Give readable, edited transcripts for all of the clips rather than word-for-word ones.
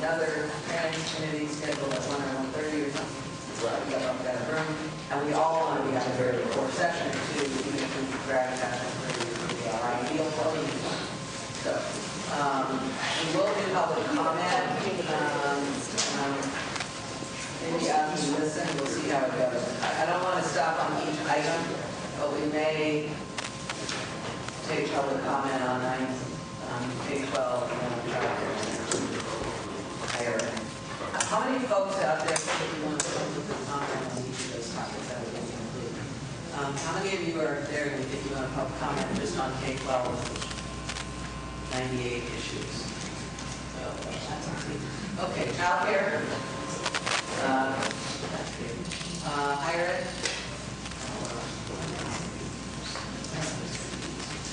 another training committee scheduled at 1 or 1:30 or something. We got up that room, and we all want to be on a very core session too, even if we drag that to our ideal voting. So we will do public comment. Maybe after you listen, we'll see how it goes. I don't want to stop on each item, but we may take public comment on K-12 and then we'll try to hire. How many folks out there think you want to comment on each of those topics that we can include? How many of you are there and think you want to comment just on K-12, 98 issues? Okay, childcare. Higher ed.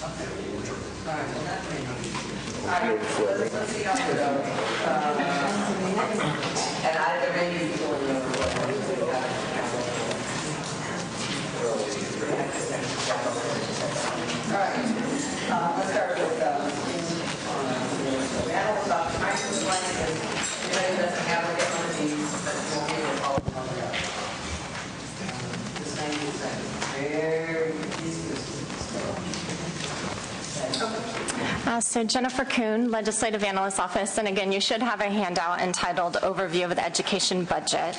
Okay. All right, well, that's me. All right, let's see how it goes. And there may be people in the room. All right, let's start with we had all about trying to explain this. Anybody doesn't have to get one of these, but we'll give it all the way up. Just 90 seconds. Very easy. So Jennifer Kuhn, Legislative Analyst Office, and again, you should have a handout entitled Overview of the Education Budget.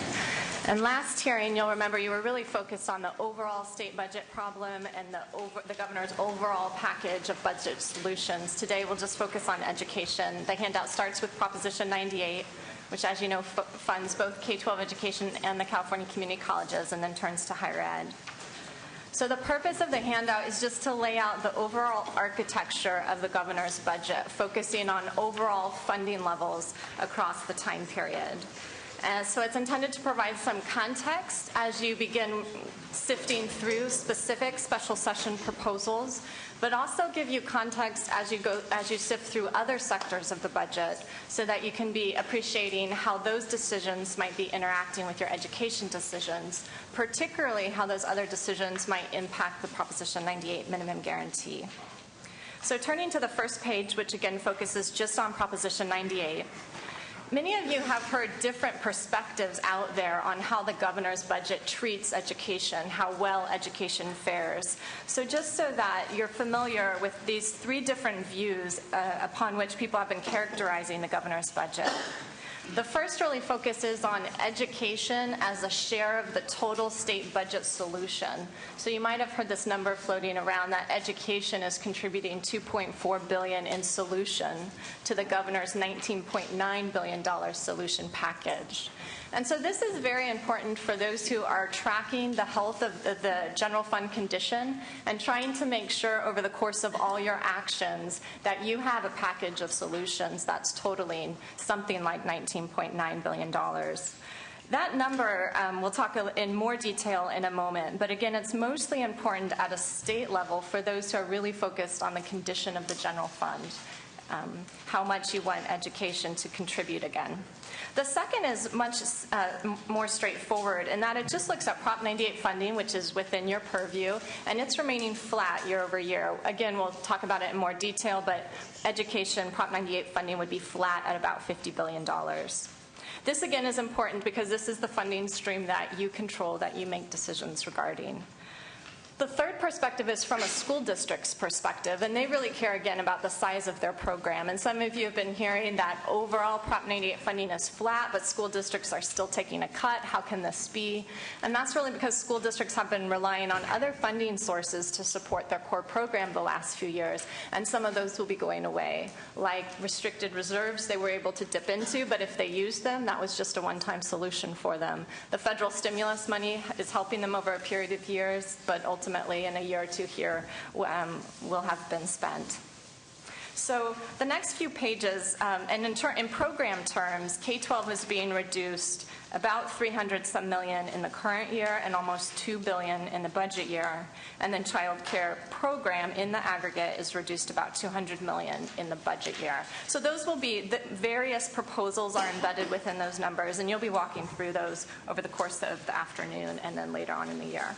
And last hearing, you'll remember you were really focused on the overall state budget problem and the governor's overall package of budget solutions. Today, we'll just focus on education. The handout starts with Proposition 98, which, as you know, funds both K-12 education and the California community colleges, and then turns to higher ed. So the purpose of the handout is just to lay out the overall architecture of the governor's budget, focusing on overall funding levels across the time period. So it's intended to provide some context as you begin sifting through specific special session proposals, but also give you context as you sift through other sectors of the budget so that you can be appreciating how those decisions might be interacting with your education decisions, particularly how those other decisions might impact the Proposition 98 minimum guarantee. So turning to the first page, which again focuses just on Proposition 98, many of you have heard different perspectives out there on how the governor's budget treats education, how well education fares. So just so that you're familiar with these three different views upon which people have been characterizing the governor's budget. The first really focuses on education as a share of the total state budget solution. So you might have heard this number floating around that education is contributing $2.4 billion in solution to the governor's $19.9 billion solution package. And so this is very important for those who are tracking the health of the general fund condition and trying to make sure over the course of all your actions that you have a package of solutions that's totaling something like $19.9 billion. That number, we'll talk in more detail in a moment, but again, it's mostly important at a state level for those who are really focused on the condition of the general fund, how much you want education to contribute again. The second is much more straightforward in that it just looks at Prop 98 funding, which is within your purview, and it's remaining flat year over year. Again, we'll talk about it in more detail, but education, Prop 98 funding would be flat at about $50 billion. This, again, is important because this is the funding stream that you control, that you make decisions regarding. The third perspective is from a school district's perspective, and they really care, again, about the size of their program. And some of you have been hearing that overall Prop 98 funding is flat, but school districts are still taking a cut. How can this be? And that's really because school districts have been relying on other funding sources to support their core program the last few years, and some of those will be going away, like restricted reserves they were able to dip into, but if they used them, that was just a one-time solution for them. The federal stimulus money is helping them over a period of years, but ultimately in a year or two here will have been spent. So the next few pages, and in program terms, K-12 is being reduced about $300 million in the current year and almost $2 billion in the budget year. And then child care program in the aggregate is reduced about $200 million in the budget year. So those will be, the various proposals are embedded within those numbers, and you'll be walking through those over the course of the afternoon and then later on in the year.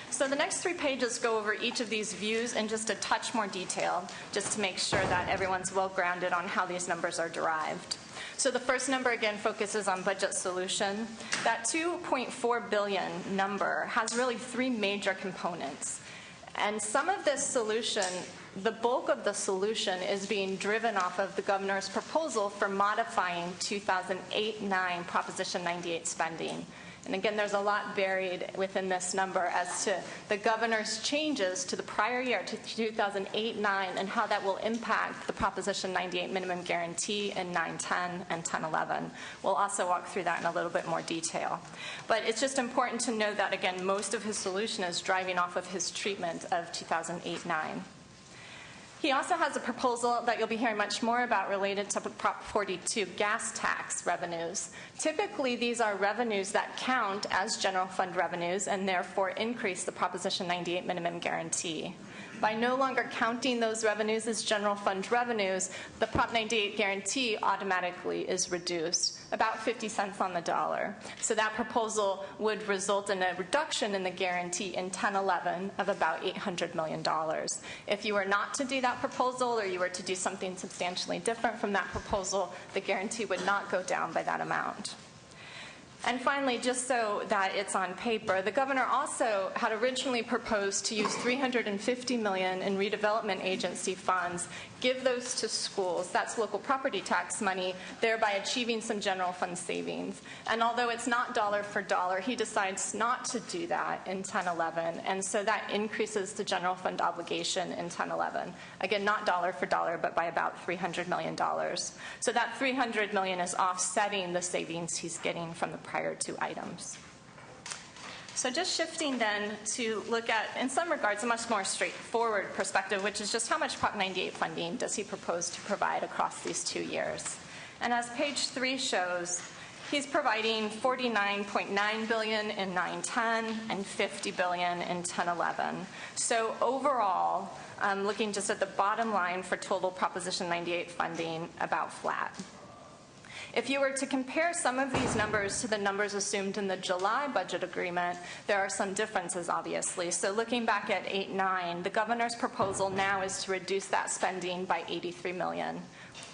So the next 3 pages go over each of these views in just a touch more detail, just to make sure that everyone's well grounded on how these numbers are derived. So the first number, again, focuses on budget solution. That $2.4 billion number has really three major components. And some of this solution, the bulk of the solution, is being driven off of the governor's proposal for modifying 2008-9 Proposition 98 spending. And again, there's a lot buried within this number as to the governor's changes to the prior year, to 2008-9, and how that will impact the Proposition 98 minimum guarantee in 9-10 and 10-11. We'll also walk through that in a little bit more detail. But it's just important to know that, again, most of his solution is driving off of his treatment of 2008-9. He also has a proposal that you'll be hearing much more about related to Prop 42, gas tax revenues. Typically, these are revenues that count as general fund revenues and therefore increase the Proposition 98 minimum guarantee. By no longer counting those revenues as general fund revenues, the Prop 98 guarantee automatically is reduced, about 50 cents on the dollar. So that proposal would result in a reduction in the guarantee in 10-11 of about $800 million. If you were not to do that proposal, or you were to do something substantially different from that proposal, the guarantee would not go down by that amount. And finally, just so that it's on paper, the governor also had originally proposed to use $350 million in redevelopment agency funds, give those to schools, that's local property tax money, thereby achieving some general fund savings. And although it's not dollar for dollar, he decides not to do that in 10-11, and so that increases the general fund obligation in 10-11. Again, not dollar for dollar, but by about $300 million. So that $300 million is offsetting the savings he's getting from the prior two items. So just shifting then to look at, in some regards, a much more straightforward perspective, which is just how much Prop 98 funding does he propose to provide across these 2 years. And as page 3 shows, he's providing $49.9 billion in 9-10 and $50 billion in 10-11. So overall, looking just at the bottom line for total Proposition 98 funding, about flat. If you were to compare some of these numbers to the numbers assumed in the July budget agreement, there are some differences, obviously. So looking back at 8-9, the governor's proposal now is to reduce that spending by $83 million.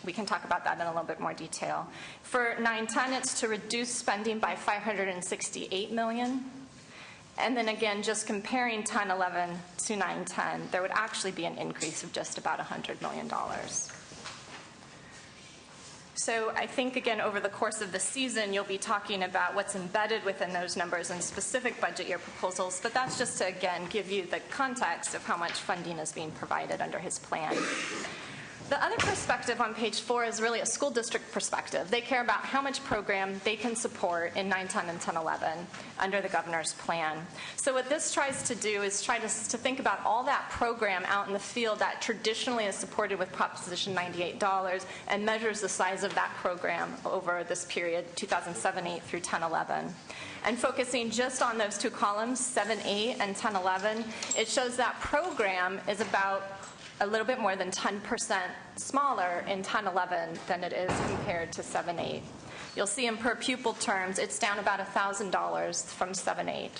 We can talk about that in a little bit more detail. For 9-10, it's to reduce spending by $568 million. And then again, just comparing 10-11 to 9-10, there would actually be an increase of just about $100 million. So I think, again, over the course of the season, you'll be talking about what's embedded within those numbers and specific budget year proposals, but that's just to, again, give you the context of how much funding is being provided under his plan. The other perspective on page 4 is really a school district perspective. They care about how much program they can support in 9-10 and 10-11 under the governor's plan. So what this tries to do is try to think about all that program out in the field that traditionally is supported with Proposition 98 dollars and measures the size of that program over this period, 2007-8 through 10-11. And focusing just on those two columns, 7-8 and 10-11, it shows that program is about a little bit more than 10% smaller in 10-11 than it is compared to 7-8. You'll see in per pupil terms, it's down about $1,000 from 7-8.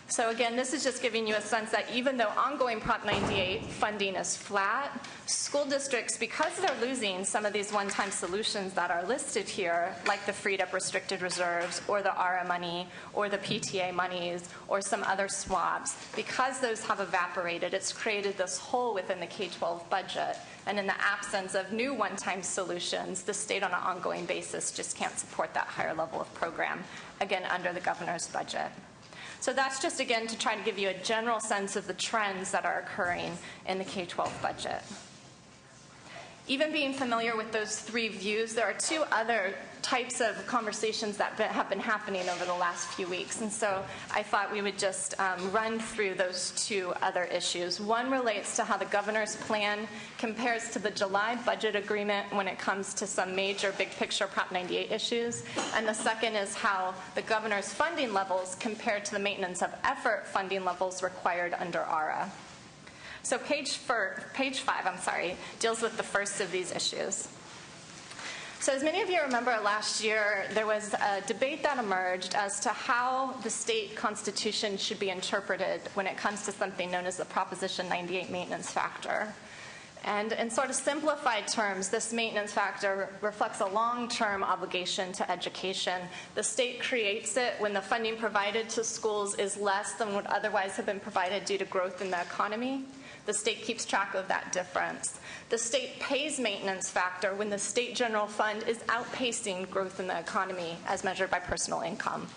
So again, this is just giving you a sense that even though ongoing Prop 98 funding is flat, school districts, because they're losing some of these one-time solutions that are listed here, like the freed up restricted reserves or the ARA money or the PTA monies or some other swaps, because those have evaporated, it's created this hole within the K-12 budget. And in the absence of new one-time solutions, the state on an ongoing basis just can't support that higher level of program, again, under the governor's budget. So that's just, again, to try to give you a general sense of the trends that are occurring in the K-12 budget. Even being familiar with those three views, there are two other types of conversations that have been happening over the last few weeks. And so I thought we would just run through those two other issues. One relates to how the governor's plan compares to the July budget agreement when it comes to some major big picture Prop 98 issues. And the second is how the governor's funding levels compare to the maintenance of effort funding levels required under ARA. So page 5, deals with the first of these issues. So as many of you remember, last year there was a debate that emerged as to how the state constitution should be interpreted when it comes to something known as the Proposition 98 maintenance factor. And in sort of simplified terms, this maintenance factor reflects a long-term obligation to education. The state creates it when the funding provided to schools is less than would otherwise have been provided due to growth in the economy. The state keeps track of that difference. The state pays maintenance factor when the state general fund is outpacing growth in the economy as measured by personal income.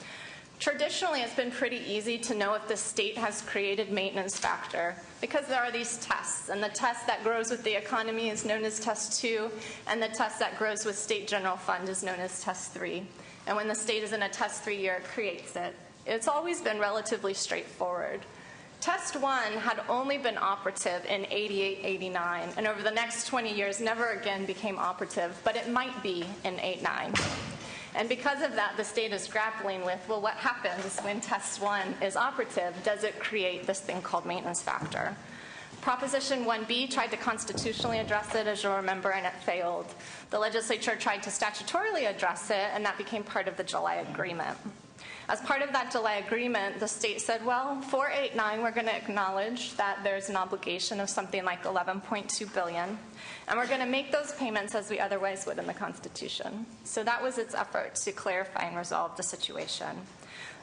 Traditionally, it's been pretty easy to know if the state has created maintenance factor because there are these tests, and the test that grows with the economy is known as test 2, and the test that grows with state general fund is known as test 3. And when the state is in a test 3 year, it creates it. It's always been relatively straightforward. Test 1 had only been operative in 88, 89, and over the next 20 years never again became operative, but it might be in 89. And because of that, the state is grappling with, well, what happens when test 1 is operative? Does it create this thing called maintenance factor? Proposition 1B tried to constitutionally address it, as you'll remember, and it failed. The legislature tried to statutorily address it, and that became part of the July agreement. As part of that July agreement, the state said, well, for 8-9, we're going to acknowledge that there's an obligation of something like $11.2 billion, and we're going to make those payments as we otherwise would in the Constitution. So that was its effort to clarify and resolve the situation.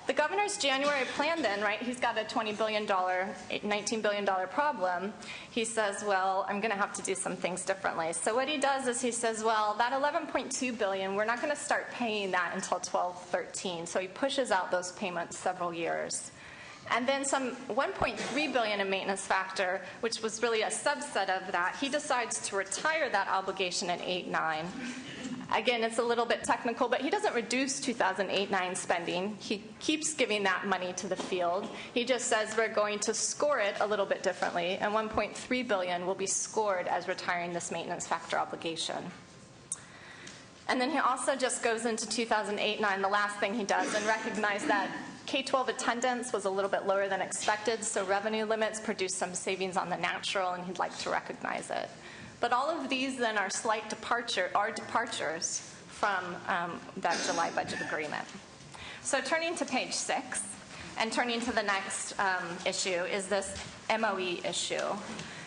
The governor's January plan then, right, he's got a $20 billion, $19 billion problem. He says, well, I'm going to have to do some things differently. So what he does is he says, well, that $11.2 billion, we're not going to start paying that until 12-13. So he pushes out those payments several years. And then some $1.3 billion in maintenance factor, which was really a subset of that, he decides to retire that obligation in 8-9. Again, it's a little bit technical, but he doesn't reduce 2008-9 spending. He keeps giving that money to the field. He just says we're going to score it a little bit differently, and $1.3 billion will be scored as retiring this maintenance factor obligation. And then he also just goes into 2008-9, the last thing he does, and recognize that K-12 attendance was a little bit lower than expected, so revenue limits produced some savings on the natural, and he'd like to recognize it. But all of these then are departures from that July budget agreement. So turning to page 6 and turning to the next issue is this MOE issue.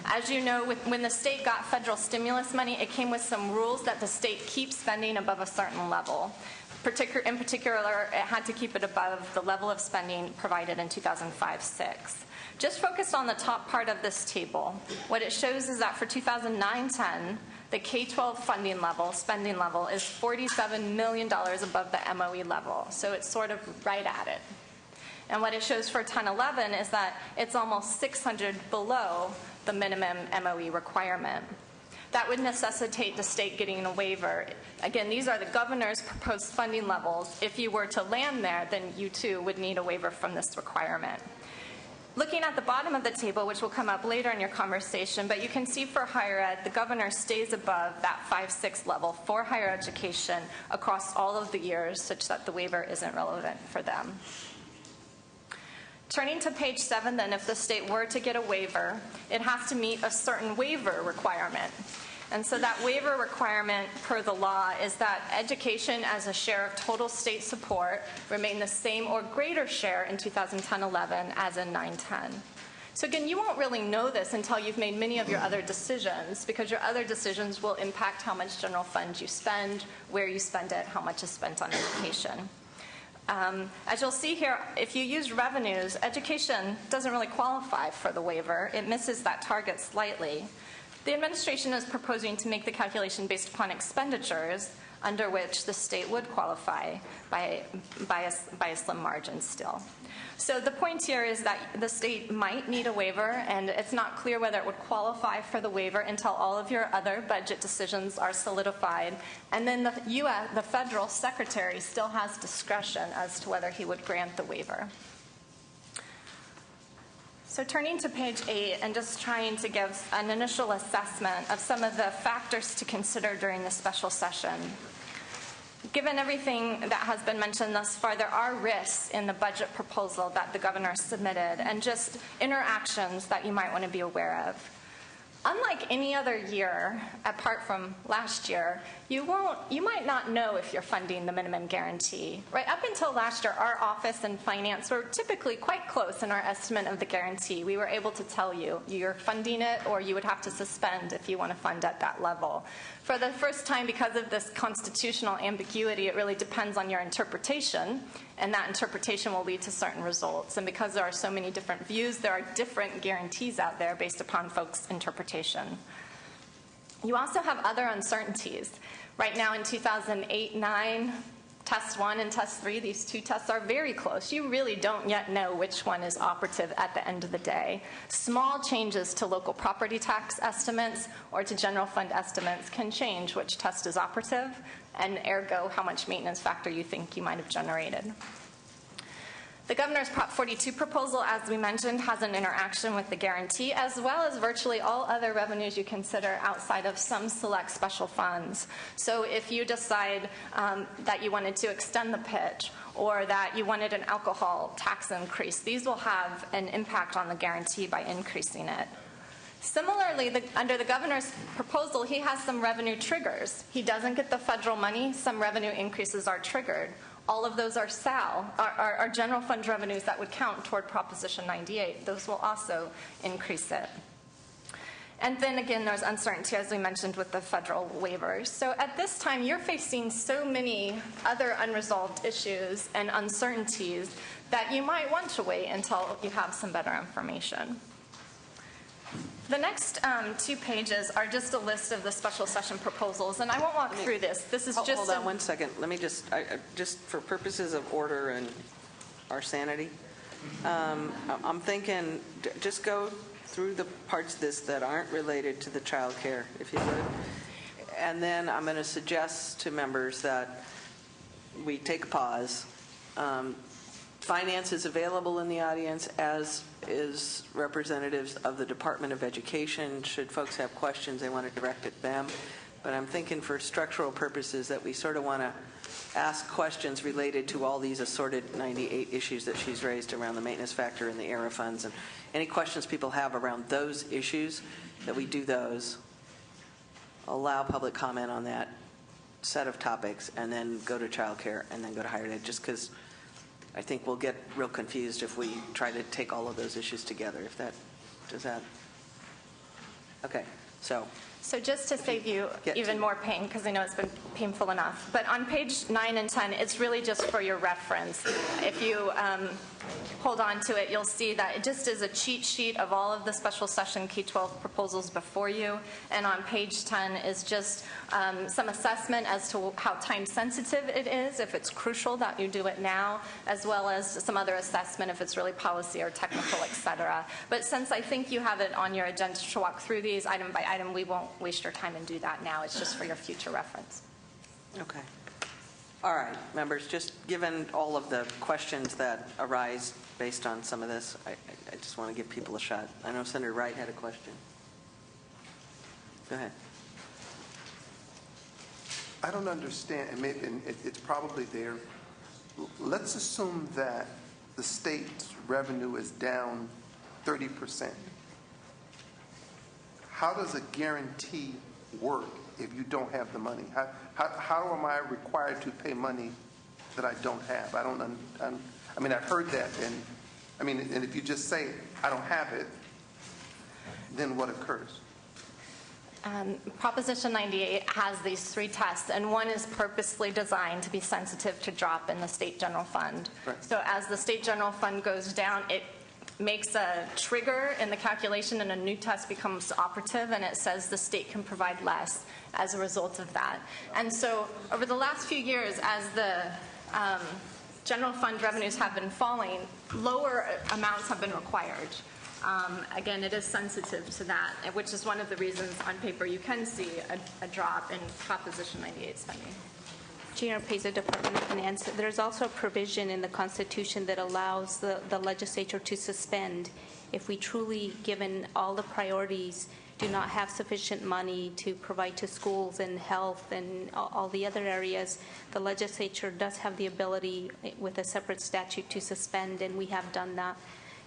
As you know, when the state got federal stimulus money, it came with some rules that the state keeps spending above a certain level. In particular, it had to keep it above the level of spending provided in 2005-06. Just focused on the top part of this table, what it shows is that for 2009-10, the K-12 funding level, spending level, is $47 million above the MOE level. So it's sort of right at it. And what it shows for 10-11 is that it's almost 600 below the minimum MOE requirement. That would necessitate the state getting a waiver. Again, these are the governor's proposed funding levels. If you were to land there, then you too would need a waiver from this requirement. Looking at the bottom of the table, which will come up later in your conversation, but you can see for higher ed, the governor stays above that 5-6 level for higher education across all of the years, such that the waiver isn't relevant for them. Turning to page 7, then, if the state were to get a waiver, it has to meet a certain waiver requirement. And so that waiver requirement per the law is that education as a share of total state support remain the same or greater share in 2010-11 as in 9-10. So again, you won't really know this until you've made many of your other decisions, because your other decisions will impact how much general fund you spend, where you spend it, how much is spent on education. As you'll see here, if you use revenues, education doesn't really qualify for the waiver. It misses that target slightly. The administration is proposing to make the calculation based upon expenditures, under which the state would qualify by a slim margin still. So the point here is that the state might need a waiver, and it's not clear whether it would qualify for the waiver until all of your other budget decisions are solidified. And then the federal secretary still has discretion as to whether he would grant the waiver. So turning to page 8 and just trying to give an initial assessment of some of the factors to consider during the special session. Given everything that has been mentioned thus far, there are risks in the budget proposal that the governor submitted and just interactions that you might want to be aware of. Unlike any other year, apart from last year, you might not know if you're funding the minimum guarantee. Right up until last year, our office and finance were typically quite close in our estimate of the guarantee. We were able to tell you you're funding it, or you would have to suspend if you want to fund at that level. For the first time, because of this constitutional ambiguity, it really depends on your interpretation, and that interpretation will lead to certain results. And because there are so many different views, there are different guarantees out there based upon folks' interpretation. You also have other uncertainties. Right now in 2008-9, Test 1 and Test 3, these two tests are very close. You really don't yet know which one is operative at the end of the day. Small changes to local property tax estimates or to general fund estimates can change which test is operative, and ergo how much maintenance factor you think you might have generated. The Governor's Prop 42 proposal, as we mentioned, has an interaction with the guarantee, as well as virtually all other revenues you consider outside of some select special funds. So if you decide that you wanted to extend the pitch, or that you wanted an alcohol tax increase, these will have an impact on the guarantee by increasing it. Similarly, under the Governor's proposal, he has some revenue triggers. He doesn't get the federal money. Some revenue increases are triggered. All of those are are general fund revenues that would count toward Proposition 98. Those will also increase it. And then again, there's uncertainty, as we mentioned, with the federal waivers. So at this time, you're facing so many other unresolved issues and uncertainties that you might want to wait until you have some better information. The next 2 pages are just a list of the special session proposals, and I won't walk through this. This is just hold on 1 second. Let me just for purposes of order and our sanity, I'm thinking just go through the parts of this that aren't related to the child care, if you would. And then I'm going to suggest to members that we take a pause. Finance is available in the audience, as is representatives of the Department of Education. Should folks have questions, they want to direct at them. But I'm thinking for structural purposes that we sort of want to ask questions related to all these assorted 98 issues that she's raised around the maintenance factor and the ERA funds. And any questions people have around those issues, that we do those, allow public comment on that set of topics, and then go to child care, and then go to higher ed, just because I think we'll get real confused if we try to take all of those issues together. Okay, so just to save you even more pain, because I know it's been painful enough, but on page 9 and 10, it's really just for your reference. If you hold on to it, you'll see that it just is a cheat sheet of all of the special session K-12 proposals before you, and on page 10 is just some assessment as to how time sensitive it is, if it's crucial that you do it now, as well as some other assessment if it's really policy or technical, et cetera. But since I think you have it on your agenda to walk through these item by item, we won't waste your time and do that now. It's just for your future reference. Okay. All right, members, just given all of the questions that arise based on some of this, I just want to give people a shot. I know Senator Wright had a question. Go ahead. I don't understand, and it's probably there. Let's assume that the state's revenue is down 30%. How does a guarantee work if you don't have the money? How am I required to pay money that I don't have? I've heard that, and if you just say I don't have it, then what occurs? Proposition 98 has these 3 tests, and one is purposely designed to be sensitive to drop in the state general fund. Right. So as the state general fund goes down, it makes a trigger in the calculation, and a new test becomes operative, and it says the state can provide less as a result of that. And so over the last few years, as the general fund revenues have been falling, lower amounts have been required. Again, it is sensitive to that, which is one of the reasons on paper you can see a drop in Proposition 98 spending. Chair Paisley, Department of Finance. There's also a provision in the Constitution that allows the legislature to suspend if we truly, given all the priorities, do not have sufficient money to provide to schools and health and all the other areas. The legislature does have the ability with a separate statute to suspend, and we have done that.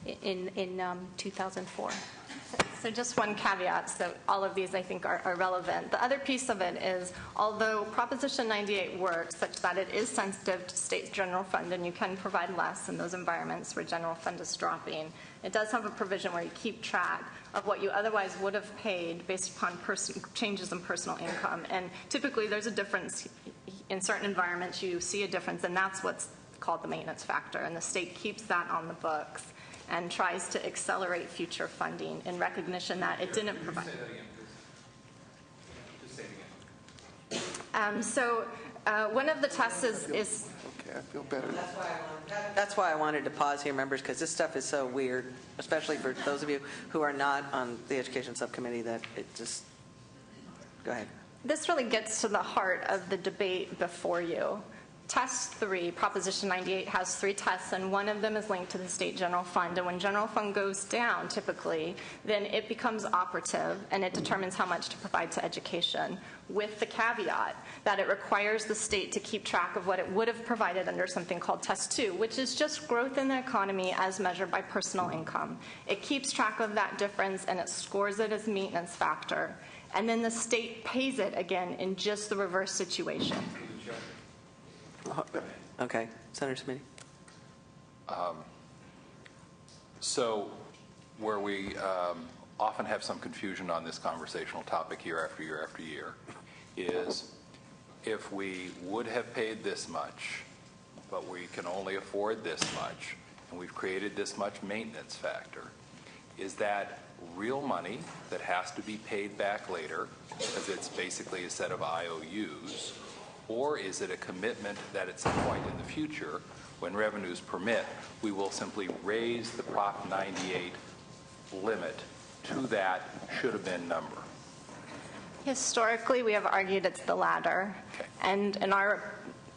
in 2004. So just one caveat, so all of these I think are relevant. The other piece of it is, although Proposition 98 works such that it is sensitive to state general fund and you can provide less in those environments where general fund is dropping, it does have a provision where you keep track of what you otherwise would have paid based upon changes in personal income. And typically there's a difference. In certain environments you see a difference, and that's what's called the maintenance factor. And the state keeps that on the books and tries to accelerate future funding in recognition that it didn't provide. Say that again, please. Just say it again. One of the tests is Okay, I feel better. That's why I wanted to pause here, members, because this stuff is so weird, especially for those of you who are not on the Education Subcommittee, that it just, go ahead. this really gets to the heart of the debate before you. Test 3, Proposition 98, has 3 tests, and one of them is linked to the state general fund. And when general fund goes down, typically, then it becomes operative, and it determines how much to provide to education, with the caveat that it requires the state to keep track of what it would have provided under something called Test 2, which is just growth in the economy as measured by personal income. It keeps track of that difference, and it scores it as maintenance factor. And then the state pays it again in just the reverse situation. Okay, Senator Smitty. So where we often have some confusion on this conversational topic year after year after year is if we would have paid this much, but we can only afford this much, and we've created this much maintenance factor, is that real money that has to be paid back later because it's basically a set of IOUs? Or is it a commitment that at some point in the future, when revenues permit, we will simply raise the Prop 98 limit to that should have been number? Historically, we have argued it's the latter. Okay. And in our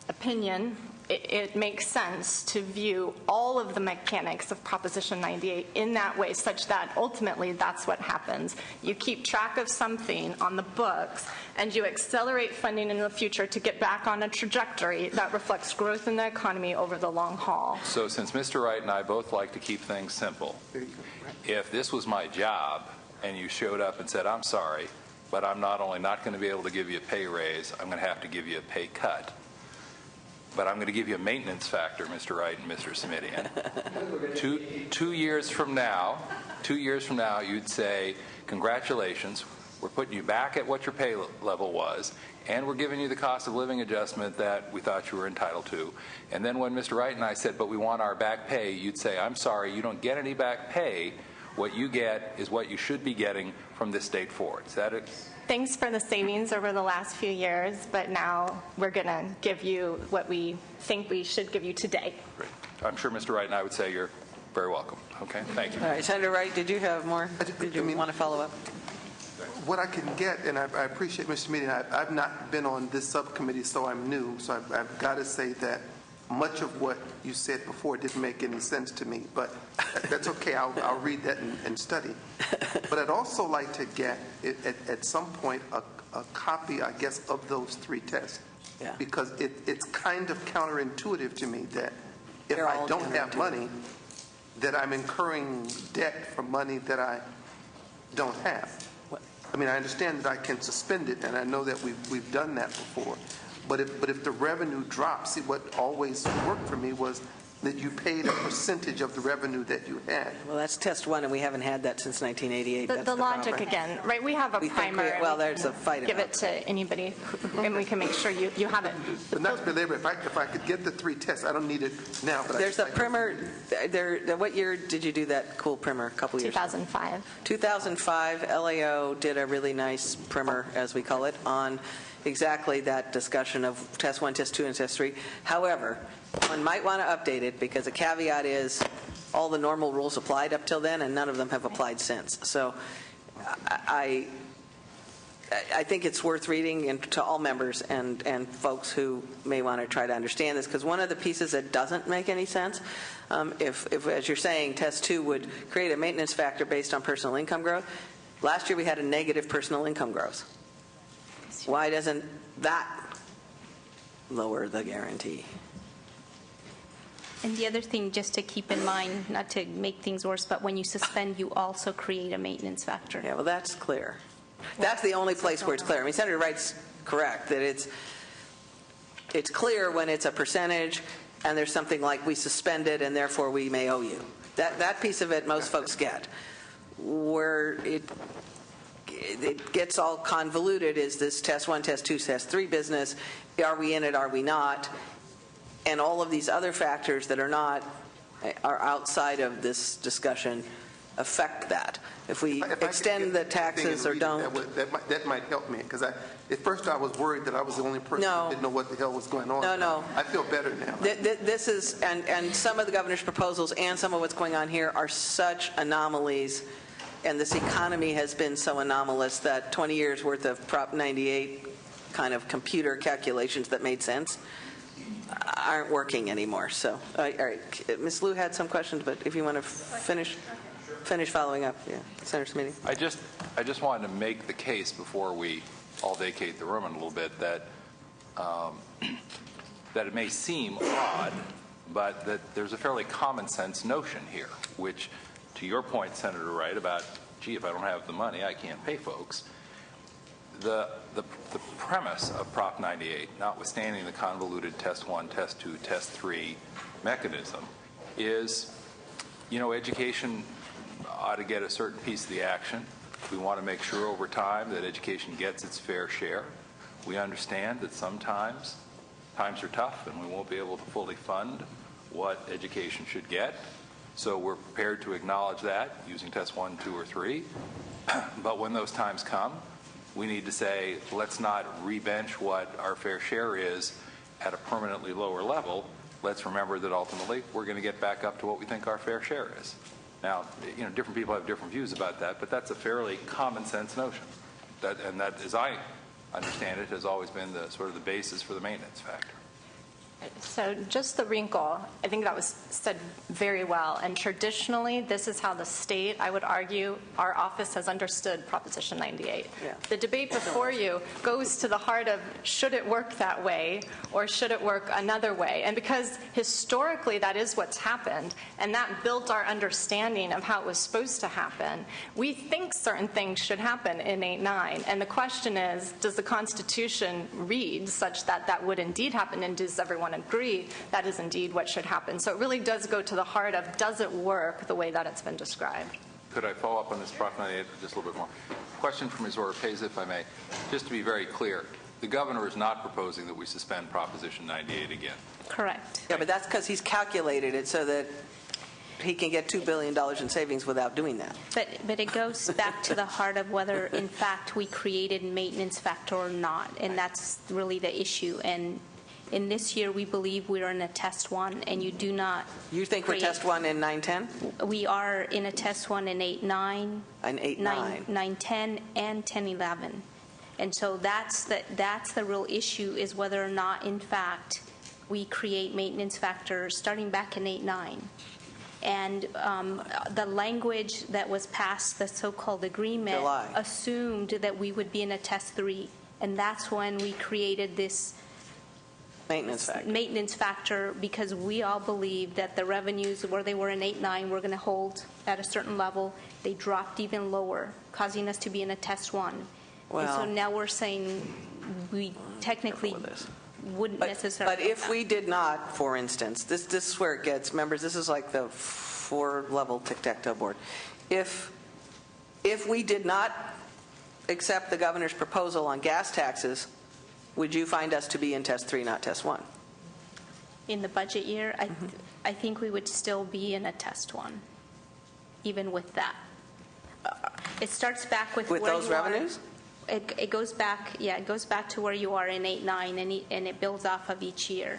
opinion, it makes sense to view all of the mechanics of Proposition 98 in that way, such that ultimately that's what happens. You keep track of something on the books, and you accelerate funding in the future to get back on a trajectory that reflects growth in the economy over the long haul. So since Mr. Wright and I both like to keep things simple, if this was my job and you showed up and said, I'm sorry, but I'm not only not going to be able to give you a pay raise, I'm going to have to give you a pay cut. But I'm going to give you a maintenance factor, Mr. Wright and Mr. Smithian. Two years from now, you'd say, congratulations, we're putting you back at what your pay level was, and we're giving you the cost of living adjustment that we thought you were entitled to. And then when Mr. Wright and I said, but we want our back pay, you'd say, I'm sorry, you don't get any back pay. What you get is what you should be getting from this date forward. Is that it? Thanks for the savings over the last few years, but now we're going to give you what we think we should give you today. Great. I'm sure Mr. Wright and I would say you're very welcome. Okay, thank you. All right, Senator Wright, did you have more? Did you want to follow up? What I can get, and I appreciate Mr. Meeting, I've not been on this subcommittee, so I'm new, so I've got to say that much of what you said before didn't make any sense to me, but that's okay. I'll read that and study. But I'd also like to get, at some point, a copy, I guess, of those 3 tests. Yeah. Because it's kind of counterintuitive to me that if They're I all don't have counterintuitive. money, that I'm incurring debt for money that I don't have. I mean, I understand that I can suspend it, and I know that we've done that before. But if the revenue drops, see, what always worked for me was that you paid a percentage of the revenue that you had. Well, that's test 1, and we haven't had that since 1988. That's The logic problem. again, right? We have a We think primer. well, and we there's can a fight give about it to anybody, and we can make sure you have it. But not to belabor, if I could get the 3 tests, I don't need it now. But There's a I primer. What year did you do that cool primer? A couple years ago? 2005. 2005, LAO did a really nice primer, as we call it, on exactly that discussion of test 1, test 2, and test 3. However, one might want to update it because the caveat is all the normal rules applied up till then, and none of them have applied since. So I think it's worth reading and to all members and folks who may want to try to understand this, because one of the pieces that doesn't make any sense, if as you're saying, test 2 would create a maintenance factor based on personal income growth. Last year we had a negative personal income growth. Why doesn't that lower the guarantee? And the other thing, just to keep in mind, not to make things worse, but when you suspend, you also create a maintenance factor. Yeah, well, that's clear. That's the only place where it's clear. I mean, Senator Wright's correct, that it's clear when it's a percentage and there's something like we suspended and therefore we may owe you. That piece of it most folks get. Where it gets all convoluted is this test 1, test 2, test 3 business. Are we in it, are we not? And all of these other factors that are outside of this discussion affect that. If we extend the taxes or don't. That might help me, because at first I was worried that I was the only person who didn't know what the hell was going on. No. I feel better now. This is, and some of the governor's proposals and some of what's going on here are such anomalies, and this economy has been so anomalous that 20 years worth of Prop 98 kind of computer calculations that made sense aren't working anymore. So, all right. Ms. Liu had some questions, but if you want to finish following up. Yeah, Senator Smitty. I just wanted to make the case before we all vacate the room in a little bit that that it may seem odd, but that there's a fairly common sense notion here, which, to your point, Senator Wright, about, gee, if I don't have the money, I can't pay folks. The premise of Prop 98, notwithstanding the convoluted Test 1, Test 2, Test 3 mechanism, is, education ought to get a certain piece of the action. We want to make sure over time that education gets its fair share. We understand that sometimes times are tough and we won't be able to fully fund what education should get. So we're prepared to acknowledge that using Test 1, 2, or 3. But when those times come, we need to say, let's not rebench what our fair share is at a permanently lower level. Let's remember that ultimately we're going to get back up to what we think our fair share is. Now, different people have different views about that, but that's a fairly common sense notion. That, as I understand it, has always been the sort of the basis for the maintenance factor. So just the wrinkle, I think that was said very well. And traditionally, this is how the state, I would argue, our office has understood Proposition 98. Yeah. The debate before you goes to the heart of should it work that way or should it work another way? And because historically that is what's happened, and that built our understanding of how it was supposed to happen, we think certain things should happen in 8-9. And the question is, does the Constitution read such that that would indeed happen, and does everyone agree that is indeed what should happen? So it really does go to the heart of, does it work the way that it's been described? Could I follow up on this Prop 98 just a little bit more? Question from Ms. Oropeza, if I may. Just to be very clear, the governor is not proposing that we suspend Proposition 98 again. Correct. Yeah, but that's because he's calculated it so that he can get $2 billion in savings without doing that. But it goes back to the heart of whether, in fact, we created maintenance factor or not, and that's really the issue. And in this year, we believe we're in a Test 1, and you do not. You think we're Test 1 in 9-10? We are in a Test 1 in 8-9, In 8-9. 9-10, and 10-11. And so that's the real issue, is whether or not, in fact, we create maintenance factors starting back in 8-9. And the language that was passed, the so-called agreement, July, assumed that we would be in a Test 3. And that's when we created this maintenance factor, because we all believe that the revenues where they were in 8-9 were going to hold at a certain level. They dropped even lower, causing us to be in a Test 1. Well, and so now we're saying we technically wouldn't necessarily. But if we did not, for instance, this is where it gets, members, this is like the 4-level tic-tac-toe board. If we did not accept the governor's proposal on gas taxes, would you find us to be in Test 3, not Test 1? In the budget year, I think we would still be in a Test 1, even with that. It starts back with where those you revenues? It goes back, yeah, it goes back to where you are in 8-9, and it builds off of each year.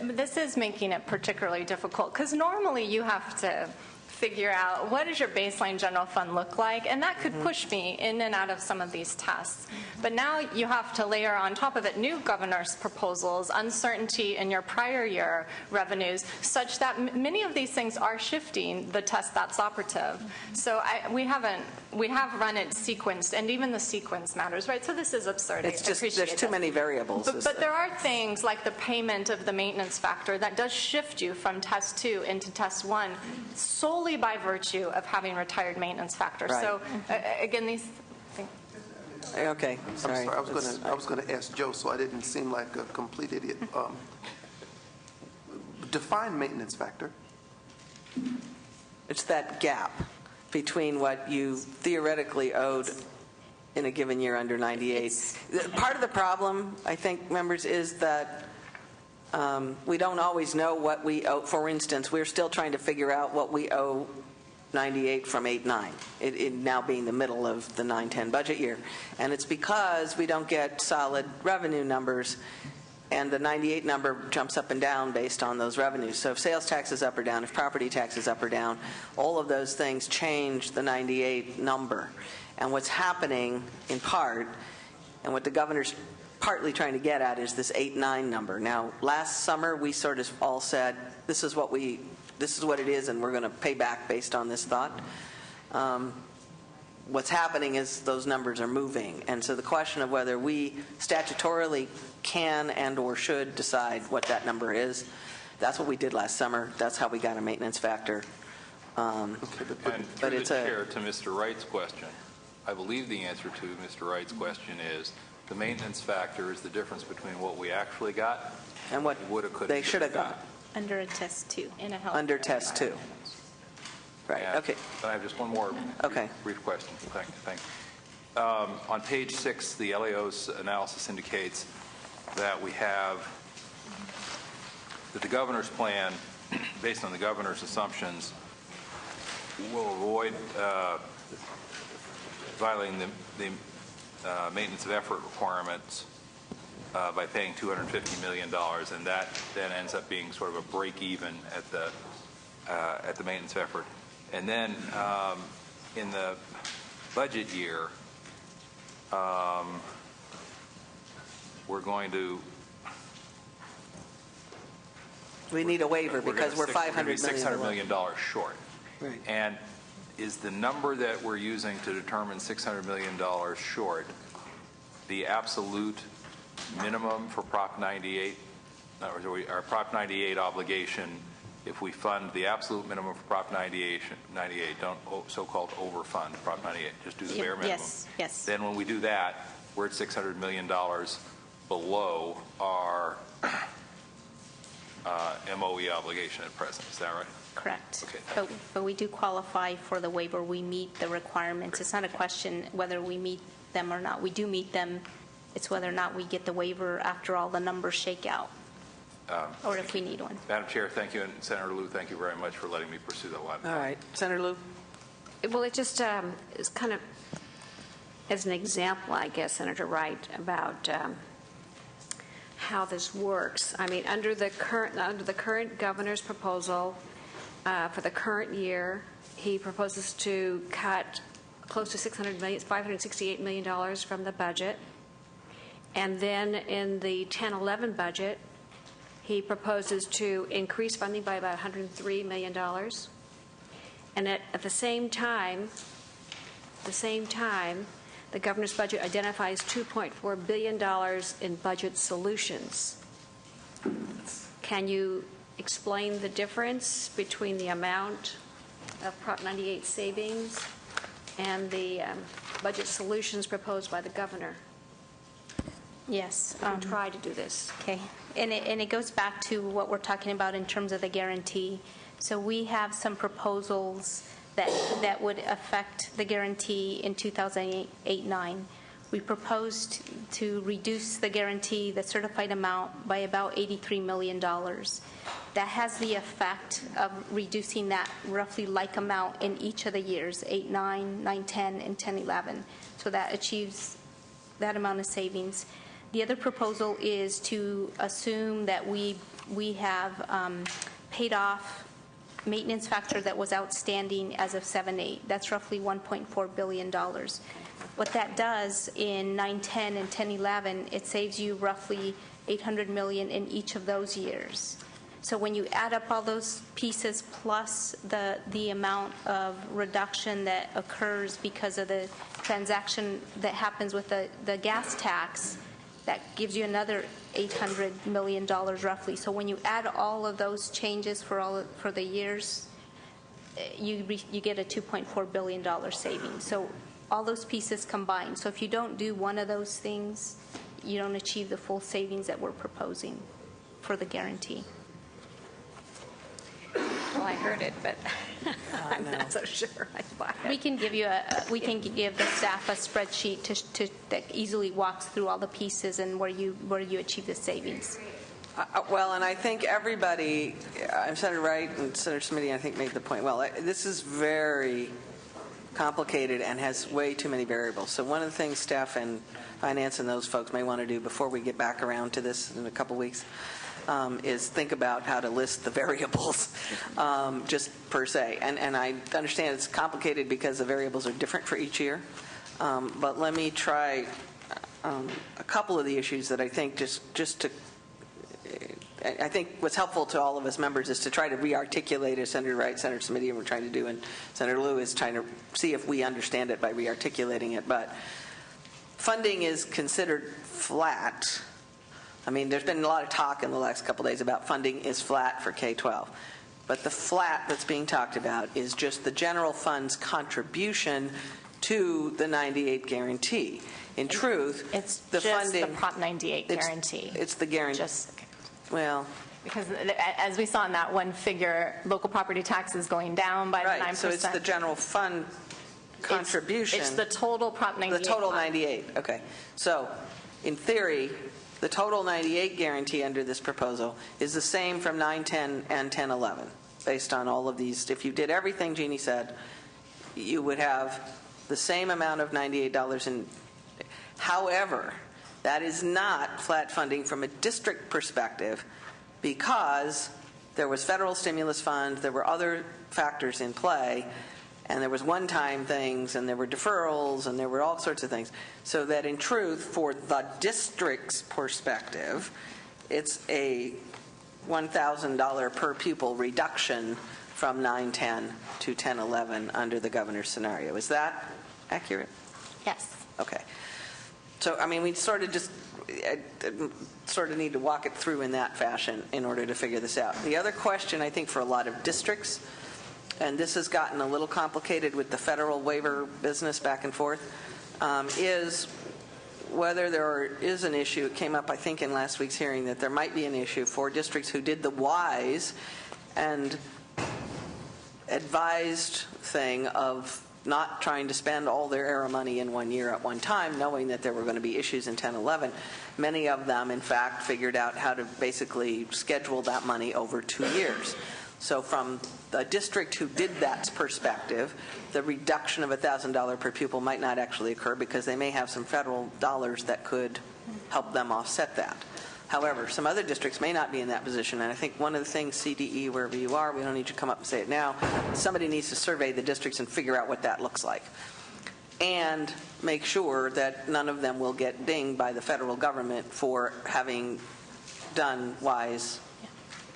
This is making it particularly difficult, because normally you have to figure out what does your baseline general fund look like, and that could push me in and out of some of these tests. But now you have to layer on top of it new governor's proposals, uncertainty in your prior year revenues, such that many of these things are shifting the test that's operative. So we have run it sequenced, and even the sequence matters, right? So this is absurd. It's just, there's too many variables. But there are things like the payment of the maintenance factor that does shift you from test 2 into test 1 solely by virtue of having retired maintenance factor. Right. So again, these things. Okay, I'm sorry. sorry, I was going to ask Joe, so I didn't seem like a complete idiot. Define maintenance factor. It's that gap between what you theoretically owed in a given year under 98. Part of the problem, I think, members, is that we don't always know what we owe. For instance, we're still trying to figure out what we owe 98 from 8-9, it now being the middle of the 9-10 budget year. And it's because we don't get solid revenue numbers, and the 98 number jumps up and down based on those revenues. So if sales tax is up or down, if property tax is up or down, all of those things change the 98 number. And what's happening in part, and what the governor's partly trying to get at, is this 8-9 number. Now, last summer we sort of all said, this is what it is, and we're going to pay back based on this thought. What's happening is those numbers are moving, and so the question of whether we statutorily can and or should decide what that number is, that's what we did last summer. That's how we got a maintenance factor. And through the chair, to Mr. Wright's question, I believe the answer to Mr. Wright's question is the maintenance factor is the difference between what we actually got And what they should have got. Under a test 2. In a health. Under test 2. Right, And okay. I have just one more brief question. Thank you. On page 6, the LAO's analysis indicates that we have that the governor's plan, based on the governor's assumptions, will avoid violating the maintenance of effort requirements by paying $250 million, and that then ends up being sort of a break even at the maintenance effort. And then in the budget year, we're going to We need a waiver because we're $600 million short. Right. And is the number that we're using to determine $600 million short the absolute minimum for Prop 98, or our Prop 98 obligation? If we fund the absolute minimum for Prop 98, don't so-called overfund Prop 98, just do the bare minimum. Yes. Then when we do that, we're at $600 million below our MOE obligation at present. Is that right? Correct. Okay. But we do qualify for the waiver. We meet the requirements. It's not a question whether we meet them or not. We do meet them. It's whether or not we get the waiver after all the numbers shake out, or if we need one. Madam Chair, thank you, and Senator Liu, thank you very much for letting me pursue that line. All right. Senator Liu? Well, it just is kind of as an example, I guess, Senator Wright, about how this works. I mean, under the current governor's proposal for the current year, he proposes to cut close to $568 million from the budget. And then in the 10-11 budget, he proposes to increase funding by about $103 million. And at the same time, the governor's budget identifies $2.4 billion in budget solutions. Can you explain the difference between the amount of Prop 98 savings and the budget solutions proposed by the governor? Yes. Try to do this. Okay. And it goes back to what we're talking about in terms of the guarantee. So we have some proposals that would affect the guarantee in 2008-9. We proposed to reduce the guarantee, the certified amount, by about $83 million. That has the effect of reducing that roughly like amount in each of the years, 8-9, 9-10, and 10-11. So that achieves that amount of savings. The other proposal is to assume that we have paid off maintenance factor that was outstanding as of 7/8. That's roughly $1.4 billion. What that does in 9/10 and 10/11, it saves you roughly $800 million in each of those years. So when you add up all those pieces plus the amount of reduction that occurs because of the transaction that happens with the gas tax, that gives you another $800 million roughly. So when you add all of those changes for the years, you get a $2.4 billion savings. So all those pieces combined. So if you don't do one of those things, you don't achieve the full savings that we're proposing for the guarantee. Well, I heard it, but I'm not so sure I buy it. We can give the staff a spreadsheet that easily walks through all the pieces and where you achieve the savings. Well, and I think everybody, Senator Wright and Senator Smitty, I think, made the point. Well, this is very complicated and has way too many variables. So one of the things staff and finance and those folks may want to do before we get back around to this in a couple weeks is think about how to list the variables just per se. And I understand it's complicated because the variables are different for each year. But let me try a couple of the issues that I think just to I think what's helpful to all of us members is to try to re-articulate, as Senator Wright, Senator Smitty, and we're trying to do, and Senator Liu is trying to see if we understand it by re-articulating it. But funding is considered flat. I mean, there's been a lot of talk in the last couple of days about funding is flat for K-12. But the flat that's being talked about is just the general fund's contribution to the 98 guarantee. In truth, It's the just funding, the Prop 98 guarantee. It's the guarantee. Well, Because as we saw in that one figure, local property tax is going down by 9%. right, so it's the general fund contribution. It's the total Prop 98. The total fund. 98, okay. So, in theory, the total 98 guarantee under this proposal is the same from 9/10 and 10/11, based on all of these. If you did everything Jeannie said, you would have the same amount of $98 in. However, that is not flat funding from a district perspective because there was federal stimulus funds, there were other factors in play, and there was one-time things, and there were deferrals, and there were all sorts of things. So that in truth, for the district's perspective, it's a $1,000 per pupil reduction from 9/10 to 10/11 under the governor's scenario. Is that accurate? Yes. Okay. So, I mean, we sort of need to walk it through in that fashion in order to figure this out. The other question, I think, for a lot of districts, and this has gotten a little complicated with the federal waiver business back and forth, is whether there is an issue. It came up, I think, in last week's hearing that there might be an issue for districts who did the wise and advised thing of not trying to spend all their ERA money in 1 year at one time, knowing that there were going to be issues in 10/11. Many of them, in fact, figured out how to basically schedule that money over 2 years. So from the district who did that perspective, the reduction of $1,000 per pupil might not actually occur because they may have some federal dollars that could help them offset that. However, some other districts may not be in that position, and I think one of the things, CDE, wherever you are, we don't need you to come up and say it now, somebody needs to survey the districts and figure out what that looks like. And make sure that none of them will get dinged by the federal government for having done wise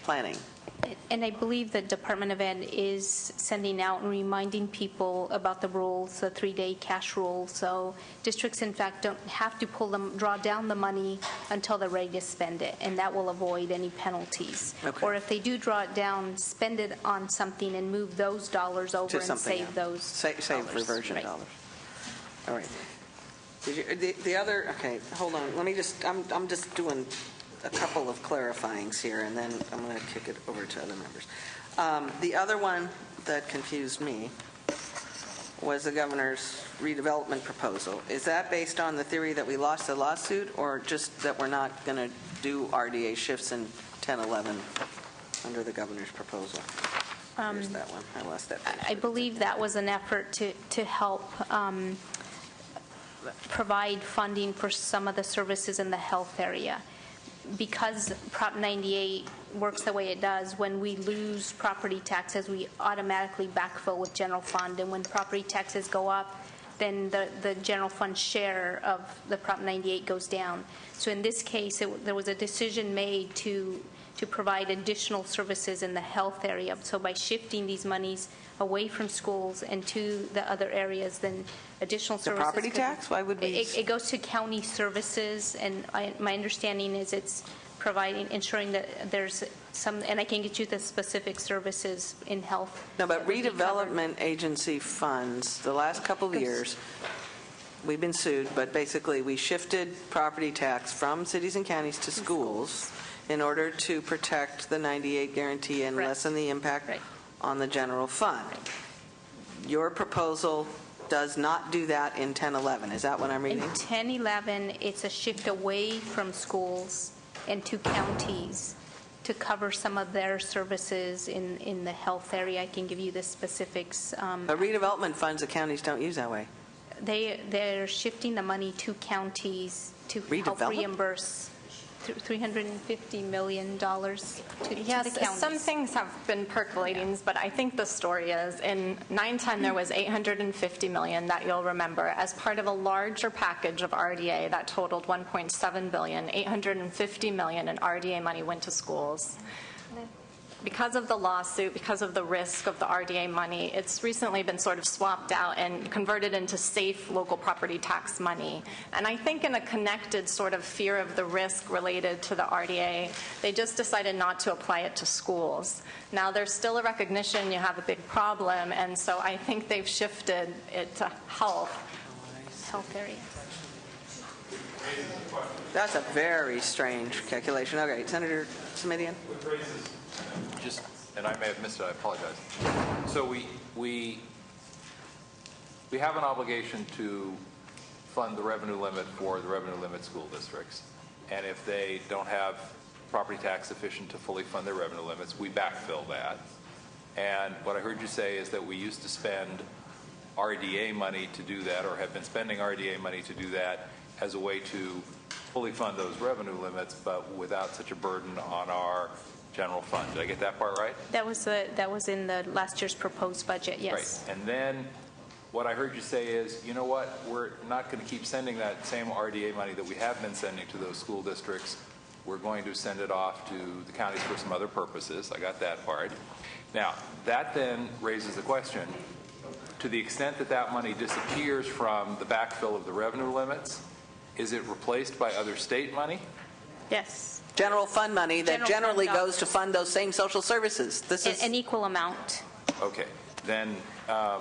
planning. And I believe the Department of Ed is sending out and reminding people about the rules, the 3-day cash rule. So districts, in fact, don't have to draw down the money until they're ready to spend it, and that will avoid any penalties. Okay. Or if they do draw it down, spend it on something and move those dollars over and save those Save dollars. reversion Right. dollars. All right. The other, okay, hold on. Let me just, I'm just doing a couple of clarifyings here, and then I'm going to kick it over to other members. The other one that confused me was the governor's redevelopment proposal. Is that based on the theory that we lost the lawsuit, or just that we're not going to do RDA shifts in 10/11 under the governor's proposal? Here's that one. I lost that page. I believe that was an effort to help provide funding for some of the services in the health area. because Prop 98 works the way it does, when we lose property taxes, we automatically backfill with general fund. And when property taxes go up, then the general fund share of the Prop 98 goes down. So in this case, there was a decision made to provide additional services in the health area. So by shifting these monies away from schools and to the other areas, then additional The services. property tax? Why would we? It goes to county services, and my understanding is it's ensuring that there's some, and I can get you the specific services in health. No, but that would be covered. redevelopment agency funds, the last couple of years, we've been sued, but basically we shifted property tax from cities and counties to schools in order to protect the 98 guarantee and Correct. lessen the impact Right. on the general fund. Your proposal does not do that in 1011. Is that what I'm In reading? 1011, it's a shift away from schools and to counties to cover some of their services in the health area. I can give you the specifics. The redevelopment funds the counties don't use that way. They're shifting the money to counties to help Redevelop? reimburse $350 million to the Yes, counties. some things have been percolating, but I think the story is in 910 there was $850 million that you'll remember as part of a larger package of RDA that totaled $1.7 billion. $850 million in RDA money went to schools. Because of the lawsuit, because of the risk of the RDA money, it's recently been sort of swapped out and converted into safe local property tax money. And I think in a connected sort of fear of the risk related to the RDA, they just decided not to apply it to schools. Now, there's still a recognition you have a big problem, and so I think they've shifted it to health area. That's a very strange calculation. Okay, Senator Simitian. Just, and I may have missed it, I apologize. So we have an obligation to fund the revenue limit for the revenue limit school districts. And if they don't have property tax sufficient to fully fund their revenue limits, we backfill that. And what I heard you say is that we used to spend RDA money to do that, or have been spending RDA money to do that as a way to fully fund those revenue limits, but without such a burden on our general fund. Did I get that part right? That was in the last year's proposed budget, yes. Right. And then what I heard you say is, you know what, we're not going to keep sending that same RDA money that we have been sending to those school districts. We're going to send it off to the counties for some other purposes. I got that part. Now, that then raises the question, to the extent that that money disappears from the backfill of the revenue limits, is it replaced by other state money? Yes. General fund money that General generally fund goes to fund those same social services. This is An equal amount. Okay. Then I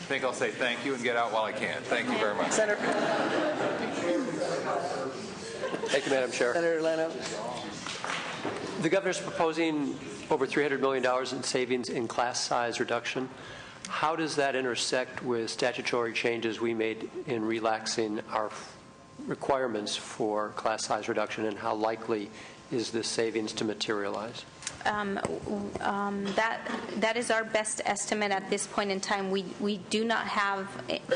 think I'll say thank you and get out while I can. Thank you very much. Senator Thank you, Madam Chair. Leno. The governor's proposing over $300 million in savings in class size reduction. How does that intersect with statutory changes we made in relaxing our requirements for class size reduction, and how likely is this savings to materialize? That is our best estimate at this point in time. We do not have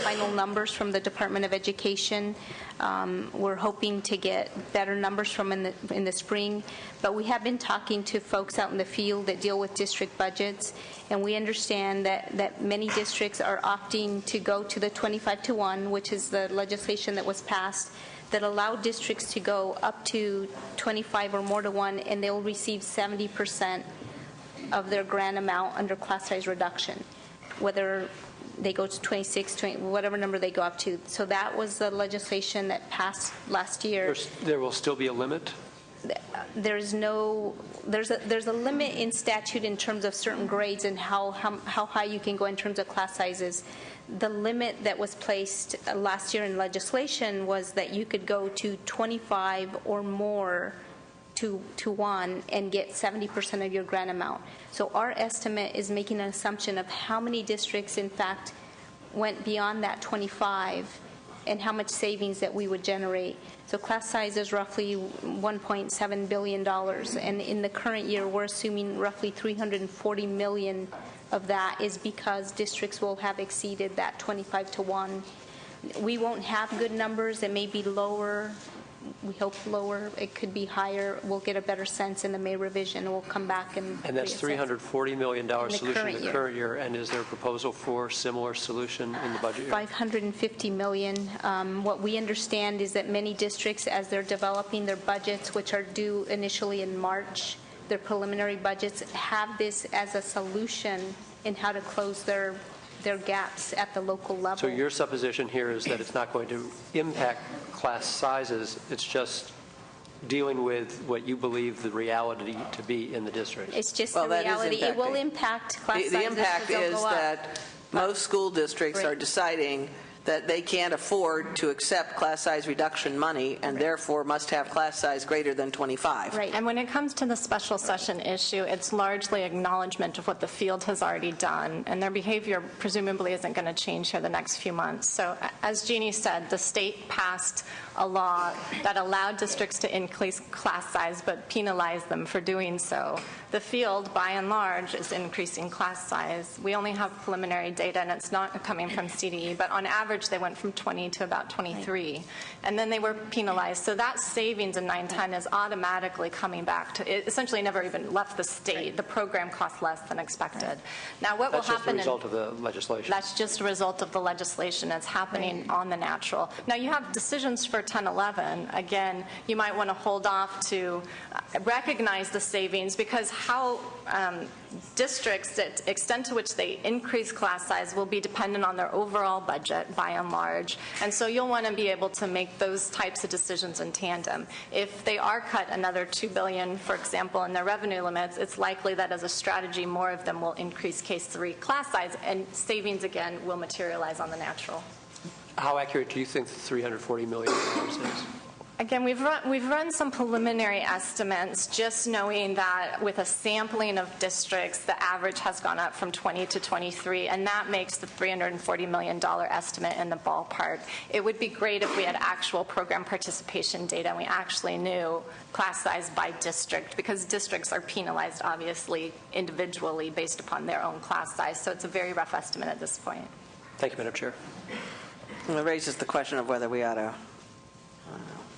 final numbers from the Department of Education. We're hoping to get better numbers from in the spring, but we have been talking to folks out in the field that deal with district budgets, and we understand that many districts are opting to go to the 25-to-1, which is the legislation that was passed, that allow districts to go up to 25 or more to 1, and they'll receive 70% of their grant amount under class size reduction, whether they go to 26, 20, whatever number they go up to. So that was the legislation that passed last year. There will still be a limit? There's a limit in statute in terms of certain grades and how high you can go in terms of class sizes. The limit that was placed last year in legislation was that you could go to 25 or more to 1 and get 70% of your grant amount. So our estimate is making an assumption of how many districts, in fact, went beyond that 25 and how much savings that we would generate. So class size is roughly $1.7 billion, and in the current year, we're assuming roughly $340 million of that is because districts will have exceeded that 25-to-1. we won't have good numbers. It may be lower. We hope lower. It could be higher. We'll get a better sense in the May revision. We'll come back and And that's reassess. $340 million solution in the year. current year. And is there a proposal for similar solution in the budget year? $550 million. What we understand is that many districts, as they're developing their budgets, which are due initially in March, their preliminary budgets, have this as a solution in how to close their gaps at the local level. So your supposition here is that it's not going to impact class sizes. It's just dealing with what you believe the reality to be in the district. It's just Well, the that is reality. It will impacting. impact class sizes. The impact they'll is go up. that most school districts are Right. deciding that they can't afford to accept class size reduction money and therefore must have class size greater than 25. Right. And when it comes to the special session issue, it's largely acknowledgement of what the field has already done, and their behavior presumably isn't going to change here the next few months. So as Jeannie said, the state passed a law that allowed districts to increase class size but penalized them for doing so. The field, by and large, is increasing class size. We only have preliminary data, and it's not coming from CDE, but on average, they went from 20 to about 23. And then they were penalized. So that savings in 910 is automatically coming back to, it essentially never even left the state. The program cost less than expected. Now, what That's will just the happen result of the legislation. That's just a result of the legislation that's happening on the natural. Now, you have decisions for 1011. Again, you might want to hold off to recognize the savings, because how districts, the extent to which they increase class size will be dependent on their overall budget by and large. And so you'll want to be able to make those types of decisions in tandem. If they are cut another $2 billion, for example, in their revenue limits, it's likely that as a strategy, more of them will increase case 3 class size, and savings again will materialize on the natural. How accurate do you think the $340 million is? Again, we've run some preliminary estimates, just knowing that with a sampling of districts, the average has gone up from 20 to 23, and that makes the $340 million estimate in the ballpark. It would be great if we had actual program participation data and we actually knew class size by district, because districts are penalized, obviously, individually based upon their own class size. So it's a very rough estimate at this point. Thank you, Madam Chair. Well, it raises the question of whether we ought to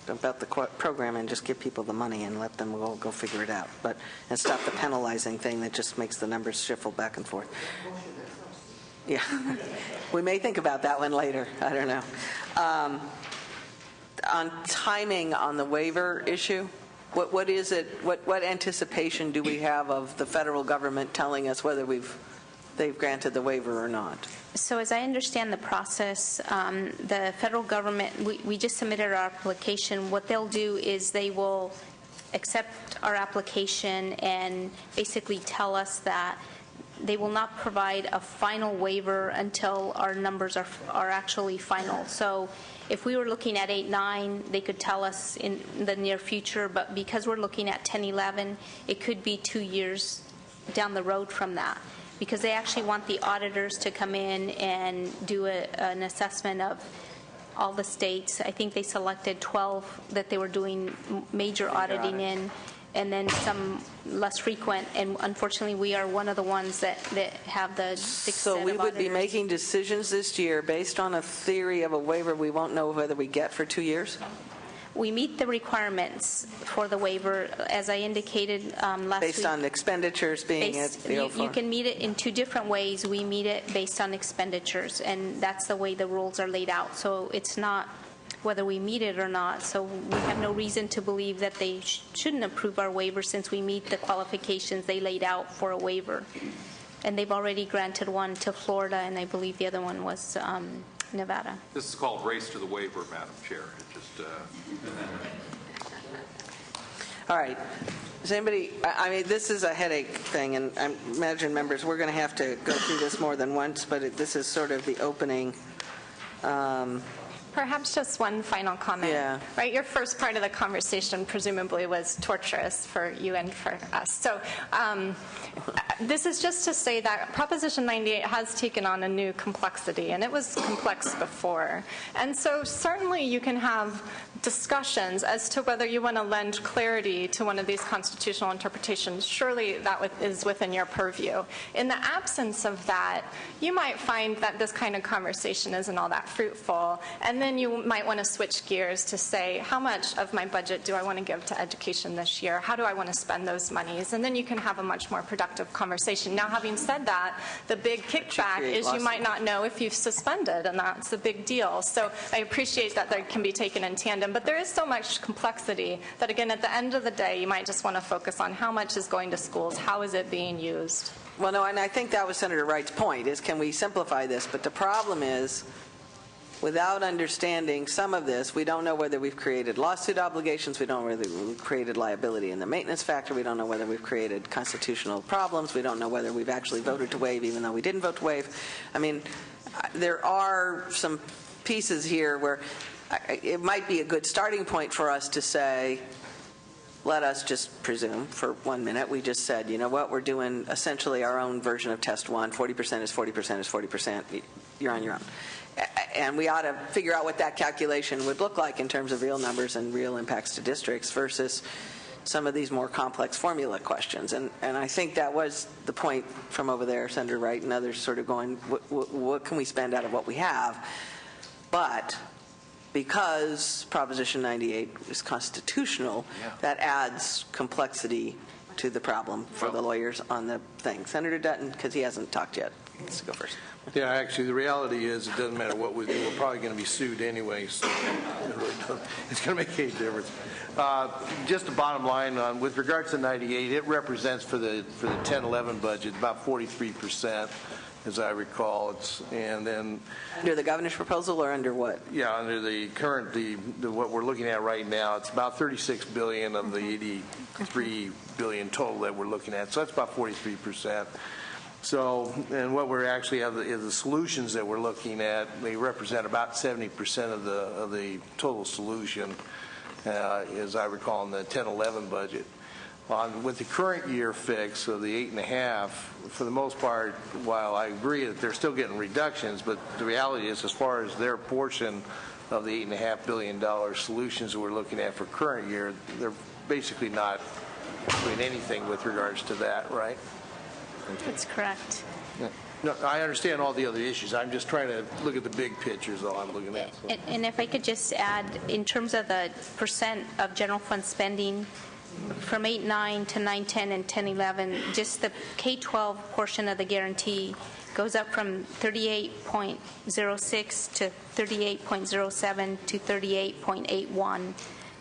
dump out the program and just give people the money and let them go figure it out, and stop the penalizing thing that just makes the numbers shuffle back and forth. Yeah, we may think about that one later. I don't know. On timing on the waiver issue, what is it? What anticipation do we have of the federal government telling us whether they've granted the waiver or not? So as I understand the process, the federal government, we just submitted our application. What they'll do is they will accept our application and basically tell us that they will not provide a final waiver until our numbers are actually final. So if we were looking at 8-9, they could tell us in the near future, but because we're looking at 10-11, it could be 2 years down the road from that, because they actually want the auditors to come in and do an assessment of all the states. I think they selected 12 that they were doing major auditing in, and then some less frequent. And unfortunately, we are one of the ones that have the 6 set of So we would be auditors. making decisions this year based on a theory of a waiver we won't know whether we get for 2 years? We meet the requirements for the waiver, as I indicated last week. Based on expenditures being at the You can meet it in 2 different ways. We meet it based on expenditures, and that's the way the rules are laid out. So it's not whether we meet it or not. So we have no reason to believe that they shouldn't approve our waiver, since we meet the qualifications they laid out for a waiver. And they've already granted one to Florida, and I believe the other one was Nevada. This is called race to the waiver, Madam Chair. It just All right. Does anybody, I mean, this is a headache thing, and I imagine, members, we're going to have to go through this more than once, but this is sort of the opening. Perhaps just one final comment. Yeah. Right, your first part of the conversation presumably was torturous for you and for us. So this is just to say that Proposition 98 has taken on a new complexity, and it was complex before. And so certainly you can have discussions as to whether you want to lend clarity to one of these constitutional interpretations, surely that is within your purview. In the absence of that, you might find that this kind of conversation isn't all that fruitful, and then you might want to switch gears to say, how much of my budget do I want to give to education this year? How do I want to spend those monies? And then you can have a much more productive conversation. Now, having said that, the big kickback is you might not know if you've suspended, and that's a big deal. So I appreciate that they can be taken in tandem, but there is so much complexity that, again, at the end of the day, you might just want to focus on how much is going to schools, how is it being used. Well, no, and I think that was Senator Wright's point, is can we simplify this? But the problem is, without understanding some of this, we don't know whether we've created lawsuit obligations, we don't know whether we've created liability in the maintenance factor, we don't know whether we've created constitutional problems, we don't know whether we've actually voted to waive even though we didn't vote to waive. I mean, there are some pieces here where it might be a good starting point for us to say, let us just presume for 1 minute, we just said, you know what, we're doing essentially our own version of test one, 40% is 40% is 40%, you're on your own. And we ought to figure out what that calculation would look like in terms of real numbers and real impacts to districts versus some of these more complex formula questions. And I think that was the point from over there, Senator Wright and others sort of going, what can we spend out of what we have? But because Proposition 98 is constitutional, that adds complexity to the problem for the lawyers on the thing. Senator Dutton, because he hasn't talked yet. Let's go first. Yeah, actually, the reality is it doesn't matter what we do. We're probably going to be sued anyway, so it's going to make a difference. Just the bottom line, with regards to 98, it represents for the 10-11 budget about 43%, as I recall. And then under the governor's proposal or under what? Yeah, under the current, what we're looking at right now, it's about $36 billion of the $83 billion total that we're looking at. So that's about 43%. So, and what we're actually have is the solutions that we're looking at. They represent about 70% of the total solution, as I recall, in the 10-11 budget. With the current year fix of the 8.5, for the most part, while I agree that they're still getting reductions, but the reality is, as far as their portion of the $8.5 billion solutions that we're looking at for current year, they're basically not doing anything with regards to that, right? That's correct. No, I understand all the other issues. I'm just trying to look at the big picture is all I'm looking at. So. And if I could just add, in terms of the percent of general fund spending, from 8-9 to 9-10 and 10-11, just the K-12 portion of the guarantee goes up from 38.06 to 38.07 to 38.81.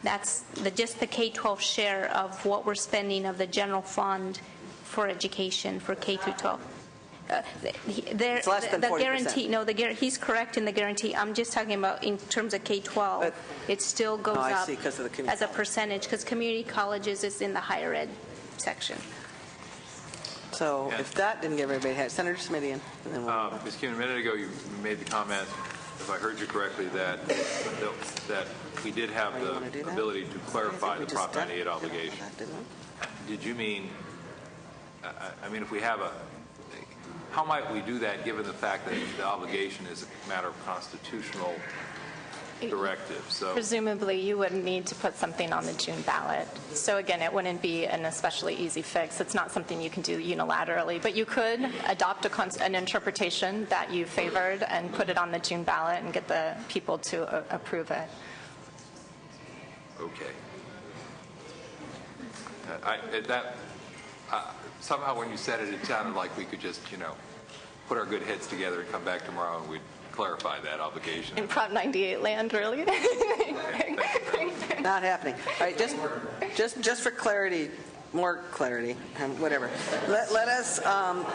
That's just the K-12 share of what we're spending of the general fund for education for K through 12. It's less than 40%. The guarantee, no, he's correct in the guarantee. I'm just talking about in terms of K-12. It still goes up as a percentage because community colleges is in the higher ed section. So if that didn't give everybody a head, Senator Smithian. Ms. Kuhn, a minute ago you made the comment, if I heard you correctly, that we did have the ability to clarify the Prop 98 obligation. Did you mean, I mean, if we have how might we do that given the fact that the obligation is a matter of constitutional directive? So presumably you would need to put something on the June ballot. So again, it wouldn't be an especially easy fix. It's not something you can do unilaterally, but you could adopt an interpretation that you favored and put it on the June ballot and get the people to approve it. Okay. Somehow when you said it, it sounded like we could just, put our good heads together and come back tomorrow and we'd clarify that obligation. In Prop 98 land, really? Not happening. All right, just for clarity, more clarity, whatever. Let us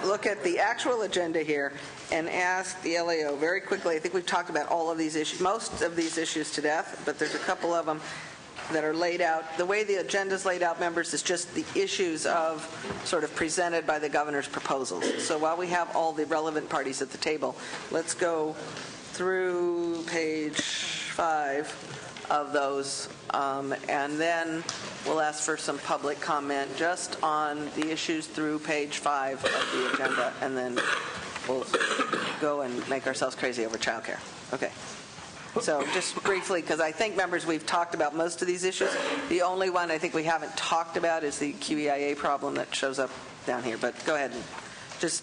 look at the actual agenda here and ask the LAO very quickly. I think we've talked about all of these issues, most of these issues to death, but there's a couple of them that are laid out. The way the agenda is laid out, members, is just the issues of sort of presented by the governor's proposals. So while we have all the relevant parties at the table, let's go through page 5 of those, and then we'll ask for some public comment just on the issues through page 5 of the agenda, and then we'll go and make ourselves crazy over childcare. Okay. So just briefly, because I think, members, we've talked about most of these issues. The only one I think we haven't talked about is the QEIA problem that shows up down here. But go ahead and just,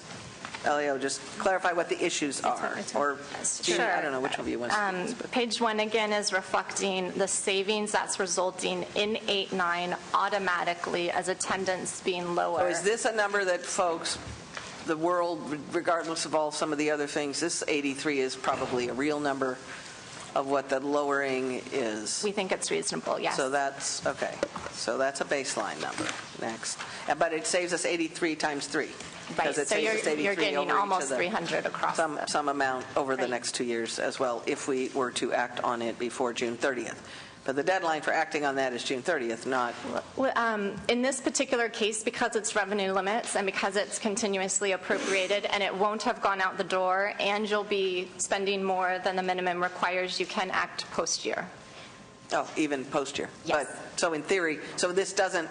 Elio, just clarify what the issues are. Or Sure. I don't know which one of you wants to do this. But Page 1 again is reflecting the savings that's resulting in 8-9 automatically as attendance being lower. So is this a number that folks, the world, regardless of all some of the other things, this 83 is probably a real number of what the lowering is? We think it's reasonable, yes. So that's, okay. So that's a baseline number. Next. But it saves us 83 times 3. Right, Because it so saves us 83 you're gaining over each of almost the- 300 across the- some amount over the Right. next 2 years as well, if we were to act on it before June 30th. But the deadline for acting on that is June 30th, not... Well, in this particular case, because it's revenue limits and because it's continuously appropriated and it won't have gone out the door and you'll be spending more than the minimum requires, you can act post-year. Oh, even post-year? Yes. But, so in theory, so this doesn't...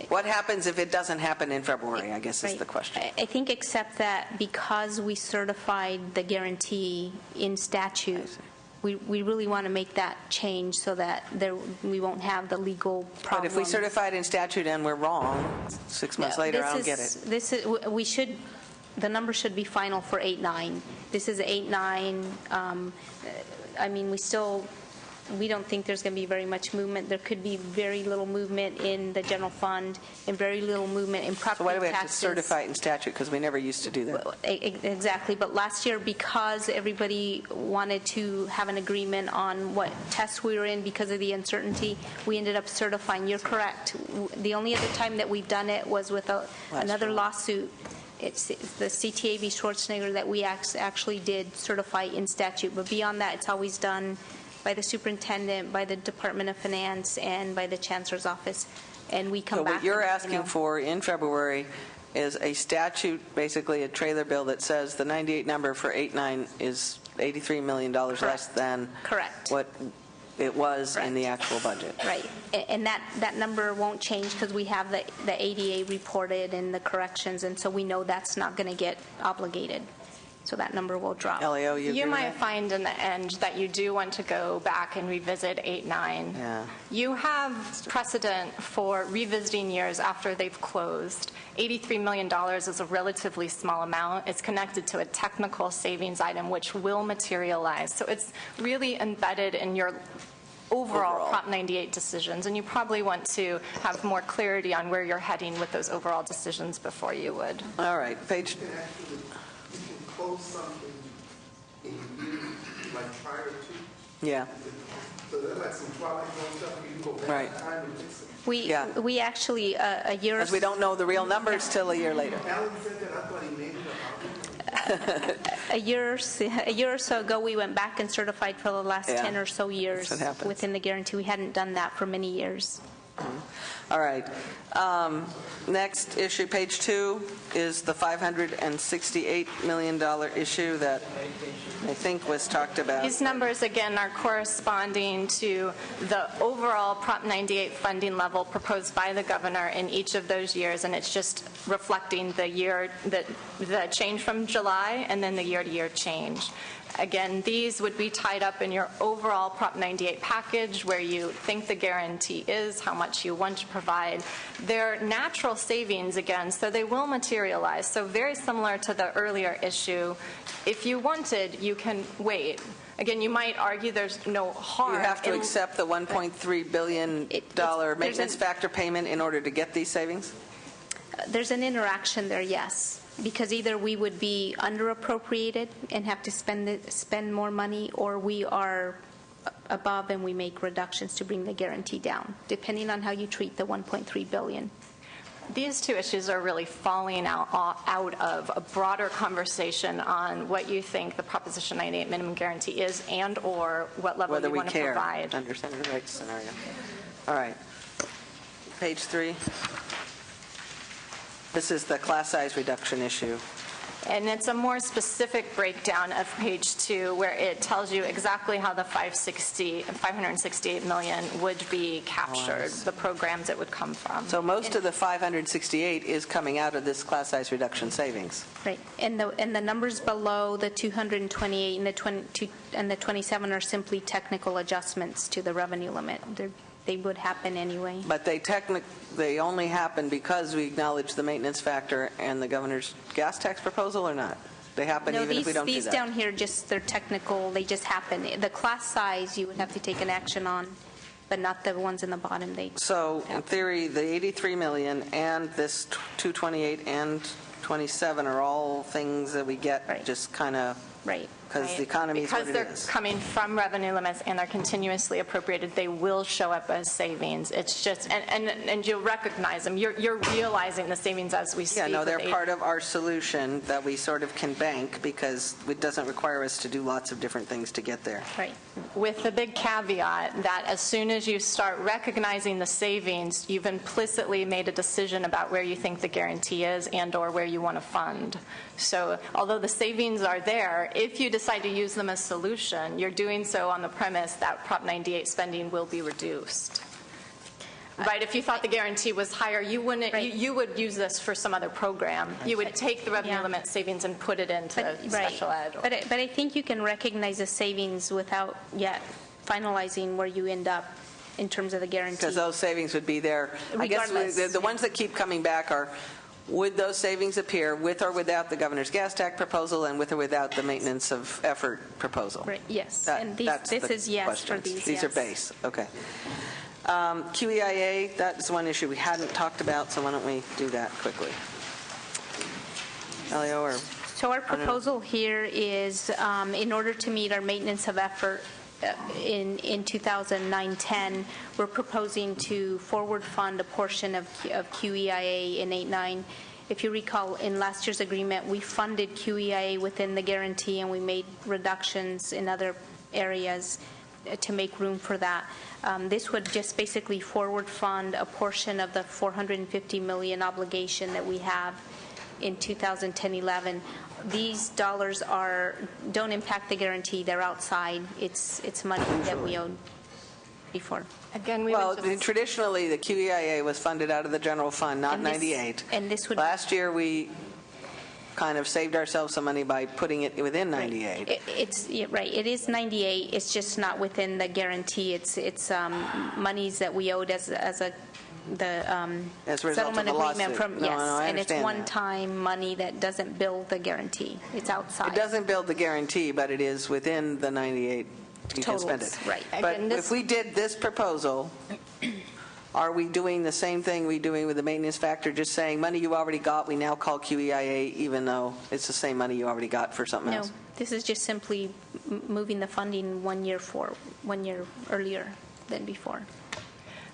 What happens if it doesn't happen in February, I guess is Right. the question. I think except that because we certified the guarantee in statute, we really want to make that change so that we won't have the legal But problems. if we certify it in statute and we're wrong, 6 months later, I don't get it. We should, the number should be final for 8-9. This is 8-9. I mean, we don't think there's going to be very much movement. There could be very little movement in the general fund and very little movement in property taxes. So why do we have to certify it in statute? Because we never used to do that. Exactly. But last year, because everybody wanted to have an agreement on what tests we were in because of the uncertainty, we ended up certifying. You're correct. The only other time that we've done it was with another lawsuit. It's the CTA v. Schwarzenegger that we actually did certify in statute. But beyond that, it's always done by the superintendent, by the Department of Finance, and by the Chancellor's Office. And we come So back. what you're asking for in February is a statute, basically a trailer bill that says the 98 number for 8-9 is $83 million less than Correct. what it was Correct. in the actual budget. Right. And that number won't change because we have the ADA reported and the corrections, and so we know that's not going to get obligated. So that number will drop. Leo, you agree You with might that? find in the end that you do want to go back and revisit 8-9. Yeah. You have precedent for revisiting years after they've closed. $83 million is a relatively small amount. It's connected to a technical savings item which will materialize. So it's really embedded in your overall Prop 98 decisions, and you probably want to have more clarity on where you're heading with those overall decisions before you would. All right, page... You can close something in a year, like prior to. Yeah. So there's like some Twilight Zone stuff, you can go back Right. in time and fix it. Yeah. We actually, a year. Because we don't know the real numbers till a year later. Alan said that, I thought he made it up. A year or so ago, we went back and certified for the last Yeah. 10 or so years That's what happens. within the guarantee. We hadn't done that for many years. All right. Next issue, page 2, is the $568 million issue that I think was talked about. These numbers, again, are corresponding to the overall Prop 98 funding level proposed by the governor in each of those years, and it's just reflecting the year, the change from July and then the year-to-year change. Again, these would be tied up in your overall Prop 98 package where you think the guarantee is, how much you want to provide. They're natural savings, again, so they will materialize. So very similar to the earlier issue, if you wanted, you can wait. Again, you might argue there's no harm. You have to in- accept the $1.3 billion maintenance factor payment in order to get these savings? There's an interaction there, yes, because either we would be under-appropriated and have to spend more money, or we are above and we make reductions to bring the guarantee down, depending on how you treat the $1.3 billion. These two issues are really falling out of a broader conversation on what you think the Proposition 98 minimum guarantee is and/or what level Whether you we want to care provide. under Senator Wright's scenario. All right. Page 3. This is the class size reduction issue. And it's a more specific breakdown of page 2 where it tells you exactly how the 568 million would be captured, the programs it would come from. So most of the 568 is coming out of this class size reduction savings. Right, and the numbers below the 228 and the 27 are simply technical adjustments to the revenue limit. They would happen anyway. But they only happen because we acknowledge the maintenance factor and the governor's gas tax proposal, or not? They happen even if we don't do that? These down here, they're technical, they just happen. The class size, you would have to take an action on, but not the ones in the bottom. So in theory, the 83 million and this 228 and 27 are all things that we get just kind of... Right. Because the economy is what it is. Because they're coming from revenue limits and they're continuously appropriated, they will show up as savings. It's just, and you'll recognize them. You're realizing the savings as we speak. Yeah, no, they're part of our solution that we sort of can bank because it doesn't require us to do lots of different things to get there. Right. With the big caveat that as soon as you start recognizing the savings, you've implicitly made a decision about where you think the guarantee is and or where you want to fund. So although the savings are there, if you decide to use them as solution, you're doing so on the premise that Prop 98 spending will be reduced. Right? If you thought the guarantee was higher, you wouldn't. Right. You would use this for some other program. You would take the revenue limit savings and put it into special ed. But I think you can recognize the savings without yet finalizing where you end up in terms of the guarantee. Because those savings would be there. I guess the ones that keep coming back are, would those savings appear with or without the governor's gas tax proposal and with or without the maintenance of effort proposal? Right, yes. And this is yes for these, These are base, okay. QEIA, that's one issue we hadn't talked about, so why don't we do that quickly? Elio, or... So our proposal here is, in order to meet our maintenance of effort in 2009-10, we're proposing to forward fund a portion of QEIA in 8-9. If you recall, in last year's agreement, we funded QEIA within the guarantee, and we made reductions in other areas to make room for that. This would just basically forward fund a portion of the $450 million obligation that we have in 2010-11. These dollars don't impact the guarantee. They're outside. It's money that we owed before. Again, traditionally, the QEIA was funded out of the general fund, not 98. And this would... Last year, we kind of saved ourselves some money by putting it within 98. Right. It is 98. It's just not within the guarantee. It's monies that we owed as a settlement agreement from and it's one-time money that doesn't build the guarantee. It's outside. It doesn't build the guarantee, but it is within the 98. You can spend it. Right. But if we did this proposal, are we doing the same thing we're doing with the maintenance factor, just saying money you already got, we now call QEIA, even though it's the same money you already got for something else? No, this is just simply moving the funding 1 year earlier than before.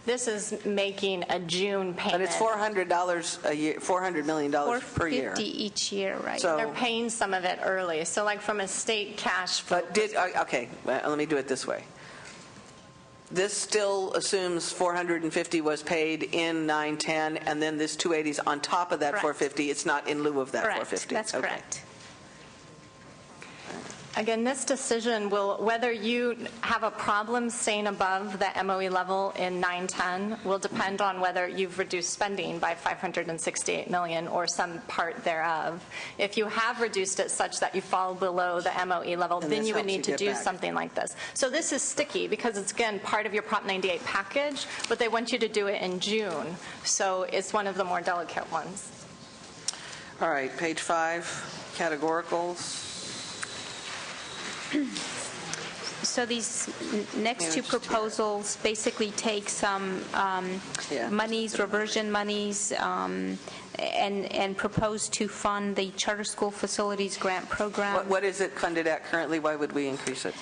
This is making a June payment. But it's $400 a year, $400 million per year. $450 each year, right? So they're paying some of it early. So like from a state cash flow. But okay, let me do it this way. This still assumes 450 was paid in 9-10, and then this 280 is on top of that 450. It's not in lieu of that 450. That's correct. Again, this decision will, whether you have a problem staying above the MOE level in 9-10, will depend on whether you've reduced spending by $568 million or some part thereof. If you have reduced it such that you fall below the MOE level, then you would need to do something like this. So this is sticky because it's, again, part of your Prop 98 package, but they want you to do it in June. So it's one of the more delicate ones. All right, page 5, categoricals. So these next two proposals basically take some monies, reversion monies, and propose to fund the charter school facilities grant program. What is it funded at currently? Why would we increase it?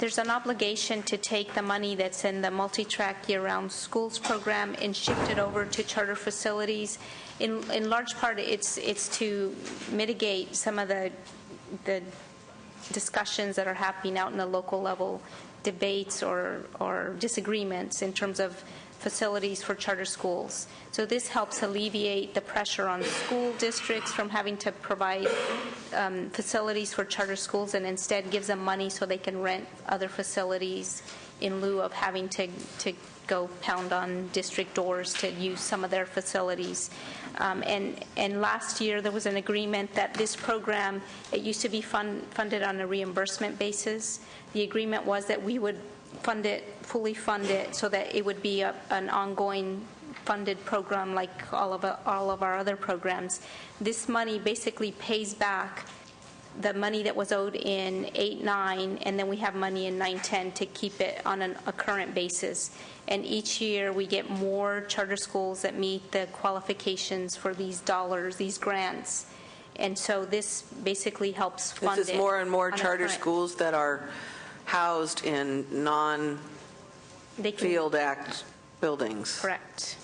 There's an obligation to take the money that's in the multi-track year-round schools program and shift it over to charter facilities. In large part, it's to mitigate some of the discussions that are happening out in the local level, debates or disagreements in terms of facilities for charter schools. So this helps alleviate the pressure on school districts from having to provide facilities for charter schools, and instead gives them money so they can rent other facilities in lieu of having to go pound on district doors to use some of their facilities. And last year there was an agreement that this program, it used to be funded on a reimbursement basis. The agreement was that we would fully fund it, so that it would be an ongoing funded program like all of our other programs. This money basically pays back the money that was owed in 8-9, and then we have money in 9-10 to keep it on a current basis. And each year we get more charter schools that meet the qualifications for these dollars, these grants. And so this basically helps fund it. This is more and more on a charter current- schools that are housed in non-Field Act buildings. Correct.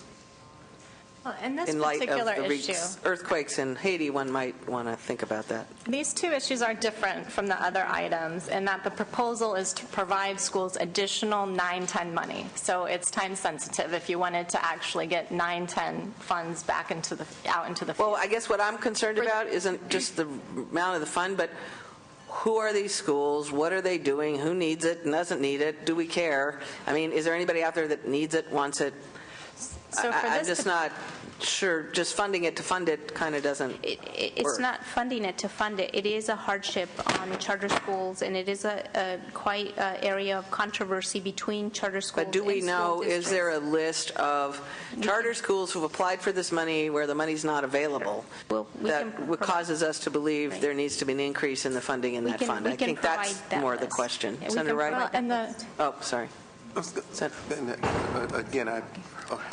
Well, in this In light particular of the issue, earthquakes in Haiti, one might want to think about that. these two issues are different from the other items in that the proposal is to provide schools additional 9-10 money. So it's time sensitive if you wanted to actually get 9-10 funds back out into the field. Well, I guess what I'm concerned about isn't just the amount of the fund, but who are these schools? What are they doing? Who needs it and doesn't need it? Do we care? I mean, is there anybody out there that needs it, wants it? So for I'm this just not sure. Just funding it to fund it kind of doesn't It's work. not funding it to fund it. It is a hardship on charter schools, and it is a quite area of controversy between charter schools. But do we and school know, is there a districts. list of charter schools who've applied for this money where the money's not available Well, we that can provide- causes us to believe Right. there needs to be an increase in the funding in We that can- fund? we I can think that's provide that more the list. question. Yeah, we Senator can Wright? provide and that the list. Oh, sorry. Again, I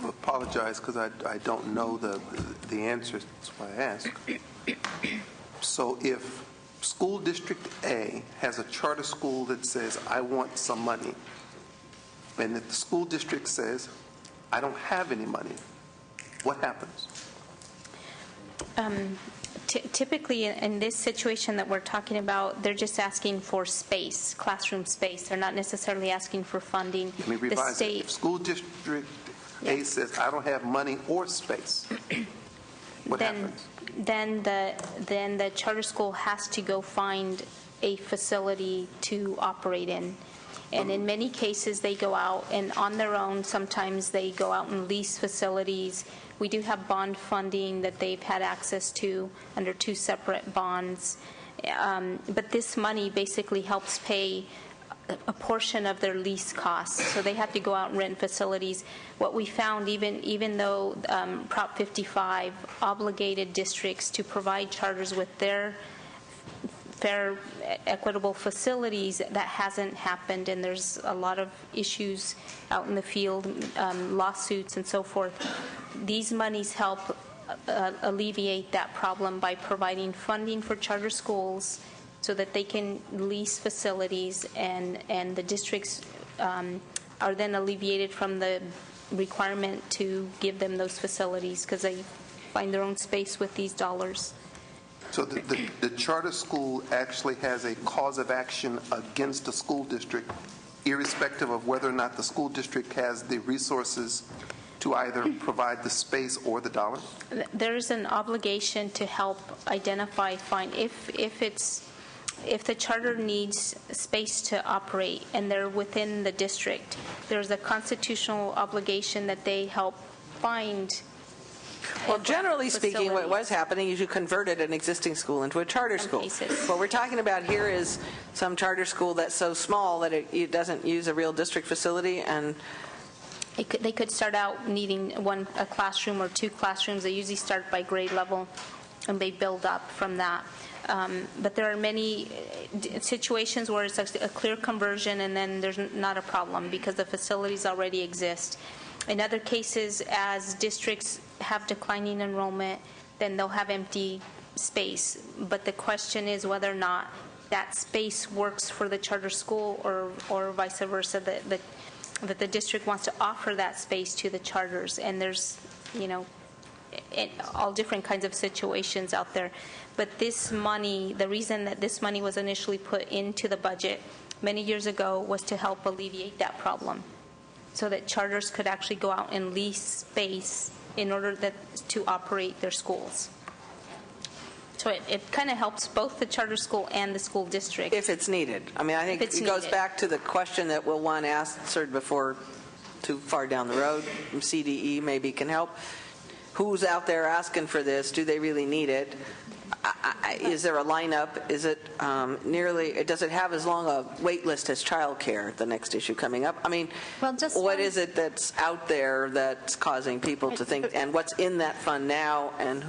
apologize because I don't know the answers. That's why I asked. So if school district A has a charter school that says, I want some money, and if the school district says, I don't have any money, what happens? Typically, in this situation that we're talking about, they're just asking for space, classroom space. They're not necessarily asking for funding. Let me The revise it. state, If school district A says, I don't have money or space, what happens? then the charter school has to go find a facility to operate in. And in many cases, they go out and on their own, sometimes they go out and lease facilities. We do have bond funding that they've had access to under 2 separate bonds. But this money basically helps pay a portion of their lease costs. So they have to go out and rent facilities. What we found, even though Prop 55 obligated districts to provide charters with their fair, equitable facilities, that hasn't happened, and there's a lot of issues out in the field, lawsuits and so forth. These monies help alleviate that problem by providing funding for charter schools so that they can lease facilities, and the districts are then alleviated from the requirement to give them those facilities because they find their own space with these dollars. So the charter school actually has a cause of action against the school district, irrespective of whether or not the school district has the resources to either provide the space or the dollars? There is an obligation to help identify, find, if the charter needs space to operate and they're within the district, there's a constitutional obligation that they help find. Well, generally speaking, what was facilities. happening is you converted an existing school into a charter Some school. cases. What we're talking about here is some charter school that's so small that it doesn't use a real district facility, and They could start out needing a classroom or 2 classrooms. They usually start by grade level, and they build up from that. But there are many situations where it's a clear conversion, and then there's not a problem because the facilities already exist. In other cases, as districts have declining enrollment, then they'll have empty space. But the question is whether or not that space works for the charter school or vice versa, that the district wants to offer that space to the charters. And there's, all different kinds of situations out there. But this money, the reason that this money was initially put into the budget many years ago was to help alleviate that problem. so that charters could actually go out and lease space in order to operate their schools. So it kind of helps both the charter school and the school district. If it's needed. I mean, I think it goes back to the question that we'll want answered before too far down the road. CDE maybe can help. Who's out there asking for this? Do they really need it? Is there a lineup? Is it does it have as long a wait list as childcare, the next issue coming up? I mean, what is it that's out there that's causing people to think, and what's in that fund now, and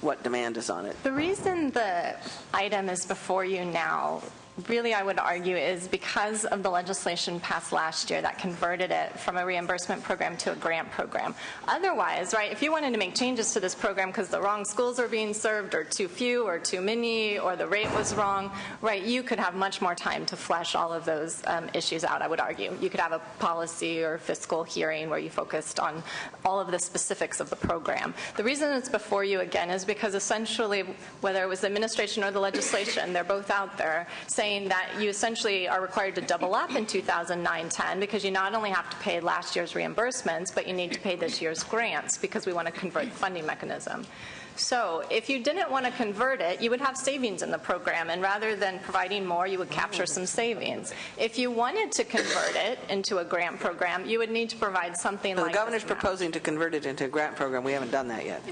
what demand is on it? The reason the item is before you now, really, I would argue, is because of the legislation passed last year that converted it from a reimbursement program to a grant program. Otherwise, right, if you wanted to make changes to this program because the wrong schools are being served, or too few, or too many, or the rate was wrong, right, you could have much more time to flesh all of those issues out, I would argue. You could have a policy or fiscal hearing where you focused on all of the specifics of the program. The reason it's before you, again, is because essentially, whether it was the administration or the legislation, they're both out there saying that you essentially are required to double up in 2009-10 because you not only have to pay last year's reimbursements, but you need to pay this year's grants because we want to convert the funding mechanism. So if you didn't want to convert it, you would have savings in the program, and rather than providing more, you would capture some savings. If you wanted to convert it into a grant program, you would need to provide something like the governor's proposing to convert it into a grant program. We haven't done that yet.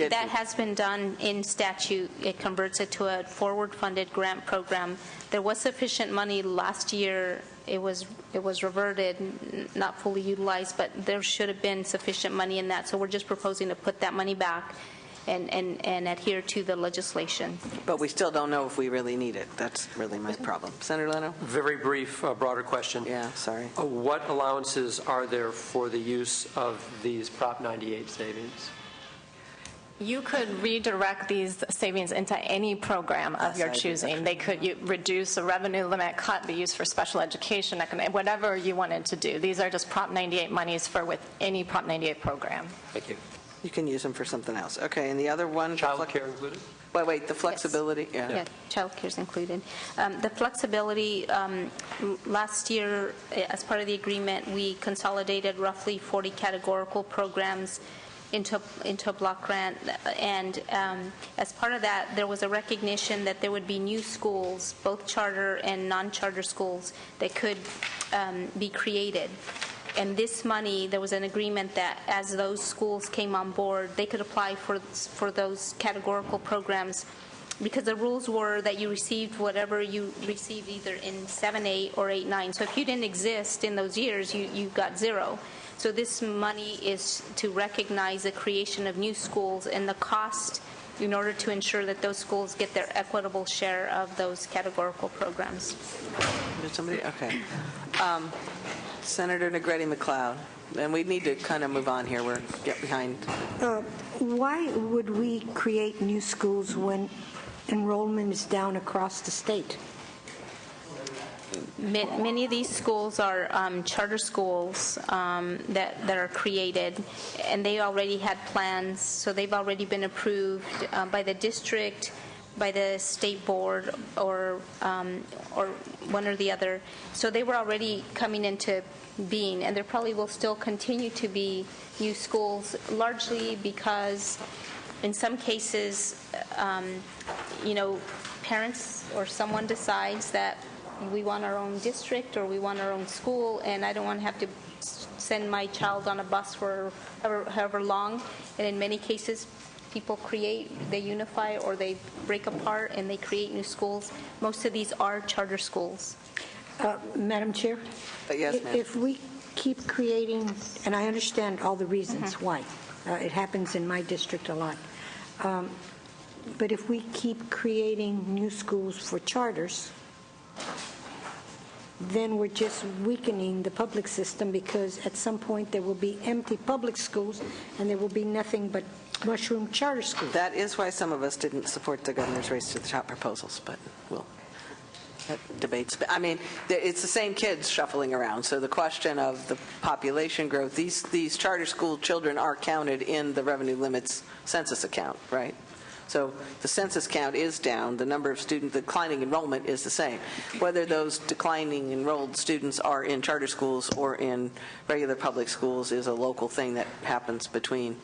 That has been done in statute. It converts it to a forward-funded grant program. There was sufficient money last year. It was reverted, not fully utilized, but there should have been sufficient money in that. So we're just proposing to put that money back and adhere to the legislation. But we still don't know if we really need it. That's really my problem. Senator Leno? Very brief, broader question. Yeah, sorry. What allowances are there for the use of these Prop 98 savings? You could redirect these savings into any program of your choosing. They could reduce a revenue limit, be used for special education, whatever you wanted to do. These are just Prop 98 monies with any Prop 98 program. Thank you. You can use them for something else. Okay, and the other one? Child care included? Wait, the flexibility? Yes. Yeah, child care is included. The flexibility, last year, as part of the agreement, we consolidated roughly 40 categorical programs into a block grant, and as part of that, there was a recognition that there would be new schools, both charter and non-charter schools, that could be created. And this money, there was an agreement that as those schools came on board, they could apply for those categorical programs, because the rules were that you received whatever you received either in 7-8 or 8-9. So if you didn't exist in those years, you got zero. So this money is to recognize the creation of new schools and the cost in order to ensure that those schools get their equitable share of those categorical programs. Did somebody? Okay. Senator Negrete-McLeod, and we need to kind of move on here. We're get behind. Why would we create new schools when enrollment is down across the state? Many of these schools are charter schools that are created, and they already had plans, so they've already been approved by the district, by the state board, or one or the other. So they were already coming into being, and there probably will still continue to be new schools, largely because in some cases, parents or someone decides that we want our own district or we want our own school, and I don't want to have to send my child on a bus for however long. And in many cases, people they unify or they break apart and they create new schools. Most of these are charter schools. Madam Chair? Yes, ma'am. If we keep creating, and I understand all the reasons why, it happens in my district a lot, but if we keep creating new schools for charters, then we're just weakening the public system, because at some point there will be empty public schools and there will be nothing but mushroom charter schools. That is why some of us didn't support the governor's race to the top proposals, but that debates. I mean, it's the same kids shuffling around. So the question of the population growth, these charter school children are counted in the revenue limits census account, right? So the census count is down. The number of declining enrollment is the same. Whether those declining enrolled students are in charter schools or in regular public schools is a local thing that happens between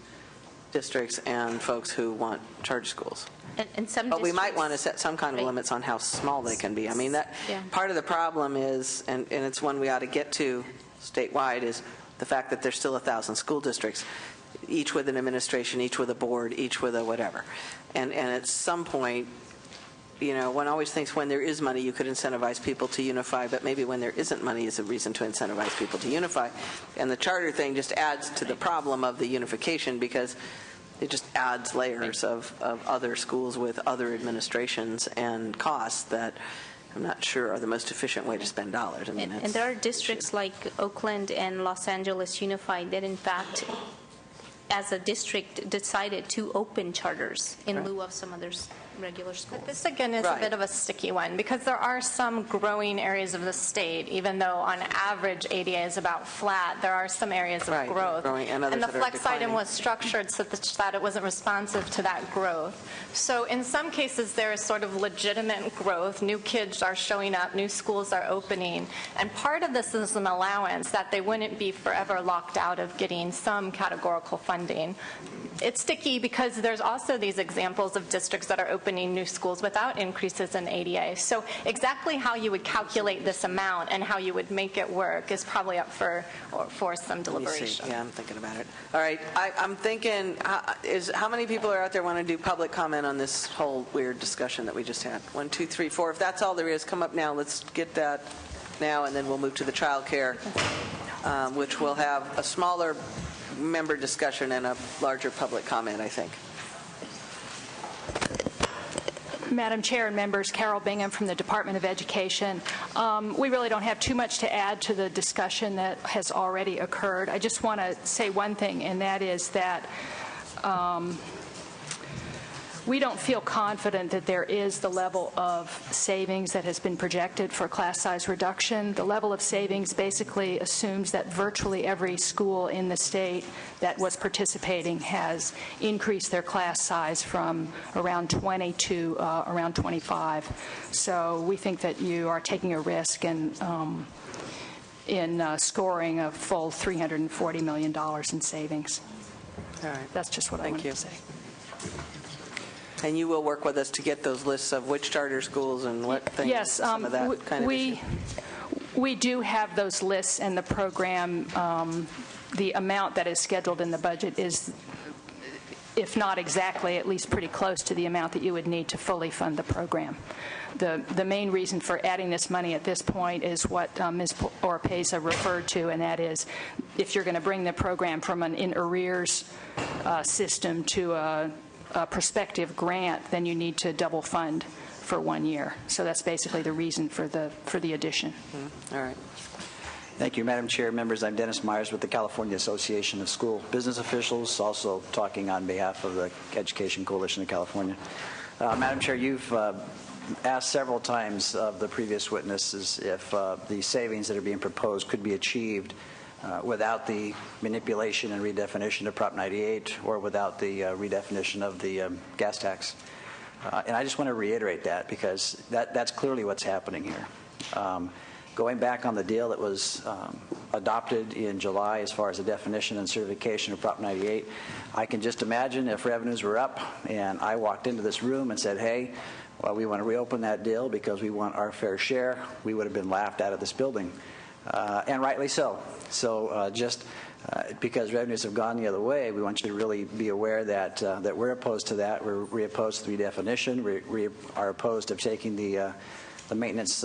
districts and folks who want charter schools. And some But we might districts- want to set some kind of Right. limits on how small they can be. I mean, that Yeah. part of the problem is, and it's one we ought to get to statewide, is the fact that there's still 1,000 school districts, each with an administration, each with a board, each with a whatever. And at some point, one always thinks when there is money, you could incentivize people to unify, but maybe when there isn't money is a reason to incentivize people to unify. And the charter thing just adds to the problem of the unification because it just adds layers of other schools with other administrations and costs that I'm not sure are the most efficient way to spend dollars. I mean, And there are districts like Oakland and Los Angeles Unified that, in fact, as a district, decided to open charters in lieu of some other regular schools. This, again, is Right. a bit of a sticky one because there are some growing areas of the state, even though on average ADA is about flat, there are some areas of Right, growth. growing, and others the that are flex item declining. was structured so that it wasn't responsive to that growth. So in some cases, there is sort of legitimate growth. New kids are showing up, new schools are opening, and part of this is an allowance that they wouldn't be forever locked out of getting some categorical funding. It's sticky because there's also these examples of districts that are opening new schools without increases in ADA. So exactly how you would calculate this amount and how you would make it work is probably up for some Let me see. deliberation. Yeah, I'm thinking about it. All right, I'm thinking, how many people are out there want to do public comment on this whole weird discussion that we just had? 1, 2, 3, 4. If that's all there is, come up now. Let's get that now, and then we'll move to the child care, which will have a smaller member discussion and a larger public comment, I think. Madam Chair and members, Carol Bingham from the Department of Education. We really don't have too much to add to the discussion that has already occurred. I just want to say one thing, and that is that we don't feel confident that there is the level of savings that has been projected for class size reduction. The level of savings basically assumes that virtually every school in the state that was participating has increased their class size from around 20 to around 25. So we think that you are taking a risk in scoring a full $340 million in savings. All right. That's just what I wanted to say. And you will work with us to get those lists of which charter schools and what things, Yes, some of that kind of issue. we do have those lists, and the program, the amount that is scheduled in the budget is, if not exactly, at least pretty close to the amount that you would need to fully fund the program. The main reason for adding this money at this point is what Ms. Oropesa referred to, and that is if you're going to bring the program from an in arrears system to a prospective grant, then you need to double fund for 1 year. So that's basically the reason for the addition. All right. Thank you, Madam Chair. Members, I'm Dennis Myers with the California Association of School Business Officials, also talking on behalf of the Education Coalition of California. Madam Chair, you've asked several times of the previous witnesses if the savings that are being proposed could be achieved without the manipulation and redefinition of Prop 98 or without the redefinition of the gas tax. And I just want to reiterate that because that's clearly what's happening here. Going back on the deal that was adopted in July as far as the definition and certification of Prop 98, I can just imagine if revenues were up and I walked into this room and said, hey, well, we want to reopen that deal because we want our fair share, we would have been laughed out of this building. And rightly so. So just because revenues have gone the other way, we want you to really be aware that that we're opposed to that. We're opposed to the redefinition. We are opposed to taking the maintenance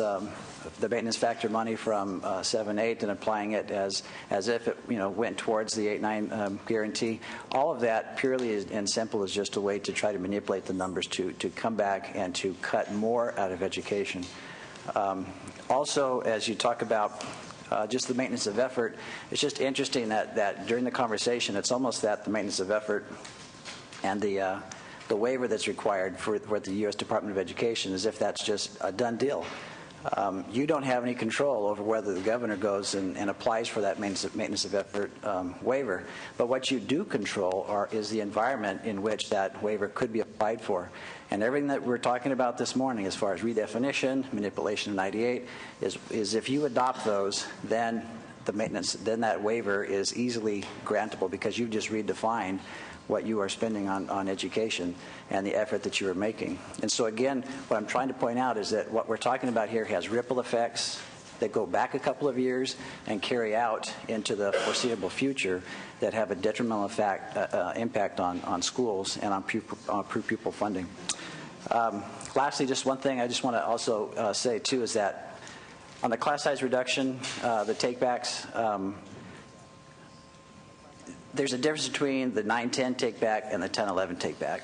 factor money from 7-8 and applying it as if it went towards the 8-9 guarantee. All of that purely and simple is just a way to try to manipulate the numbers to come back and to cut more out of education. Also, as you talk about just the maintenance of effort, it's just interesting that during the conversation, it's almost that the maintenance of effort and the waiver that's required for the U.S. Department of Education as if that's just a done deal. You don't have any control over whether the governor goes and applies for that maintenance of effort waiver. But what you do control is the environment in which that waiver could be applied for. And everything that we're talking about this morning as far as redefinition, manipulation of 98, is if you adopt those, then then that waiver is easily grantable because you've just redefined what you are spending on education and the effort that you are making. And so again, what I'm trying to point out is that what we're talking about here has ripple effects that go back a couple of years and carry out into the foreseeable future that have a detrimental impact on schools and on pupil funding. Lastly, just one thing I just want to also say too is that on the class size reduction, the takebacks, there's a difference between the 9-10 take-back and the 10-11 take-back.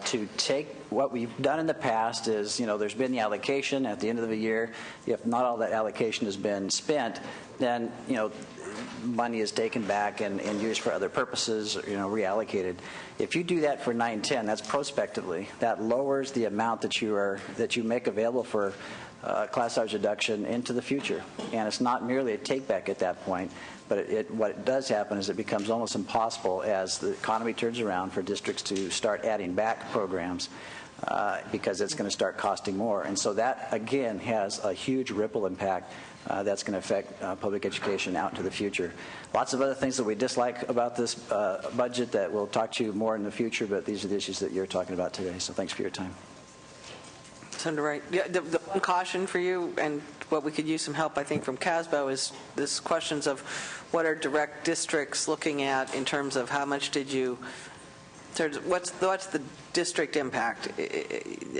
To take what we've done in the past is, there's been the allocation at the end of the year. If not all that allocation has been spent, then, money is taken back and used for other purposes, reallocated. If you do that for 9-10, that's prospectively. That lowers the amount that you make available for class size reduction into the future. And it's not merely a take-back at that point, but what does happen is it becomes almost impossible as the economy turns around for districts to start adding back programs because it's going to start costing more. And so that, again, has a huge ripple impact that's going to affect public education out into the future. Lots of other things that we dislike about this budget that we'll talk to you more in the future, but these are the issues that you're talking about today. So thanks for your time. Senator Wright, yeah, the one caution for you, and what we could use some help, I think, from CASBO is this questions of what are direct districts looking at in terms of how much did you, what's the district impact?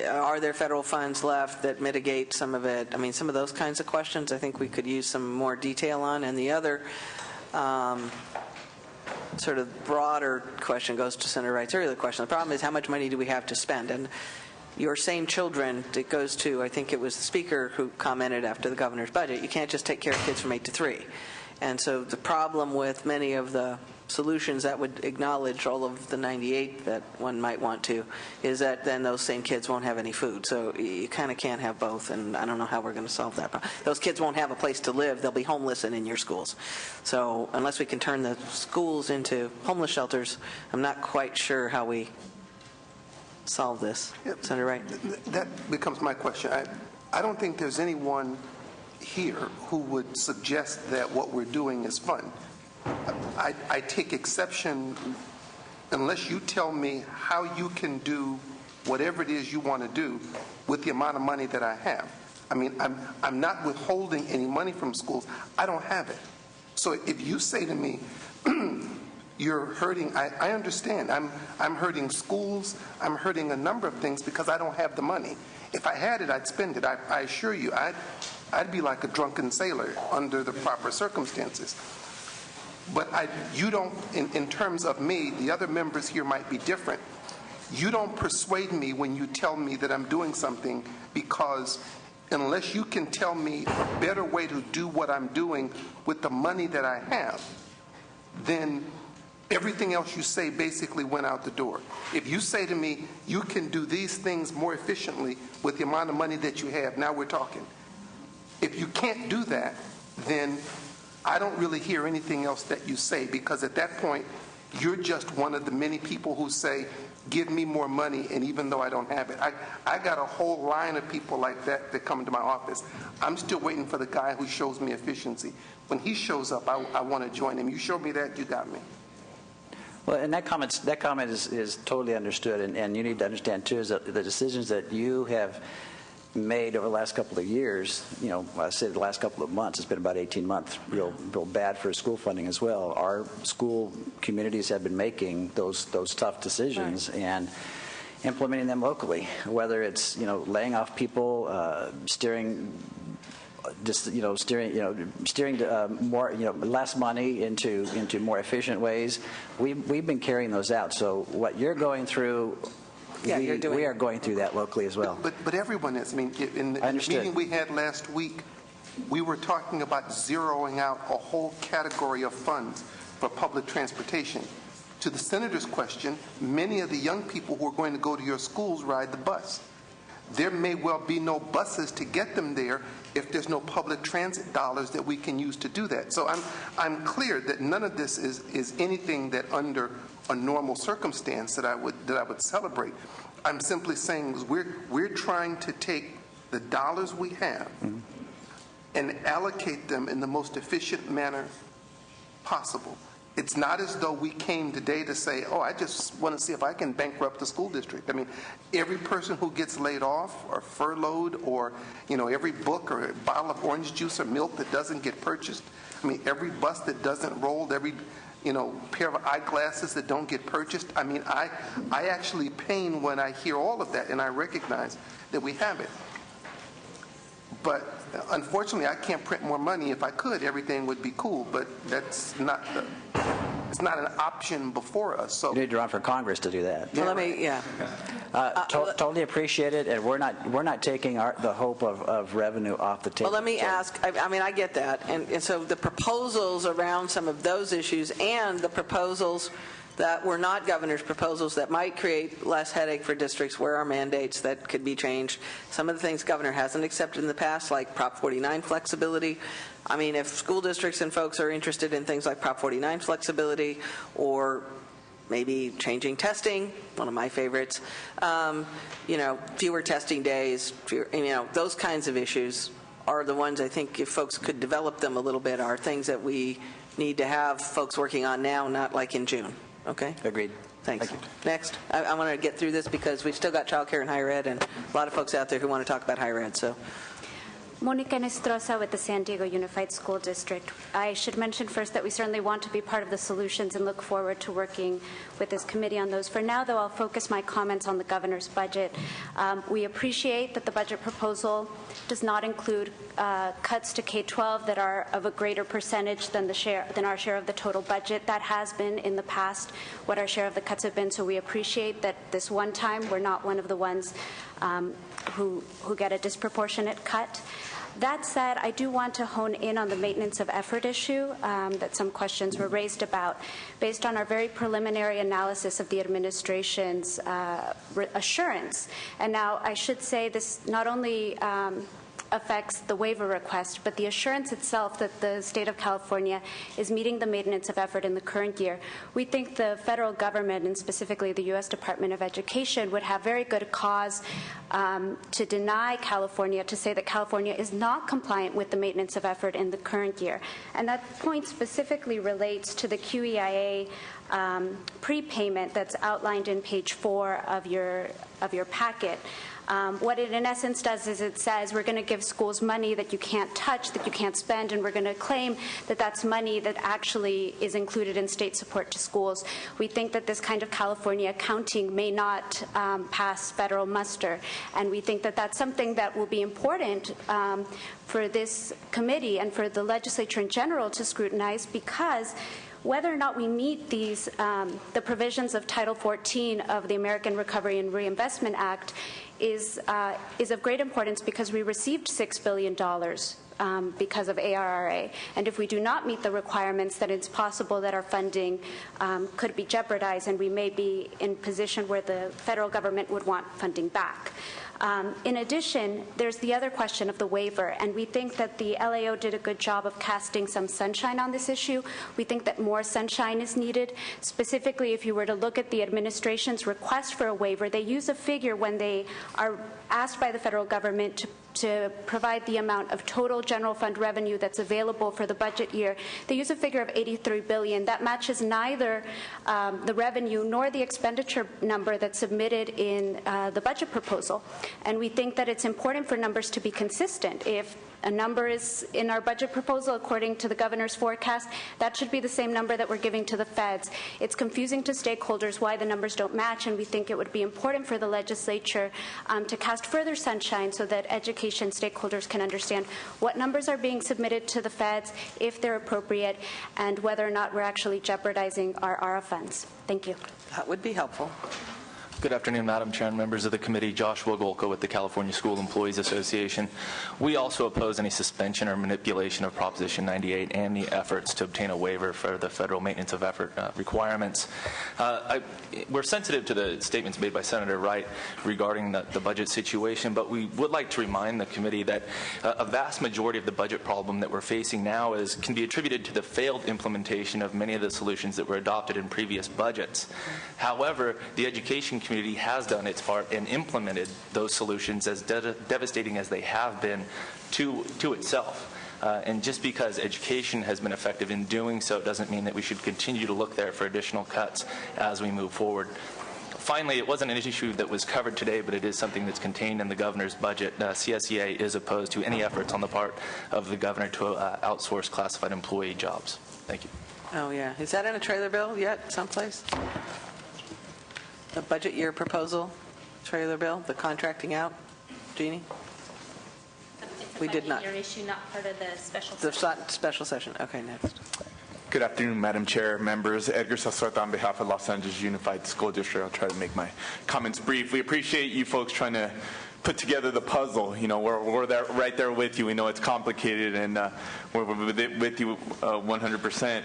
Are there federal funds left that mitigate some of it? I mean, some of those kinds of questions I think we could use some more detail on. And the other sort of broader question goes to Senator Wright's earlier question. The problem is how much money do we have to spend? And your same children, it goes to, I think it was the speaker who commented after the governor's budget, you can't just take care of kids from 8 to 3. And so the problem with many of the solutions that would acknowledge all of the 98 that one might want to is that then those same kids won't have any food. So you kind of can't have both, and I don't know how we're going to solve that problem. Those kids won't have a place to live. They'll be homeless and in your schools. So unless we can turn the schools into homeless shelters, I'm not quite sure how we solve this. Yep. Senator Wright? That becomes my question. I don't think there's anyone here who would suggest that what we're doing is fun. I take exception unless you tell me how you can do whatever it is you want to do with the amount of money that I have. I mean, I'm not withholding any money from schools. I don't have it. So if you say to me, you're hurting, I understand. I'm hurting schools. I'm hurting a number of things because I don't have the money. If I had it, I'd spend it. I assure you, I'd be like a drunken sailor under the proper circumstances. But you don't, in terms of me, the other members here might be different. You don't persuade me when you tell me that I'm doing something, because unless you can tell me a better way to do what I'm doing with the money that I have, then everything else you say basically went out the door. If you say to me, you can do these things more efficiently with the amount of money that you have, now we're talking. If you can't do that, then I don't really hear anything else that you say, because at that point, you're just one of the many people who say, give me more money, and even though I don't have it. I got a whole line of people like that come into my office. I'm still waiting for the guy who shows me efficiency. When he shows up, I want to join him. You show me that, you got me. Well, and that comment is totally understood, and you need to understand, too, is that the decisions that you have made over the last couple of years, I say the last couple of months, it's been about 18 months, real bad for school funding as well. Our school communities have been making those tough decisions and implementing them locally, whether it's, laying off people, steering more, less money into more efficient ways. We've been carrying those out. So what you're going through, we are going through that locally as well. But everyone is. I mean, in the meeting we had last week, we were talking about zeroing out a whole category of funds for public transportation. To the senator's question, many of the young people who are going to go to your schools ride the bus. There may well be no buses to get them there if there's no public transit dollars that we can use to do that. So I'm clear that none of this is anything that under a normal circumstance that I would celebrate. I'm simply saying is we're trying to take the dollars we have and allocate them in the most efficient manner possible. It's not as though we came today to say, oh, I just want to see if I can bankrupt the school district. I mean, every person who gets laid off or furloughed, or, every book or bottle of orange juice or milk that doesn't get purchased, I mean, every bus that doesn't roll, every, pair of eyeglasses that don't get purchased. I mean, I actually pain when I hear all of that, and I recognize that we have it. But unfortunately, I can't print more money. If I could, everything would be cool. But that's not it's not an option before us. So you need to run for Congress to do that. Well, Totally appreciate it, and we're not taking the hope of revenue off the table. Well, let me ask. I mean, I get that, and so the proposals around some of those issues, and the proposals that were not governor's proposals that might create less headache for districts where our mandates that could be changed. Some of the things governor hasn't accepted in the past, like Prop 49 flexibility. I mean, if school districts and folks are interested in things like Prop 49 flexibility, or maybe changing testing, one of my favorites, fewer testing days, those kinds of issues are the ones I think if folks could develop them a little bit are things that we need to have folks working on now, not like in June. Okay? Agreed. Thanks. Thank you. Next. I want to get through this because we've still got child care and higher ed and a lot of folks out there who want to talk about higher ed. So. Monica Nestrosa with the San Diego Unified School District. I should mention first that we certainly want to be part of the solutions and look forward to working with this committee on those. For now, though, I'll focus my comments on the governor's budget. We appreciate that the budget proposal does not include cuts to K-12 that are of a greater percentage than our share of the total budget. That has been in the past what our share of the cuts have been, so we appreciate that this one time we're not one of the ones who get a disproportionate cut. That said, I do want to hone in on the maintenance of effort issue that some questions were raised about. Based on our very preliminary analysis of the administration's assurance, and now I should say this not only affects the waiver request, but the assurance itself that the state of California is meeting the maintenance of effort in the current year. We think the federal government, and specifically the U.S. Department of Education, would have very good cause to deny California, to say that California is not compliant with the maintenance of effort in the current year. And that point specifically relates to the QEIA prepayment that's outlined in page 4 of your packet. What it in essence does is it says we're going to give schools money that you can't touch, that you can't spend, and we're going to claim that that's money that actually is included in state support to schools. We think that this kind of California accounting may not pass federal muster, and we think that that's something that will be important for this committee and for the legislature in general to scrutinize, because whether or not we meet these, the provisions of Title 14 of the American Recovery and Reinvestment Act is of great importance because we received $6 billion because of ARRA. And if we do not meet the requirements, then it's possible that our funding could be jeopardized and we may be in a position where the federal government would want funding back. In addition, there's the other question of the waiver, and we think that the LAO did a good job of casting some sunshine on this issue. We think that more sunshine is needed. Specifically, if you were to look at the administration's request for a waiver, they use a figure when they are asked by the federal government to provide the amount of total general fund revenue that's available for the budget year. They use a figure of $83 billion. That matches neither the revenue nor the expenditure number that's submitted in the budget proposal. And we think that it's important for numbers to be consistent. If a number is in our budget proposal according to the governor's forecast, that should be the same number that we're giving to the feds. It's confusing to stakeholders why the numbers don't match, and we think it would be important for the legislature to cast further sunshine so that education stakeholders can understand what numbers are being submitted to the feds, if they're appropriate, and whether or not we're actually jeopardizing our ARRA funds. Thank you. That would be helpful. Good afternoon, Madam Chair and members of the committee. Joshua Golko with the California School Employees Association. We also oppose any suspension or manipulation of Proposition 98 and the efforts to obtain a waiver for the federal maintenance of effort requirements. We're sensitive to the statements made by Senator Wright regarding the budget situation, but we would like to remind the committee that a vast majority of the budget problem that we're facing now can be attributed to the failed implementation of many of the solutions that were adopted in previous budgets. However, the education community has done its part and implemented those solutions, as devastating as they have been to itself. And just because education has been effective in doing so doesn't mean that we should continue to look there for additional cuts as we move forward. Finally, it wasn't an issue that was covered today, but it is something that's contained in the governor's budget. CSEA is opposed to any efforts on the part of the governor to outsource classified employee jobs. Thank you. Oh, yeah. Is that in a trailer bill yet someplace? The budget year proposal, trailer bill, the contracting out? Jeannie? We did not. Your issue, not part of the special The session. special session. Okay, next. Good afternoon, Madam Chair, members. Edgar Sassorta on behalf of Los Angeles Unified School District. I'll try to make my comments brief. We appreciate you folks trying to put together the puzzle. You know, we're there, right there with you. We know it's complicated, and we're with you 100%.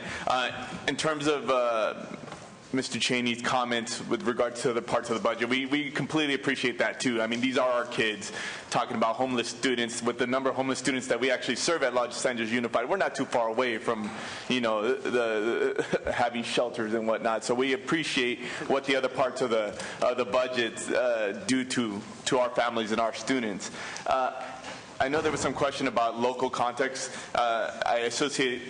In terms of Mr. Cheney's comments with regard to the parts of the budget, we completely appreciate that too. I mean, these are our kids. Talking about homeless students, with the number of homeless students that we actually serve at Los Angeles Unified, we're not too far away from, you know, the having shelters and whatnot. So we appreciate what the other parts of the budgets do to our families and our students. I know there was some question about local context. I associate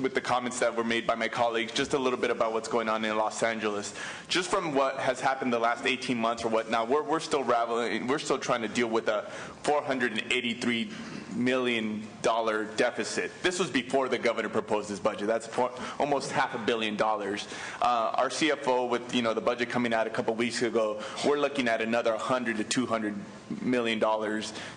with the comments that were made by my colleagues just a little bit about what's going on in Los Angeles. Just from what has happened the last 18 months or whatnot, we're still trying to deal with a $483 million deficit. This was before the governor proposed his budget. That's almost $500 million. Our CFO, with the budget coming out a couple weeks ago, we're looking at another $100 to $200 million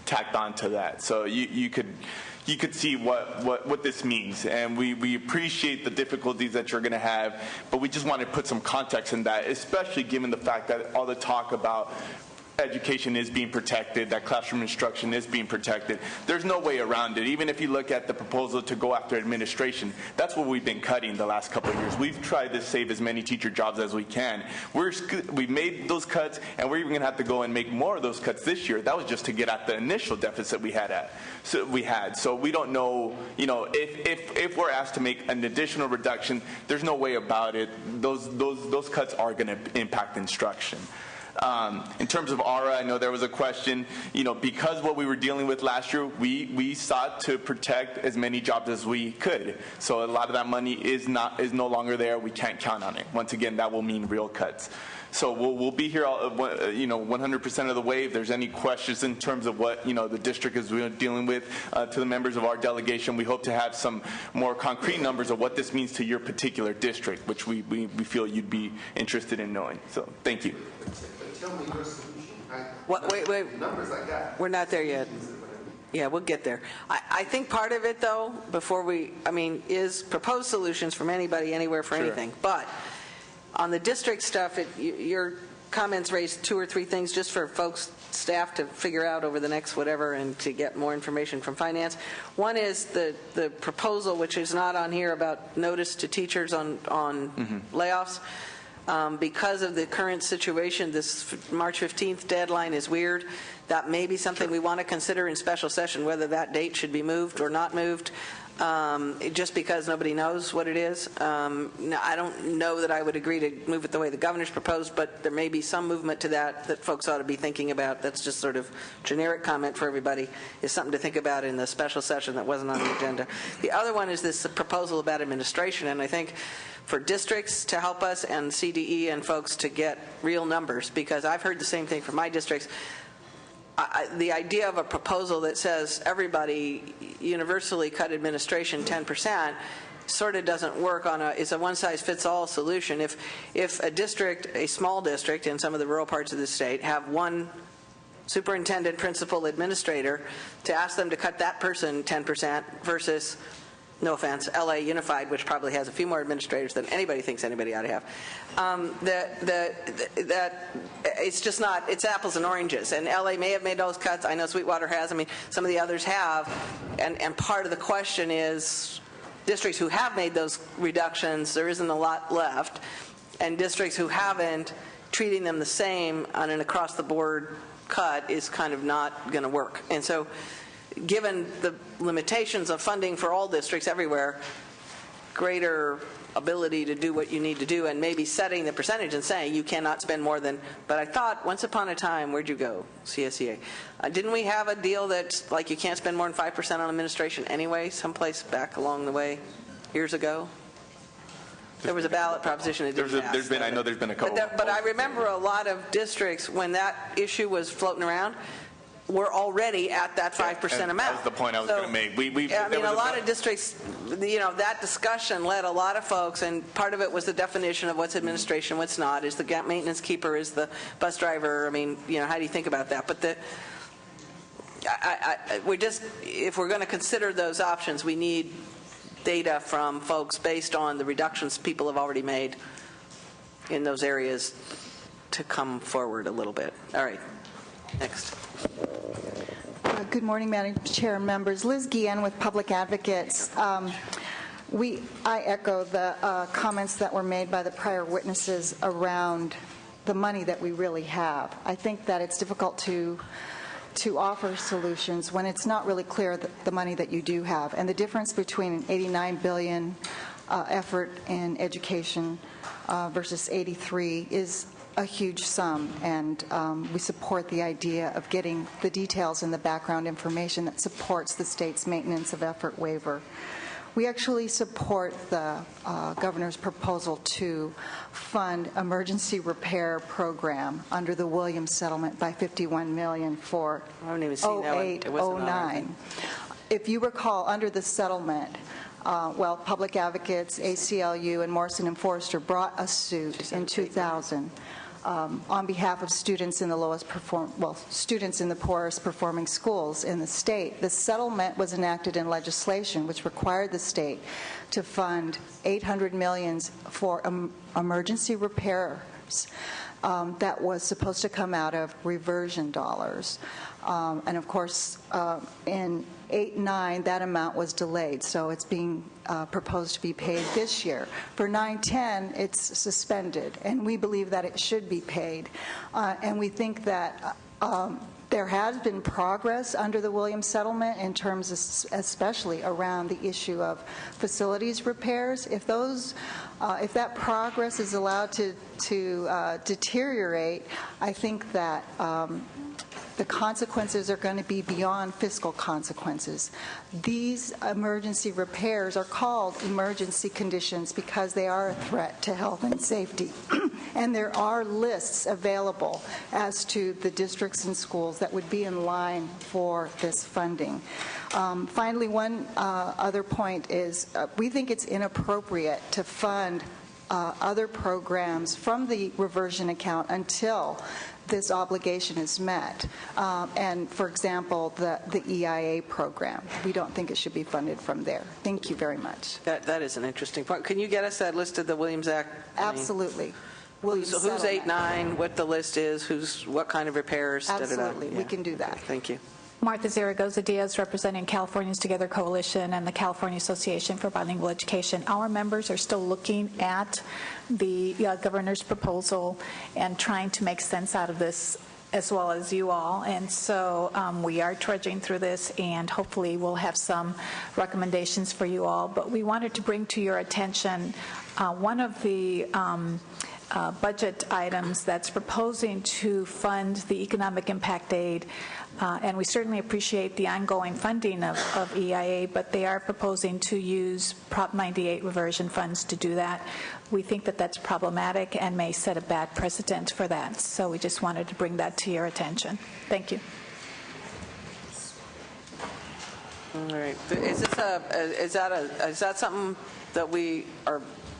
tacked onto that. So you could see what this means, and we appreciate the difficulties that you're going to have, but we just want to put some context in that, especially given the fact that all the talk about education is being protected, that classroom instruction is being protected. There's no way around it. Even if you look at the proposal to go after administration, that's what we've been cutting the last couple of years. We've tried to save as many teacher jobs as we can. We've made those cuts, and we're even going to have to go and make more of those cuts this year. That was just to get at the initial deficit we had. So we don't know, if we're asked to make an additional reduction, there's no way about it. Those cuts are going to impact instruction. In terms of ARA, I know there was a question. Because what we were dealing with last year, we sought to protect as many jobs as we could. So a lot of that money is no longer there. We can't count on it. Once again, that will mean real cuts. So we'll be here, 100% of the way. If there's any questions in terms of what the district is dealing with, to the members of our delegation, we hope to have some more concrete numbers of what this means to your particular district, which we feel you'd be interested in knowing. So thank you. Tell me your solution. Wait. Numbers like that. We're not there yet. Yeah, we'll get there. I think part of it, though, is proposed solutions from anybody, anywhere, for anything. But on the district stuff, your comments raised 2 or 3 things just for folks, staff, to figure out over the next whatever and to get more information from finance. One is the proposal, which is not on here, about notice to teachers on layoffs. Because of the current situation, this March 15th deadline is weird. That may be something we want to consider in special session, whether that date should be moved or not moved, just because nobody knows what it is. Now, I don't know that I would agree to move it the way the governor's proposed, but there may be some movement to that folks ought to be thinking about. That's just sort of generic comment for everybody, is something to think about in the special session that wasn't on the agenda. The other one is this proposal about administration, and I think for districts to help us and CDE and folks to get real numbers, because I've heard the same thing from my districts. The idea of a proposal that says everybody universally cut administration 10% sort of doesn't work it's a one-size-fits-all solution. If a district, a small district in some of the rural parts of the state, have one superintendent, principal, administrator, to ask them to cut that person 10% versus no offense, LA Unified, which probably has a few more administrators than anybody thinks anybody ought to have, that it's just not, it's apples and oranges. And LA may have made those cuts. I know Sweetwater has. I mean, some of the others have. And part of the question is districts who have made those reductions, there isn't a lot left. And districts who haven't, treating them the same on an across-the-board cut is kind of not going to work. And so given the limitations of funding for all districts everywhere, greater ability to do what you need to do and maybe setting the percentage and saying you cannot spend more than, but I thought once upon a time, where'd you go, CSEA? Didn't we have a deal that like you can't spend more than 5% on administration anyway, someplace back along the way years ago? There was a ballot proposition that didn't pass. I know there's been a couple. But I remember a lot of districts, when that issue was floating around, were already at that 5% amount. That's the point I was going to make. I mean, a lot of districts, that discussion led a lot of folks, and part of it was the definition of what's administration, what's not. Is the gap maintenance keeper, is the bus driver? I mean, how do you think about that? But if we're going to consider those options, we need data from folks based on the reductions people have already made in those areas to come forward a little bit. All right, next. Good morning, Madam Chair and members. Liz Guillen with Public Advocates. I echo the comments that were made by the prior witnesses around the money that we really have. I think that it's difficult to offer solutions when it's not really clear the money that you do have. And the difference between an $89 billion effort in education versus 83 is a huge sum, and we support the idea of getting the details and the background information that supports the state's maintenance of effort waiver. We actually support the governor's proposal to fund emergency repair program under the Williams settlement by $51 million for 08-09. If you recall, under the settlement, Public Advocates, ACLU, and Morrison & Foerster brought a suit in 2000 on behalf of students in the students in the poorest performing schools in the state. The settlement was enacted in legislation which required the state to fund $800 million for emergency repairs that was supposed to come out of reversion dollars. And of course, in 8-9, that amount was delayed, so it's being proposed to be paid this year. For 9-10, it's suspended, and we believe that it should be paid. And we think that there has been progress under the Williams settlement in terms of especially around the issue of facilities repairs. If that progress is allowed to deteriorate, I think that the consequences are going to be beyond fiscal consequences. These emergency repairs are called emergency conditions because they are a threat to health and safety. And there are lists available as to the districts and schools that would be in line for this funding. Finally, one other point is we think it's inappropriate to fund other programs from the reversion account until this obligation is met. And, for example, the EIA program, we don't think it should be funded from there. Thank you very much. That is an interesting point. Can you get us that list of the Williams Act? Absolutely. Who's 8-9, what the list is, what kind of repairs? Absolutely. We can do that. Okay, thank you. Martha Zaragoza-Diaz, representing Californians Together Coalition and the California Association for Bilingual Education. Our members are still looking at the governor's proposal and trying to make sense out of this, as well as you all. And so we are trudging through this, and hopefully we'll have some recommendations for you all. But we wanted to bring to your attention one of the budget items that's proposing to fund the economic impact aid. And we certainly appreciate the ongoing funding of EIA, but they are proposing to use Prop 98 reversion funds to do that. We think that that's problematic and may set a bad precedent for that. So we just wanted to bring that to your attention. Thank you. All right. Is that something that we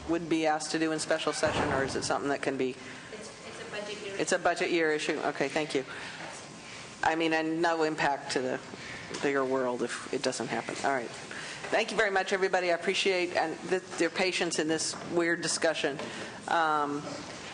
would be asked to do in special session, or is it something that can be? It's a budget year. It's a budget year issue. Okay, thank you. I mean, and no impact to the bigger world if it doesn't happen. All right. Thank you very much, everybody. I appreciate your patience in this weird discussion. I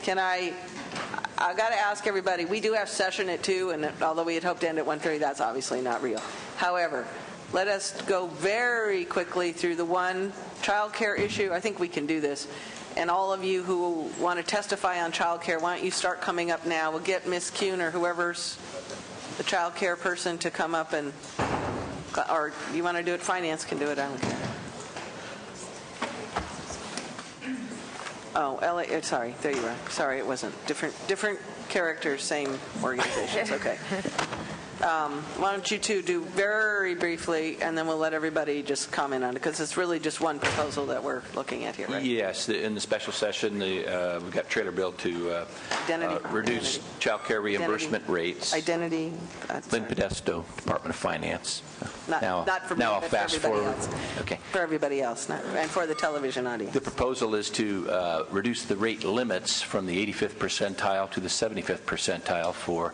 got to ask everybody, we do have session at 2, and although we had hoped to end at 1:30, that's obviously not real. However, let us go very quickly through the one child care issue. I think we can do this. And all of you who want to testify on child care, why don't you start coming up now? We'll get Ms. Kuhn or whoever's the child care person to come up, and or you want to do it, finance can do it, I don't care. Oh, LA, sorry, there you are. Sorry, it wasn't. Different characters, same organizations. Okay. Why don't you two do very briefly, and then we'll let everybody just comment on it, because it's really just one proposal that we're looking at here, right? Yes. In the special session, we've got trailer bill to reduce child care reimbursement rates. Identity. Lynn Podesto, Department of Finance. Not for me, now I'll but fast for everybody forward. else. Okay. For everybody else, and for the television audience. The proposal is to reduce the rate limits from the 85th percentile to the 75th percentile for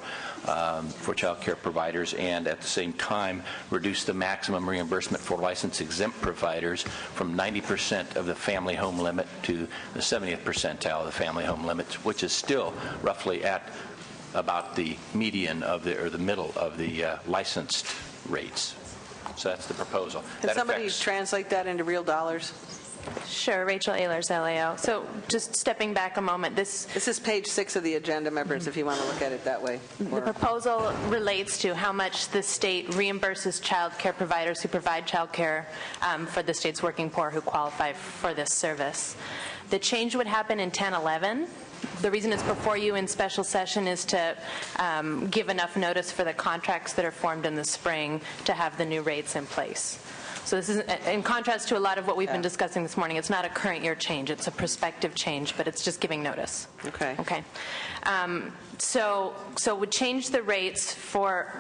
child care providers, and at the same time reduce the maximum reimbursement for license-exempt providers from 90% of the family home limit to the 70th percentile of the family home limit, which is still roughly at about the median of the middle of the licensed rates. So that's the proposal. Can somebody translate that into real dollars? Sure, Rachel Ehlers, LAO. So just stepping back a moment, this is page 6 of the agenda, members, if you want to look at it that way. The proposal relates to how much the state reimburses child care providers who provide child care for the state's working poor who qualify for this service. The change would happen in 10-11. The reason it's before you in special session is to give enough notice for the contracts that are formed in the spring to have the new rates in place. So this is, in contrast to a lot of what we've been discussing this morning, it's not a current year change, it's a prospective change, but it's just giving notice. Okay. Okay. So would change the rates for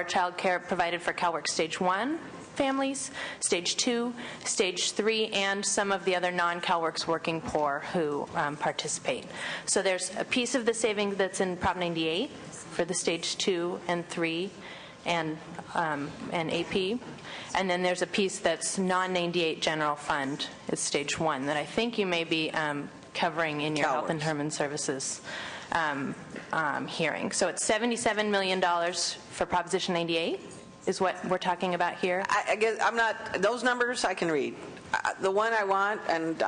child care provided for CalWORK Stage 1 families, Stage 2, Stage 3, and some of the other non-CalWORKs working poor who participate. So there's a piece of the savings that's in Prop 98 for the Stage 2 and 3 and AP. And then there's a piece that's non-98 general fund, is Stage 1, that I think you may be covering in your Health and Human Services hearing. So it's $77 million for Proposition 98 is what we're talking about here. I guess I'm not, those numbers I can read. The one I want, and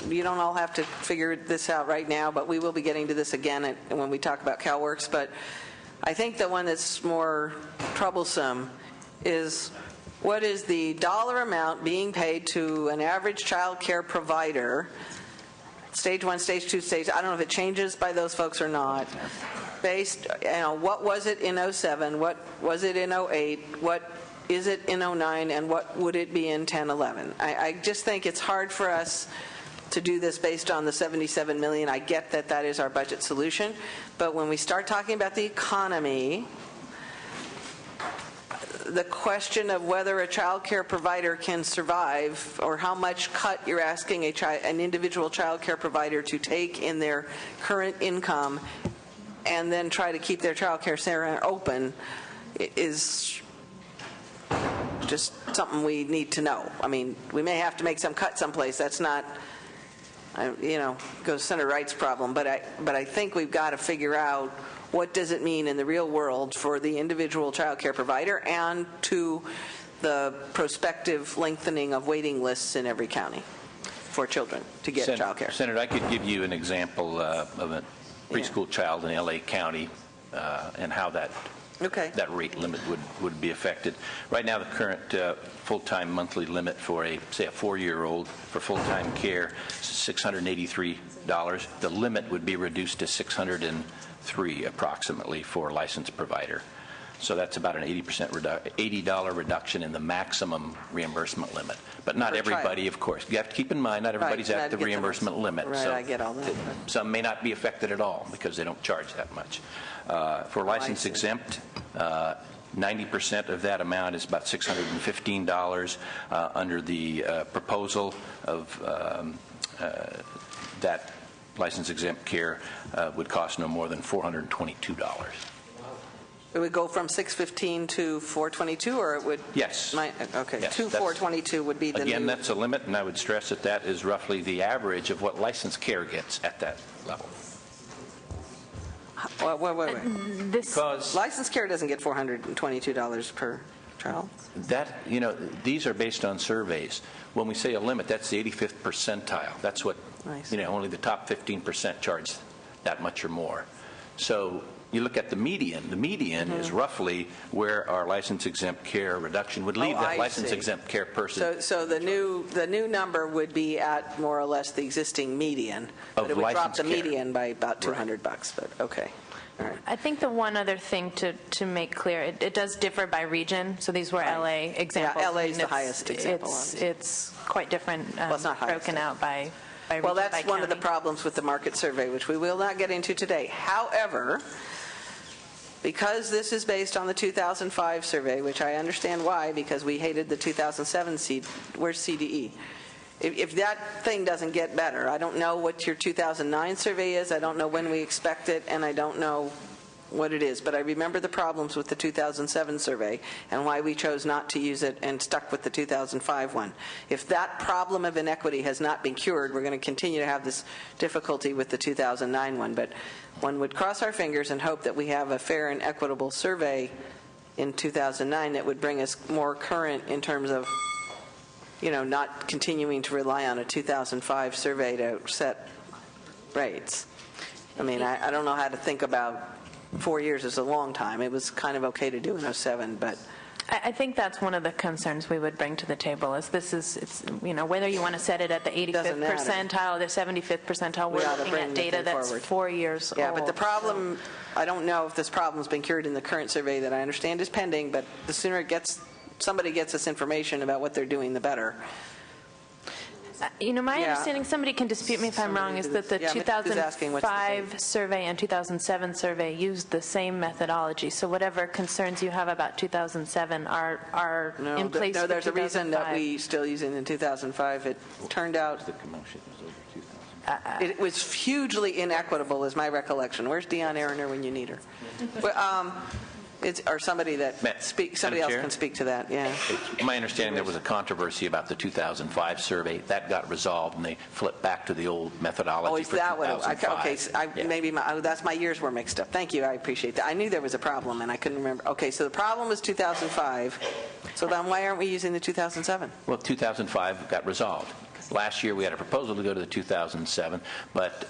you don't all have to figure this out right now, but we will be getting to this again when we talk about CalWORKs, but I think the one that's more troublesome is what is the dollar amount being paid to an average child care provider, Stage 1, Stage 2, Stage, I don't know if it changes by those folks or not, based, what was it in 07, what was it in 08, what is it in 09, and what would it be in 10-11? I just think it's hard for us to do this based on the $77 million. I get that that is our budget solution, but when we start talking about the economy, the question of whether a child care provider can survive or how much cut you're asking an individual child care provider to take in their current income and then try to keep their child care center open is just something we need to know. I mean, we may have to make some cut someplace. That's not, goes center rights problem, but I think we've got to figure out what does it mean in the real world for the individual child care provider and to the prospective lengthening of waiting lists in every county for children to get child care. Senator, I could give you an example of a preschool child in L.A. County and how that rate limit would be affected. Right now, the current full-time monthly limit for say a 4-year-old for full-time care is $683. The limit would be reduced to $603 approximately for a licensed provider. So that's about an $80 reduction in the maximum reimbursement limit. But not everybody, of course. You have to keep in mind, not everybody's at the reimbursement limit. Right, so I get all that. Some may not be affected at all because they don't charge that much. For license exempt, 90% of that amount is about $615 under the proposal of that license exempt care would cost no more than $422. It would go from 615 to 422, or it would? Yes. Okay, Yes, to that's- 422 would be the Again, new. that's a limit, and I would stress that that is roughly the average of what licensed care gets at that level. Wait. Because Licensed care doesn't get $422 per child. that, these are based on surveys. When we say a limit, that's the 85th percentile. That's what, only the top 15% charge that much or more. So you look at the median. The median is roughly where our license-exempt care reduction would leave that license-exempt care person. So the new number would be at more or less the existing median, but it would drop the median by about $200. But okay. All right. I think the one other thing to make clear, it does differ by region. So these were LA examples. Yeah, LA is the highest example. It's quite different, it's not broken out by region, well, that's by one of the county. problems with the market survey, which we will not get into today. However, because this is based on the 2005 survey, which I understand why, because we hated the 2007 where's CDE? If that thing doesn't get better, I don't know what your 2009 survey is, I don't know when we expect it, and I don't know what it is. But I remember the problems with the 2007 survey and why we chose not to use it and stuck with the 2005 one. If that problem of inequity has not been cured, we're going to continue to have this difficulty with the 2009 one. But one would cross our fingers and hope that we have a fair and equitable survey in 2009 that would bring us more current in terms of not continuing to rely on a 2005 survey to set rates. I mean, I don't know how to think about 4 years is a long time. It was kind of okay to do in 07, but... I think that's one of the concerns we would bring to the table is whether you want to set it at the 85th percentile or the 75th percentile, we're looking at data that's 4 years old. Yeah, but the problem, I don't know if this problem's been cured in the current survey that I understand is pending, but the sooner somebody gets us information about what they're doing, the better. My understanding, somebody can dispute me if I'm wrong, is that the 2005 survey and 2007 survey used the same methodology. So whatever concerns you have about 2007 are in place for 2005. No, there's a reason that we still use it in 2005. It turned out it was hugely inequitable, is my recollection. Where's Dionne Arender when you need her? Or somebody that somebody else can speak to that. Yeah. It's my understanding there was a controversy about the 2005 survey. That got resolved, and they flipped back to the old methodology for 2005. Okay, so maybe that's my years were mixed up. Thank you, I appreciate that. I knew there was a problem, and I couldn't remember. Okay, so the problem was 2005. So then why aren't we using the 2007? Well, 2005 got resolved. Last year, we had a proposal to go to the 2007, but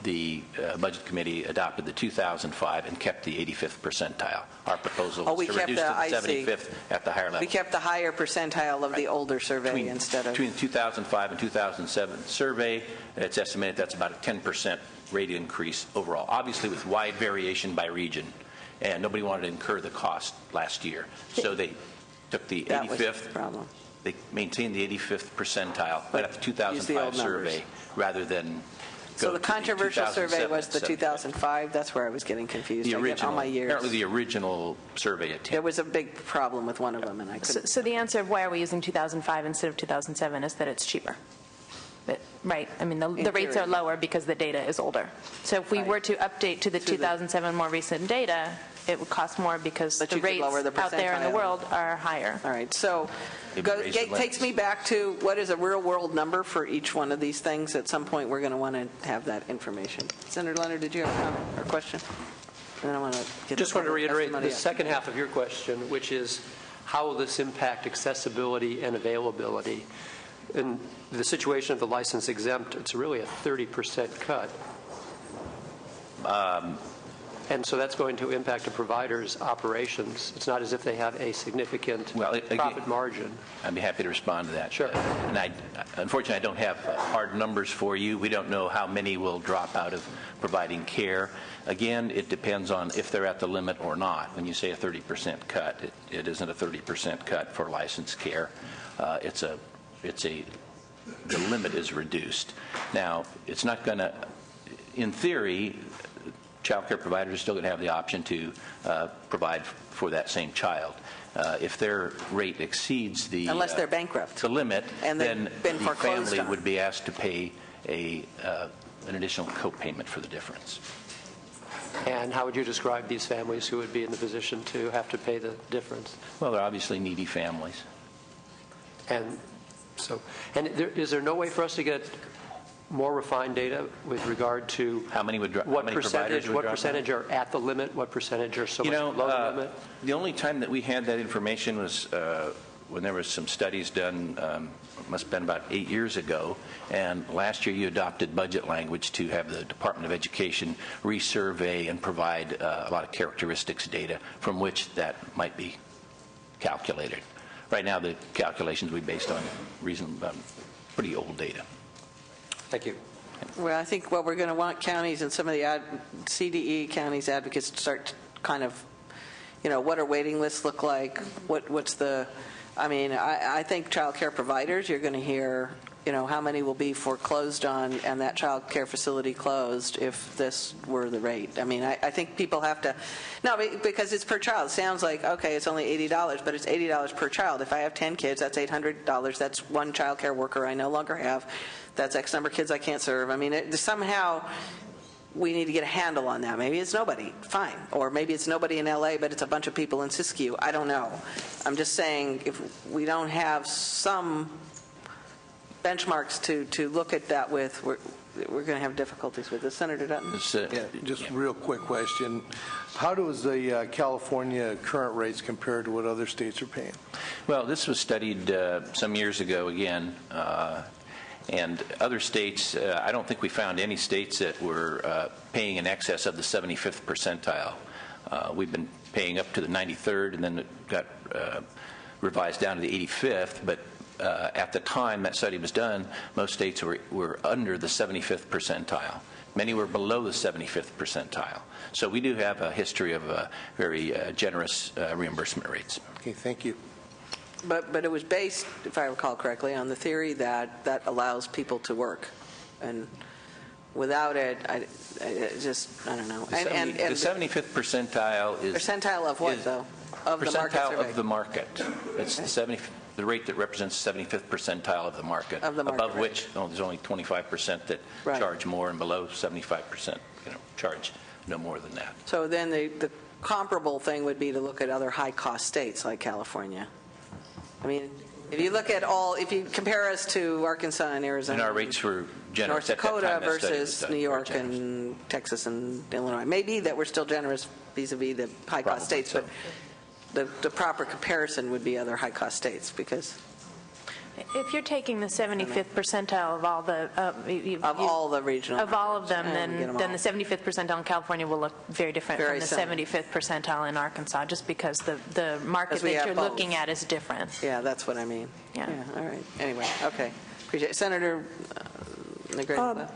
the Budget Committee adopted the 2005 and kept the 85th percentile. Our proposal was to reduce to the 75th at the higher level. We kept the higher percentile of the older survey instead of... Between the 2005 and 2007 survey, it's estimated that's about a 10% rate increase overall, obviously with wide variation by region, and nobody wanted to incur the cost last year. So they took the 85th... They maintained the 85th percentile right at the 2005 survey rather than So the controversial survey was the 2005? That's where I was getting confused. The original, all my years. apparently the original survey attempt. There was a big problem with one of them, and I couldn't... So the answer of why are we using 2005 instead of 2007 is that it's cheaper. Right. I mean, the rates are lower because the data is older. So if we were to update to the 2007 more recent data, it would cost more because the rates out there in the world are higher. All right. So it takes me back to what is a real-world number for each one of these things. At some point, we're going to want to have that information. Senator Leonard, did you have a comment or question? And then I want to get just want to reiterate the second half of your question, which is how will this impact accessibility and availability? In the situation of the license exempt, it's really a 30% cut. And so that's going to impact a provider's operations. It's not as if they have a significant profit margin. I'd be happy to respond to that. Sure. And unfortunately, I don't have hard numbers for you. We don't know how many will drop out of providing care. Again, it depends on if they're at the limit or not. When you say a 30% cut, it isn't a 30% cut for licensed care. The limit is reduced. Now, it's not going to, in theory, child care providers are still going to have the option to provide for that same child. If their rate exceeds the unless they're bankrupt, the limit, and then the family would be asked to pay an additional co-payment for the difference. And how would you describe these families who would be in the position to have to pay the difference? Well, they're obviously needy families. And so, is there no way for us to get more refined data with regard to how many percentage providers are at the limit, what percentage are so much below the limit? The only time that we had that information was when there was some studies done, must have been about 8 years ago, and last year you adopted budget language to have the Department of Education resurvey and provide a lot of characteristics data from which that might be calculated. Right now the calculations we based on pretty old data. Thank you. Well, I think what we're going to want counties and some of the CDE counties advocates to start kind of, what are waiting lists look like? What's the, I think child care providers, you're going to hear, how many will be foreclosed on and that child care facility closed if this were the rate. I think people have to, because it's per child. It sounds like, okay, it's only $80, but it's $80 per child. If I have 10 kids, that's $800. That's one child care worker I no longer have. That's X number of kids I can't serve. Somehow we need to get a handle on that. Maybe it's nobody, fine. Or maybe it's nobody in LA, but it's a bunch of people in Siskiyou. I don't know. I'm just saying if we don't have some benchmarks to look at that with, we're going to have difficulties with this. Senator Dutton? Just real quick question. How does the California current rates compare to what other states are paying? Well, this was studied some years ago again. And other states, I don't think we found any states that were paying in excess of the 75th percentile. We've been paying up to the 93rd, and then it got revised down to the 85th. But at the time that study was done, most states were under the 75th percentile. Many were below the 75th percentile. So we do have a history of very generous reimbursement rates. Okay, thank you. But it was based, if I recall correctly, on the theory that allows people to work. And without it, I don't know. The 75th percentile is... Percentile of what, though? Of the market survey? Percentile of the market. It's the rate that represents the 75th percentile of the market. Of the market, above which there's only 25% that charge more, and below 75% charge no more than that. So then the comparable thing would be to look at other high-cost states like California. If you look at if you compare us to Arkansas and Arizona. And our rates were generous. North Dakota versus New York and Texas and Illinois. Maybe that we're still generous vis-a-vis the high-cost states, but the proper comparison would be other high-cost states, because... If you're taking the 75th percentile of all the... all the regional... Of all of them, then the 75th percentile in California will look very different from the 75th percentile in Arkansas, just because the market that you're looking at is different. Yeah, that's what I mean. Yeah, all right. Anyway, okay. Appreciate it. Senator Negrete.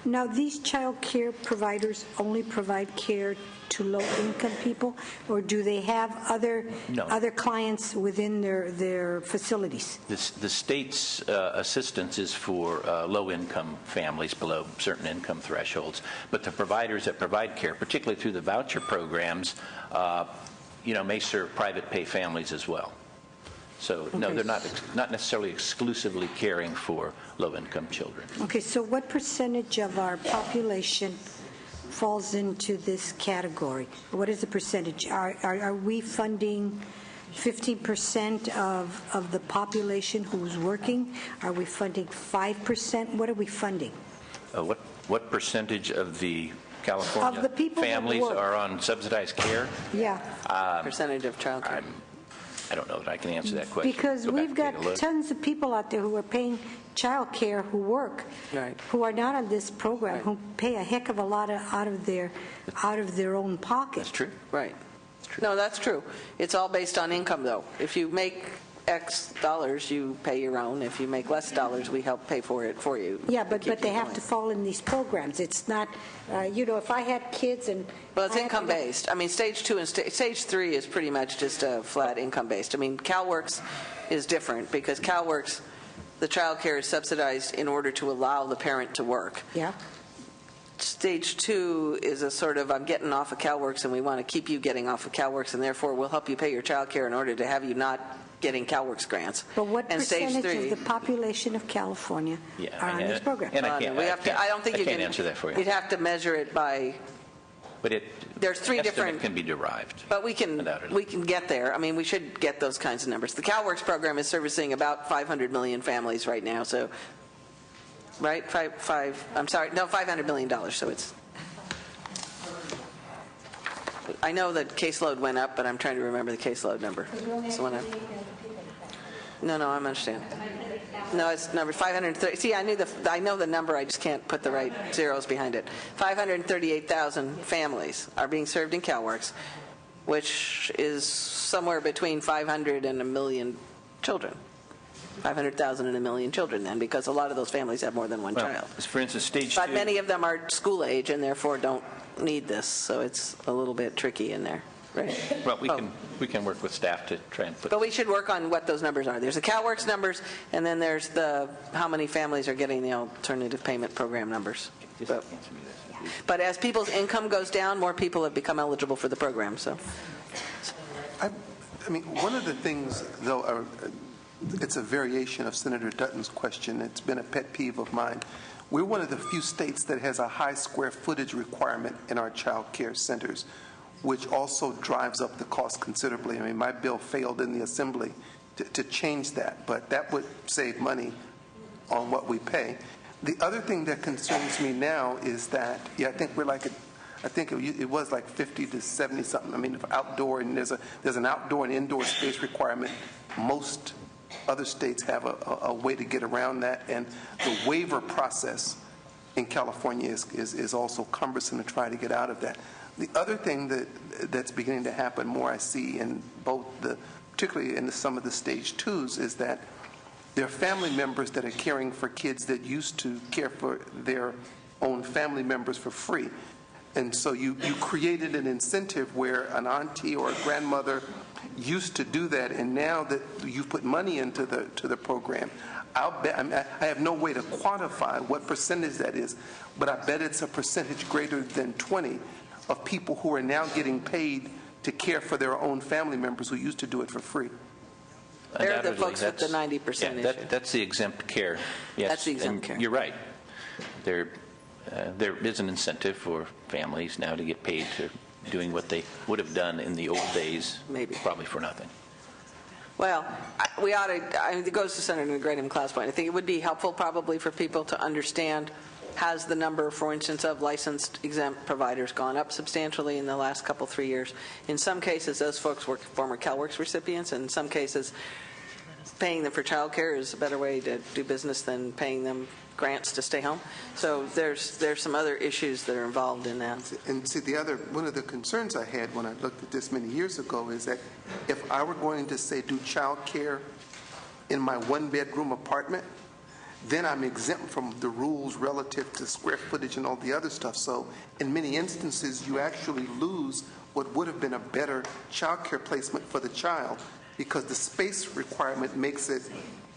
Now, these child care providers only provide care to low-income people, or do they have other clients within their facilities? The state's assistance is for low-income families below certain income thresholds, but the providers that provide care, particularly through the voucher programs, may serve private pay families as well. So, no, they're not necessarily exclusively caring for low-income children. Okay, so what percentage of our population falls into this category? What is the percentage? Are we funding 15% of the population who's working? Are we funding 5%? What are we funding? What percentage of the California families are on subsidized care? Yeah. Percentage of child care. I don't know that I can answer that question. Because we've got tons of people out there who are paying child care who work, who are not on this program, who pay a heck of a lot out of their own pocket. That's true. Right. That's true. No, that's true. It's all based on income, though. If you make X dollars, you pay your own. If you make less dollars, we help pay for it for you. Yeah, but they have to fall in these programs. It's not, if I had kids and... Well, it's income-based. Stage 2 and Stage 3 is pretty much just a flat income-based. CalWORKS is different, because CalWORKS, the child care is subsidized in order to allow the parent to work. Yeah. Stage 2 is a sort of, I'm getting off of CalWORKS, and we want to keep you getting off of CalWORKS, and therefore we'll help you pay your child care in order to have you not getting CalWORKS grants. But what percentage of the population of California are on this program? And I can't answer that for you. You'd have to measure it by But there's three different can be derived. But we can get there. I mean, we should get those kinds of numbers. The CalWorks program is servicing about 500 million families right now. So, right, $500 million. So it's. I know that caseload went up, but I'm trying to remember the caseload number. No, I understand. No, it's number 530. See, I know the number. I just can't put the right zeros behind it. 538,000 families are being served in CalWorks, which is somewhere between 500 and a million children. 500,000 and a million children then, because a lot of those families have more than one child. For instance, stage 2. But many of them are school age and therefore don't need this, so it's a little bit tricky in there. Right. Well, we can work with staff to try and put. But we should work on what those numbers are. There's the CalWorks numbers, and then there's the how many families are getting the alternative payment program numbers. But as people's income goes down, more people have become eligible for the program. So, I mean, one of the things, though, it's a variation of Senator Dutton's question. It's been a pet peeve of mine. We're one of the few states that has a high square footage requirement in our child care centers, which also drives up the cost considerably. I mean, my bill failed in the assembly to change that, but that would save money on what we pay. The other thing that concerns me now is that, I think we're like, I think it was like 50 to 70 something. I mean, outdoor, and there's an outdoor and indoor space requirement. Most other states have a way to get around that, and the waiver process in California is also cumbersome to try to get out of that. The other thing that's beginning to happen more, I see in particularly in some of the stage 2s, is that there are family members that are caring for kids that used to care for their own family members for free. And so you created an incentive where an auntie or a grandmother used to do that, and now that you've put money into the program, I'll bet, I have no way to quantify what percentage that is, but I bet it's a percentage greater than 20 of people who are now getting paid to care for their own family members who used to do it for free. They're the folks with the 90% issue. That's the exempt care. Yes, that's the exempt care. You're right. There is an incentive for families now to get paid to doing what they would have done in the old days, probably for nothing. Well, we ought to, it goes to Senator Graham Klaus' point. I think it would be helpful probably for people to understand, has the number, for instance, of licensed exempt providers gone up substantially in the last 3 years? In some cases, those folks were former CalWorks recipients, and in some cases, paying them for child care is a better way to do business than paying them grants to stay home. So there's some other issues that are involved in that. And see, one of the concerns I had when I looked at this many years ago is that if I were going to, say, do child care in my one-bedroom apartment, then I'm exempt from the rules relative to square footage and all the other stuff. So in many instances, you actually lose what would have been a better child care placement for the child, because the space requirement makes it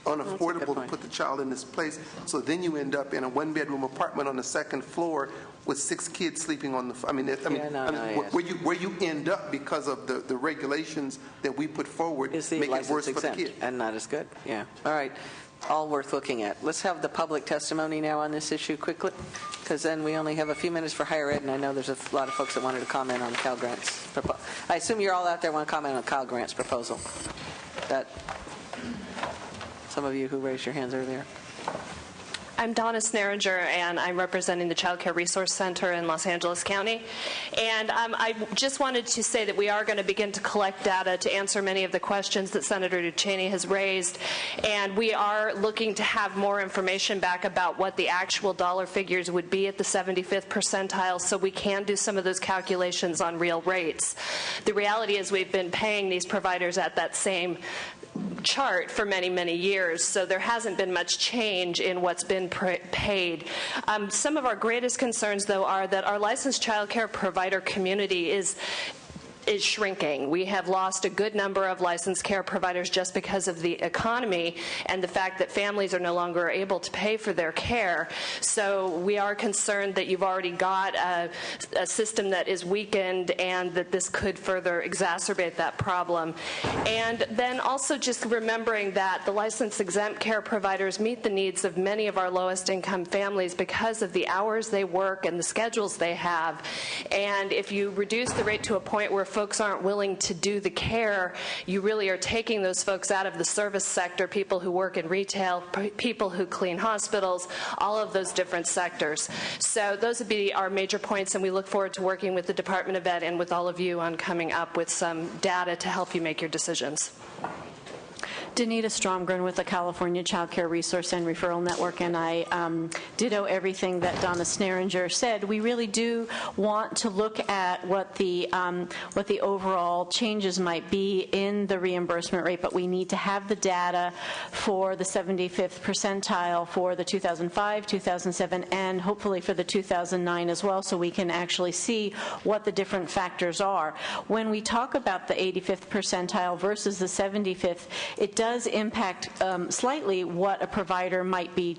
unaffordable to put the child in this place. So then you end up in a one-bedroom apartment on the second floor with 6 kids sleeping on the. Where you end up because of the regulations that we put forward make it worse for the kid. And not as good. Yeah. All right. All worth looking at. Let's have the public testimony now on this issue quickly, because then we only have a few minutes for higher ed, and I know there's a lot of folks that wanted to comment on Cal Grant's proposal. I assume you're all out there want to comment on Cal Grant's proposal. Some of you who raised your hands earlier. I'm Donna Snaringer, and I'm representing the Child Care Resource Center in Los Angeles County. And I just wanted to say that we are going to begin to collect data to answer many of the questions that Senator Duchesne has raised. And we are looking to have more information back about what the actual dollar figures would be at the 75th percentile, so we can do some of those calculations on real rates. The reality is we've been paying these providers at that same chart for many, many years, so there hasn't been much change in what's been paid. Some of our greatest concerns, though, are that our licensed child care provider community is is shrinking. We have lost a good number of licensed care providers just because of the economy and the fact that families are no longer able to pay for their care. So we are concerned that you've already got a system that is weakened and that this could further exacerbate that problem. And then also just remembering that the licensed exempt care providers meet the needs of many of our lowest income families because of the hours they work and the schedules they have. And if you reduce the rate to a point where folks aren't willing to do the care, you really are taking those folks out of the service sector, people who work in retail, people who clean hospitals, all of those different sectors. So those would be our major points, and we look forward to working with the Department of Ed and with all of you on coming up with some data to help you make your decisions. Danita Stromgren with the California Child Care Resource and Referral Network, and I ditto everything that Donna Sneringer said. We really do want to look at what the overall changes might be in the reimbursement rate, but we need to have the data for the 75th percentile for the 2005, 2007, and hopefully for the 2009 as well, so we can actually see what the different factors are. When we talk about the 85th percentile versus the 75th, it does impact slightly what a provider might be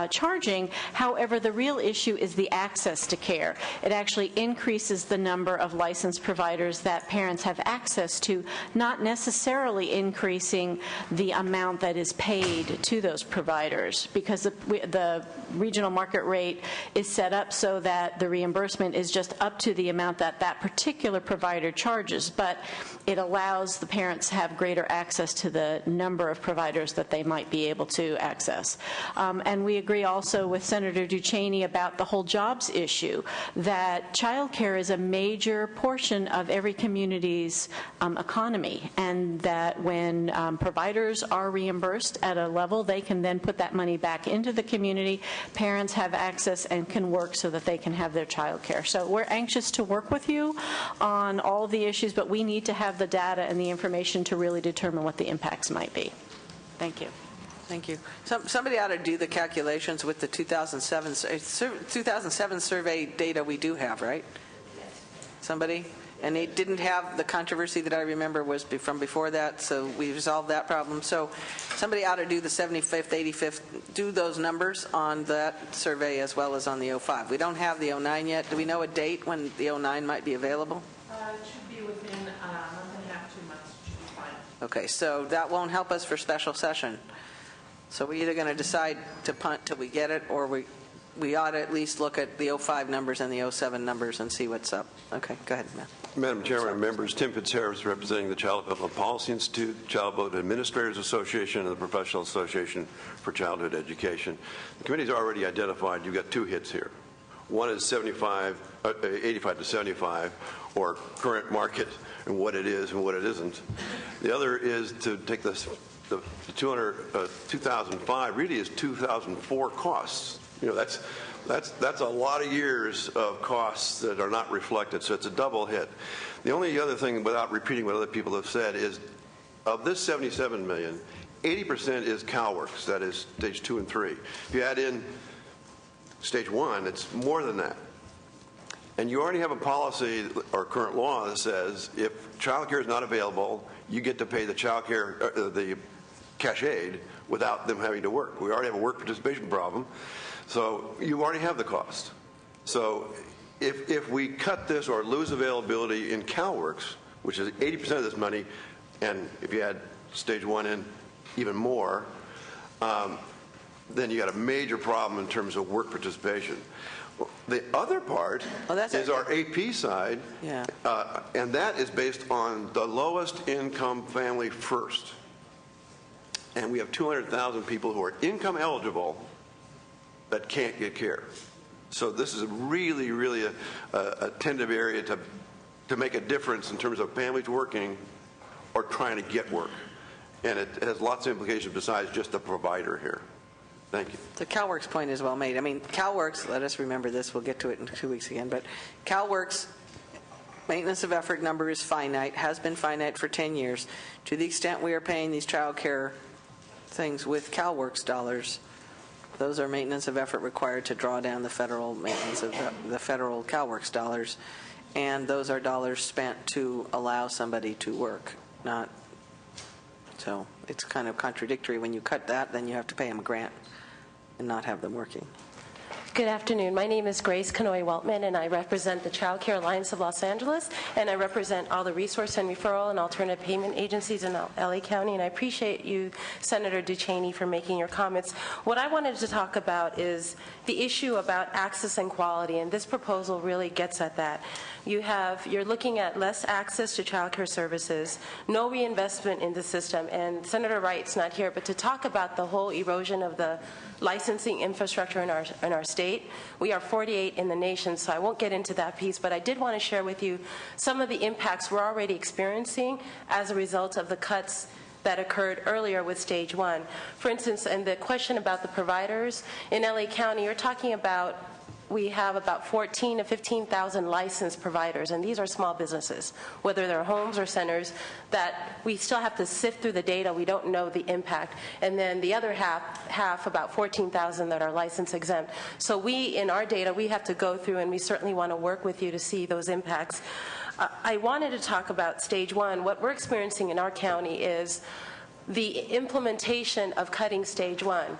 charging. However, the real issue is the access to care. It actually increases the number of licensed providers that parents have access to, not necessarily increasing the amount that is paid to those providers, because the regional market rate is set up so that the reimbursement is just up to the amount that that particular provider charges, but it allows the parents to have greater access to the number of providers that they might be able to access. And we agree also with Senator Ducheney about the whole jobs issue, that child care is a major portion of every community's economy, and that when providers are reimbursed at a level, they can then put that money back into the community. Parents have access and can work so that they can have their child care. So we're anxious to work with you on all the issues, but we need to have the data and the information to really determine what the impacts might be. Thank you. Thank you. Somebody ought to do the calculations with the 2007 survey data we do have, right? Somebody? And they didn't have the controversy that I remember was from before that, so we resolved that problem. So somebody ought to do the 75th, 85th, do those numbers on that survey as well as on the 05. We don't have the 09 yet. Do we know a date when the 09 might be available? It should be within a month and a half, 2 months. Should be fine. Okay, so that won't help us for special session. So we're either going to decide to punt till we get it, or we ought to at least look at the 05 numbers and the 07 numbers and see what's up. Okay, go ahead, Matt. Madam Chairman and members, Tim Fitzharris representing the Child Development Policy Institute, Child Boat Administrators Association, and the Professional Association for Childhood Education. The committee's already identified you've got two hits here. One is 85 to 75, or current market and what it is and what it isn't. The other is to take the 2005 really is 2004 costs. You know, that's a lot of years of costs that are not reflected, so it's a double hit. The only other thing, without repeating what other people have said, is of this $77 million, 80% is CalWORKs, that is stage 2 and 3. If you add in stage 1, it's more than that. And you already have a policy or current law that says if child care is not available, you get to pay the child care, the cash aid without them having to work. We already have a work participation problem. So you already have the cost. So if we cut this or lose availability in CalWORKs, which is 80% of this money, and if you add stage 1 in even more, then you got a major problem in terms of work participation. The other part is our AP side, and that is based on the lowest income family first. And we have 200,000 people who are income eligible that can't get care. So this is really, really a tentative area to make a difference in terms of families working or trying to get work. And it has lots of implications besides just the provider here. Thank you. The CalWORKs point is well made. I mean, CalWORKs, let us remember this, we'll get to it in 2 weeks again, but CalWORKs maintenance of effort number is finite, has been finite for 10 years. To the extent we are paying these child care things with CalWORKs dollars, those are maintenance of effort required to draw down the federal maintenance of the federal CalWORKs dollars. and those are dollars spent to allow somebody to work, not, so it's kind of contradictory. When you cut that, then you have to pay them a grant and not have them working. Good afternoon. My name is Grace Kanoy Weltman, and I represent the Child Care Alliance of Los Angeles, and I represent all the resource and referral and alternative payment agencies in LA County, and I appreciate you, Senator Ducheney, for making your comments. What I wanted to talk about is the issue about access and quality, and this proposal really gets at that. You're looking at less access to child care services, no reinvestment in the system, and Senator Wright's not here, but to talk about the whole erosion of the licensing infrastructure in our state. We are 48 in the nation, so I won't get into that piece, but I did want to share with you some of the impacts we're already experiencing as a result of the cuts that occurred earlier with stage 1. For instance, and the question about the providers, in LA County, you're talking about we have about 14 to 15,000 licensed providers, and these are small businesses, whether they're homes or centers, that we still have to sift through the data. We don't know the impact. And then the other half about 14,000 that are license exempt. So we, in our data, we have to go through, and we certainly want to work with you to see those impacts. I wanted to talk about stage 1. What we're experiencing in our county is the implementation of cutting stage 1.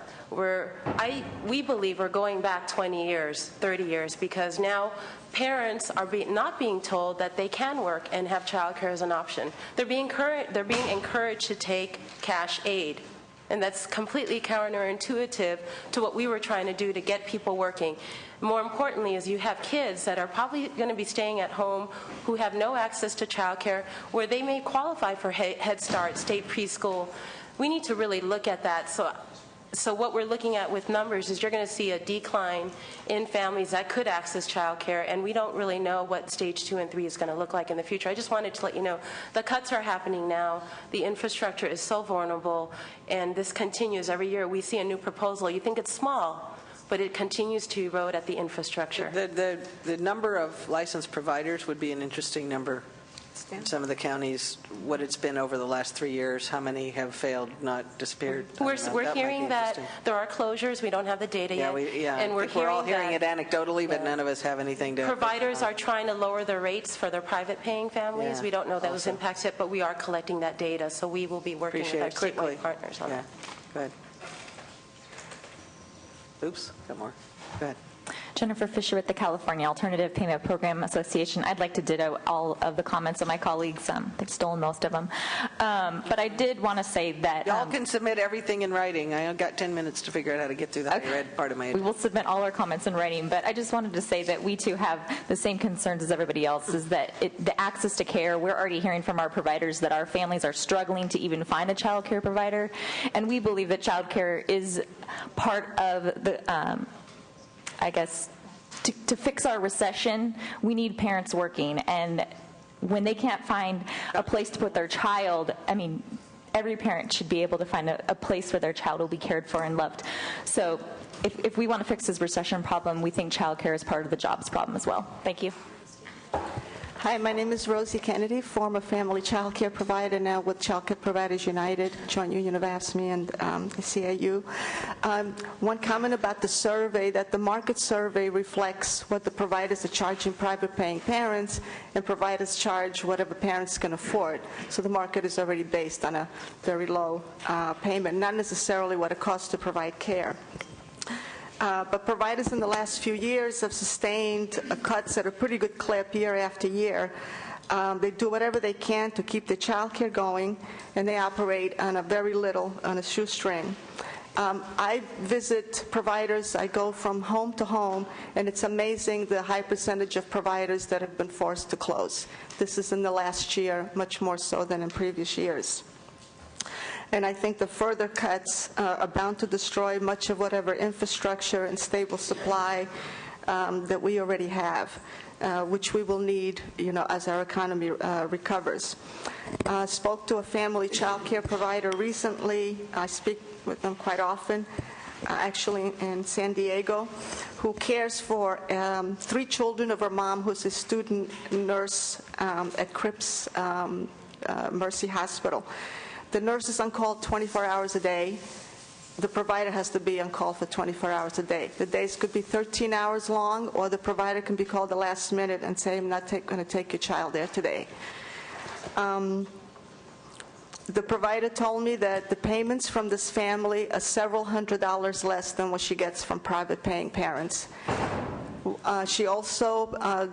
We believe we're going back 20 years, 30 years, because now parents are not being told that they can work and have child care as an option. They're being encouraged to take cash aid. And that's completely counterintuitive to what we were trying to do to get people working. More importantly is you have kids that are probably going to be staying at home who have no access to child care, where they may qualify for Head Start, state preschool. We need to really look at that. So what we're looking at with numbers is you're going to see a decline in families that could access child care, and we don't really know what stage 2 and 3 is going to look like in the future. I just wanted to let you know the cuts are happening now. The infrastructure is so vulnerable, and this continues every year. We see a new proposal. You think it's small, but it continues to erode at the infrastructure. The number of licensed providers would be an interesting number. In some of the counties, what it's been over the last 3 years, how many have failed, not disappeared? We're hearing that there are closures. We don't have the data yet. And we're all hearing it anecdotally, but none of us have anything to... Providers are trying to lower their rates for their private paying families. We don't know those impacts yet, but we are collecting that data, so we will be working with our statewide partners on that. Go ahead. Oops, got more. Go ahead. Jennifer Fisher with the California Alternative Payment Program Association. I'd like to ditto all of the comments of my colleagues. They've stolen most of them. But I did want to say that... Y'all can submit everything in writing. I got 10 minutes to figure out how to get through that. I read part of my... We will submit all our comments in writing, but I just wanted to say that we too have the same concerns as everybody else, is that the access to care, we're already hearing from our providers that our families are struggling to even find a child care provider, and we believe that child care is part of the... I guess, to fix our recession, we need parents working. And when they can't find a place to put their child, I mean, every parent should be able to find a place where their child will be cared for and loved. So if we want to fix this recession problem, we think child care is part of the jobs problem as well. Thank you. Hi, my name is Rosie Kennedy, former family child care provider, now with Child Care Providers United, Joint Union of AFSCME and the CIU. One comment about the survey, that the market survey reflects what the providers are charging private paying parents, and providers charge whatever parents can afford. So the market is already based on a very low payment, not necessarily what it costs to provide care. But providers in the last few years have sustained cuts at a pretty good clip year after year. They do whatever they can to keep the child care going, and they operate on a very little, on a shoestring. I visit providers. I go from home to home, and it's amazing the high percentage of providers that have been forced to close. This is in the last year, much more so than in previous years. And I think the further cuts are bound to destroy much of whatever infrastructure and stable supply that we already have, which we will need, as our economy recovers. Spoke to a family child care provider recently. I speak with them quite often, actually in San Diego, who cares for 3 children of her mom, who's a student nurse at Cripps Mercy Hospital. The nurse is on call 24 hours a day. the provider has to be on call for 24 hours a day. The days could be 13 hours long, or the provider can be called the last minute and say, I'm not going to take your child there today. The provider told me that the payments from this family are several $100s less than what she gets from private paying parents. She also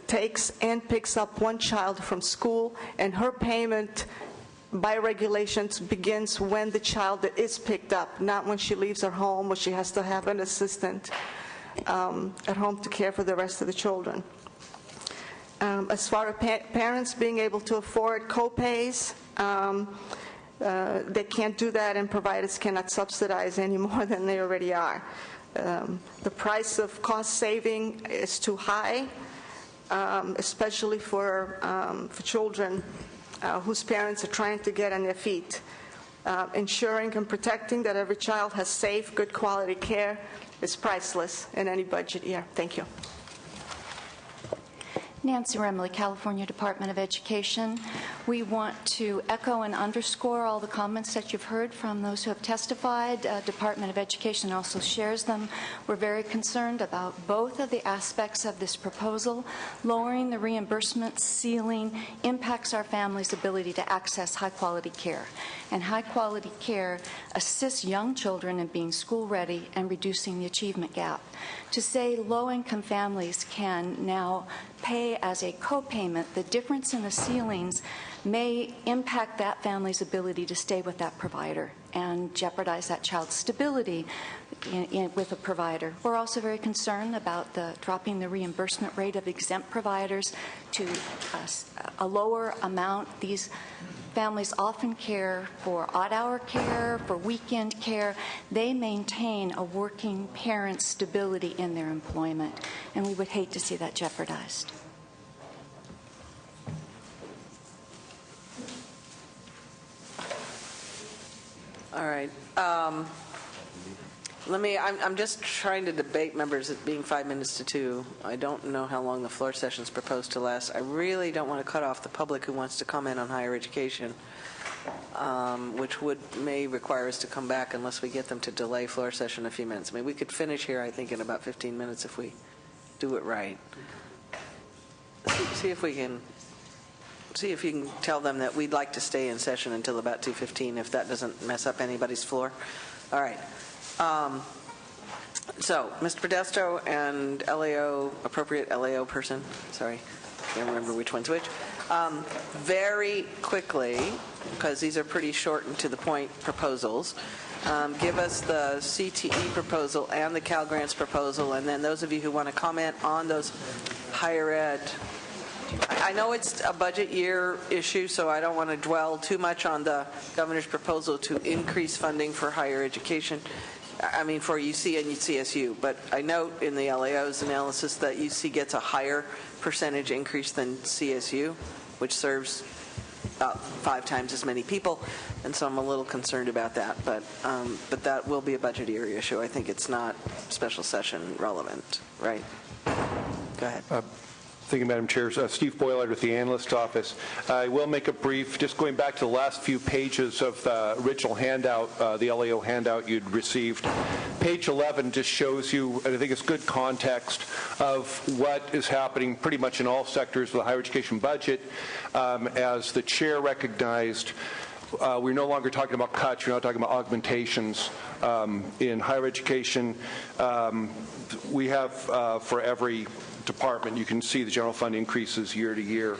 takes and picks up one child from school, and her payment by regulations begins when the child is picked up, not when she leaves her home or she has to have an assistant at home to care for the rest of the children. As far as parents being able to afford co-pays, they can't do that, and providers cannot subsidize any more than they already are. The price of cost saving is too high, especially for children whose parents are trying to get on their feet. Ensuring and protecting that every child has safe, good quality care is priceless in any budget year. Thank you. Nancy Remley, California Department of Education. We want to echo and underscore all the comments that you've heard from those who have testified. Department of Education also shares them. We're very concerned about both of the aspects of this proposal. Lowering the reimbursement ceiling impacts our families' ability to access high-quality care. And high-quality care assists young children in being school-ready and reducing the achievement gap. To say low-income families can now pay as a co-payment, the difference in the ceilings may impact that family's ability to stay with that provider and jeopardize that child's stability with a provider. We're also very concerned about dropping the reimbursement rate of exempt providers to a lower amount. These families often care for odd-hour care, for weekend care. They maintain a working parent's stability in their employment, and we would hate to see that jeopardized. All right. I'm just trying to debate members, it being 5 minutes to 2. I don't know how long the floor session is proposed to last. I really don't want to cut off the public who wants to comment on higher education, which may require us to come back unless we get them to delay floor session a few minutes. I mean, we could finish here, I think, in about 15 minutes if we do it right. See if you can tell them that we'd like to stay in session until about 2:15 if that doesn't mess up anybody's floor. All right. So, Mr. Podesto and LAO, appropriate LAO person, sorry, I can't remember which one's which. Very quickly, because these are pretty short and to the point proposals, give us the CTE proposal and the Cal Grants proposal, and then those of you who want to comment on those higher ed. I know it's a budget year issue, so I don't want to dwell too much on the governor's proposal to increase funding for higher education. I mean, for UC and CSU, but I note in the LAO's analysis that UC gets a higher percentage increase than CSU, which serves about 5 times as many people, and so I'm a little concerned about that. But that will be a budget year issue. I think it's not special session relevant, right? Go ahead. Thank you, Madam Chair. Steve Boylard with the Analyst Office. I will make it brief, just going back to the last few pages of the original handout, the LAO handout you'd received. Page 11 just shows you, and I think it's good context, of what is happening pretty much in all sectors of the higher education budget. As the Chair recognized, we're no longer talking about cuts, we're now talking about augmentations in higher education. We have, for every department, you can see the general fund increases year to year.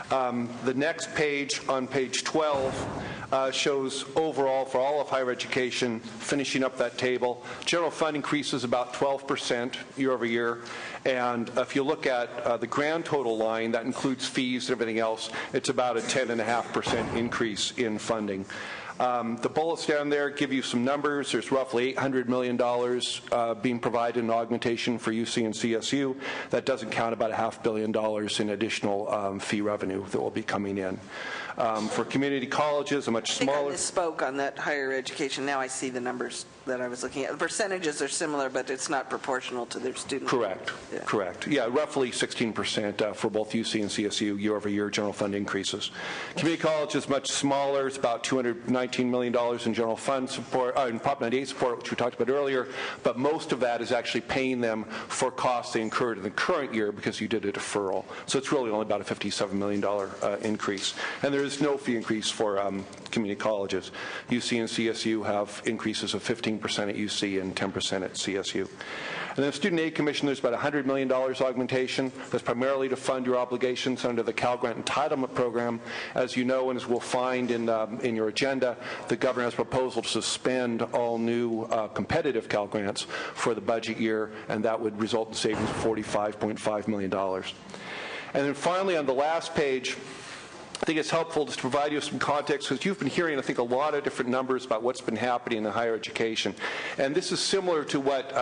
The next page, on page 12, shows overall for all of higher education, finishing up that table. General fund increases about 12% year over year. And if you look at the grand total line, that includes fees and everything else, it's about a 10.5% increase in funding. The bullets down there give you some numbers. There's roughly $800 million being provided in augmentation for UC and CSU. That doesn't count about $500 million in additional fee revenue that will be coming in. For community colleges, a much smaller... I misspoke on that higher education. Now I see the numbers that I was looking at. The percentages are similar, but it's not proportional to their student. Correct. Yeah. Correct. Yeah, roughly 16% for both UC and CSU year over year general fund increases. Community college is much smaller. It's about $290 $19 million in general fund support, in Prop 98 support, which we talked about earlier, but most of that is actually paying them for costs they incurred in the current year because you did a deferral. So it's really only about a $57 million increase. And there is no fee increase for community colleges. UC and CSU have increases of 15% at UC and 10% at CSU. And then Student Aid Commission, there's about $100 million augmentation. That's primarily to fund your obligations under the Cal Grant Entitlement Program. As you know, and as we'll find in your agenda, the governor has a proposal to suspend all new competitive Cal Grants for the budget year, and that would result in savings of $45.5 million. And then finally, on the last page, I think it's helpful just to provide you some context because you've been hearing, I think, a lot of different numbers about what's been happening in higher education. And this is similar to what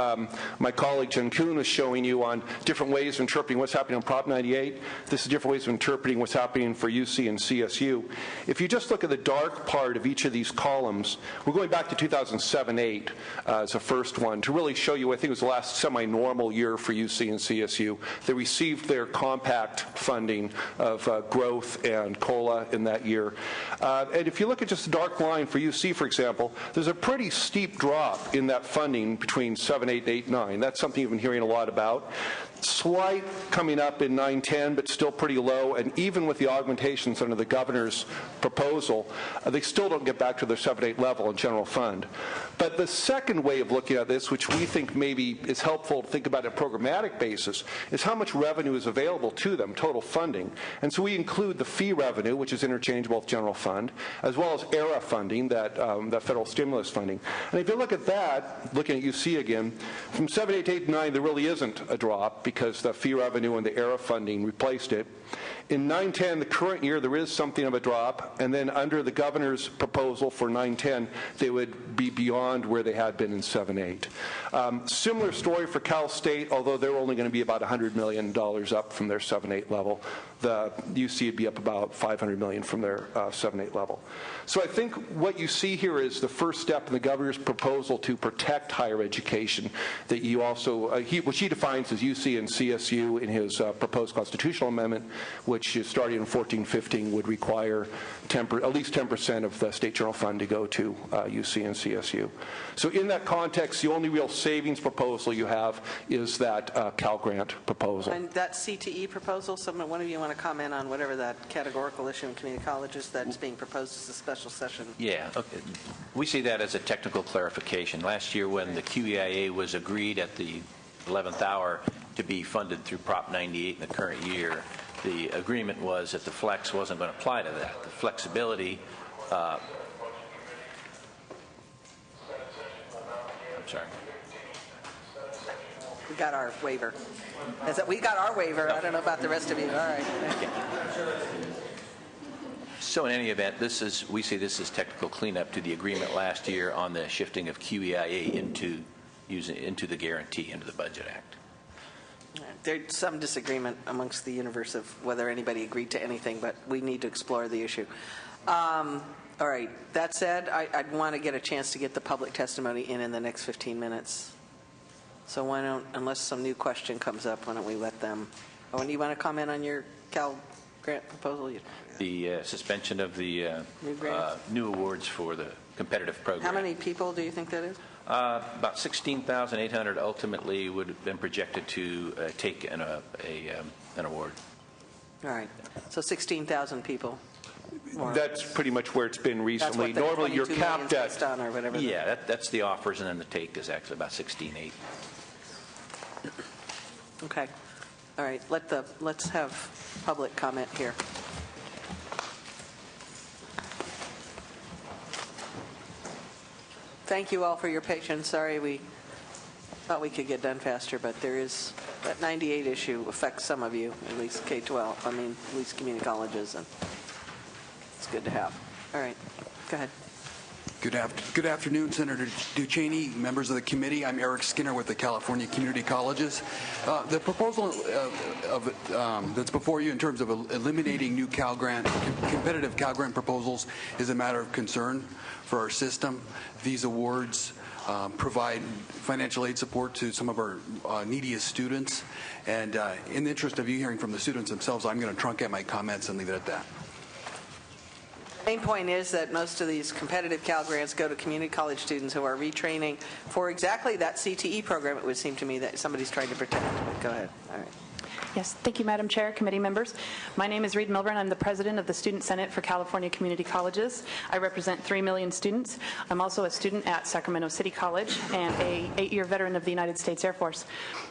my colleague Jen Kuhn was showing you on different ways of interpreting what's happening on Prop 98. This is different ways of interpreting what's happening for UC and CSU. If you just look at the dark part of each of these columns, we're going back to 2007-8 as a first one to really show you, I think it was the last semi-normal year for UC and CSU. They received their compact funding of growth and COLA in that year. And if you look at just the dark line for UC, for example, there's a pretty steep drop in that funding between 7, 8, 8, 9. That's something you've been hearing a lot about. Slight coming up in 9-10, but still pretty low. And even with the augmentations under the governor's proposal, they still don't get back to their 7-8 level in general fund. But the second way of looking at this, which we think maybe is helpful to think about on a programmatic basis, is how much revenue is available to them, total funding. And so we include the fee revenue, which is interchangeable with general fund, as well as ERA funding, that federal stimulus funding. And if you look at that, looking at UC again, from 7, 8 to 8, 9, there really isn't a drop because the fee revenue and the ERA funding replaced it. In 9-10, the current year, there is something of a drop, and then under the governor's proposal for 9-10, they would be beyond where they had been in 7-8. Similar story for Cal State, although they're only going to be about $100 million up from their 7-8 level. The UC would be up about $500 million from their 7-8 level. So I think what you see here is the first step in the governor's proposal to protect higher education that you also, which he defines as UC and CSU in his proposed constitutional amendment, which starting in 14-15 would require at least 10% of the state general fund to go to UC and CSU. So in that context, the only real savings proposal you have is that Cal Grant proposal. And that CTE proposal, one of you want to comment on whatever that categorical issue in community colleges that's being proposed as a special session? Yeah, okay. We see that as a technical clarification. Last year when the QEIA was agreed at the 11th hour to be funded through Prop 98 in the current year, the agreement was that the flex wasn't going to apply to that. The flexibility, I'm sorry. We got our waiver. We got our waiver. I don't know about the rest of you. All right. So in any event, we see this as technical cleanup to the agreement last year on the shifting of QEIA into the guarantee into the Budget Act. There's some disagreement amongst the universe of whether anybody agreed to anything, but we need to explore the issue. All right. That said, I'd want to get a chance to get the public testimony in the next 15 minutes. So why don't, unless some new question comes up, why don't we let them? Oh, and you want to comment on your Cal Grant proposal? The suspension of the new awards for the competitive program. How many people do you think that is? About 16,800 ultimately would have been projected to take an award. All right. So 16,000 people. That's pretty much where it's been recently. Normally, you're capped at. Or whatever. Yeah, that's the offers, and then the take is actually about 16,800. Okay. All right. Let's have public comment here. Thank you all for your patience. Sorry, we thought we could get done faster, but there is that 98 issue affects some of you, at least K-12. At least community colleges, and it's good to have. All right, go ahead. Good afternoon, Senator Ducheney, members of the committee. I'm Eric Skinner with the California Community Colleges. The proposal that's before you in terms of eliminating new competitive Cal Grant proposals is a matter of concern for our system. These awards provide financial aid support to some of our neediest students. And in the interest of you hearing from the students themselves, I'm going to truncate my comments and leave it at that. Main point is that most of these competitive Cal Grants go to community college students who are retraining for exactly that CTE program, it would seem to me, that somebody's trying to protect. Go ahead. All right. Yes, thank you, Madam Chair, committee members. My name is Reed Milburn. I'm the president of the Student Senate for California Community Colleges. I represent 3 million students. I'm also a student at Sacramento City College and a 8-year veteran of the United States Air Force.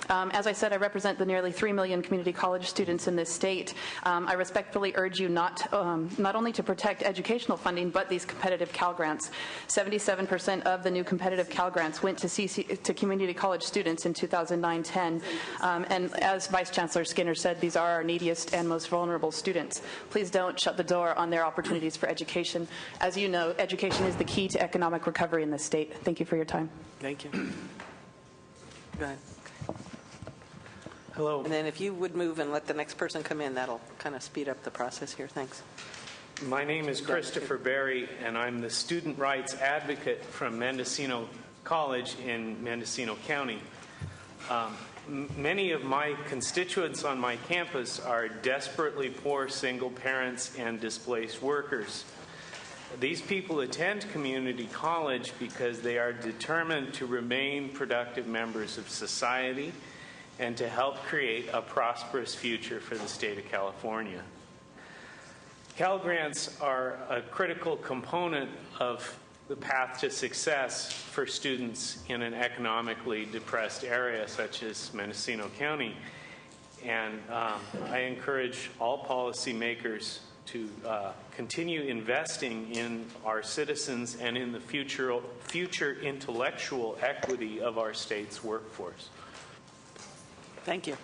As I said, I represent the nearly 3 million community college students in this state. I respectfully urge you not only to protect educational funding, but these competitive Cal Grants. 77% of the new competitive Cal Grants went to community college students in 2009-10. And as Vice Chancellor Skinner said, these are our neediest and most vulnerable students. Please don't shut the door on their opportunities for education. As you know, education is the key to economic recovery in this state. Thank you for your time. Thank you. Go ahead. Hello. And then if you would move and let the next person come in, that'll kind of speed up the process here. Thanks. My name is Christopher Berry, and I'm the student rights advocate from Mendocino College in Mendocino County. Many of my constituents on my campus are desperately poor single parents and displaced workers. These people attend community college because they are determined to remain productive members of society and to help create a prosperous future for the state of California. Cal Grants are a critical component of the path to success for students in an economically depressed area such as Mendocino County. And I encourage all policymakers to continue investing in our citizens and in the future intellectual equity of our state's workforce. Thank you.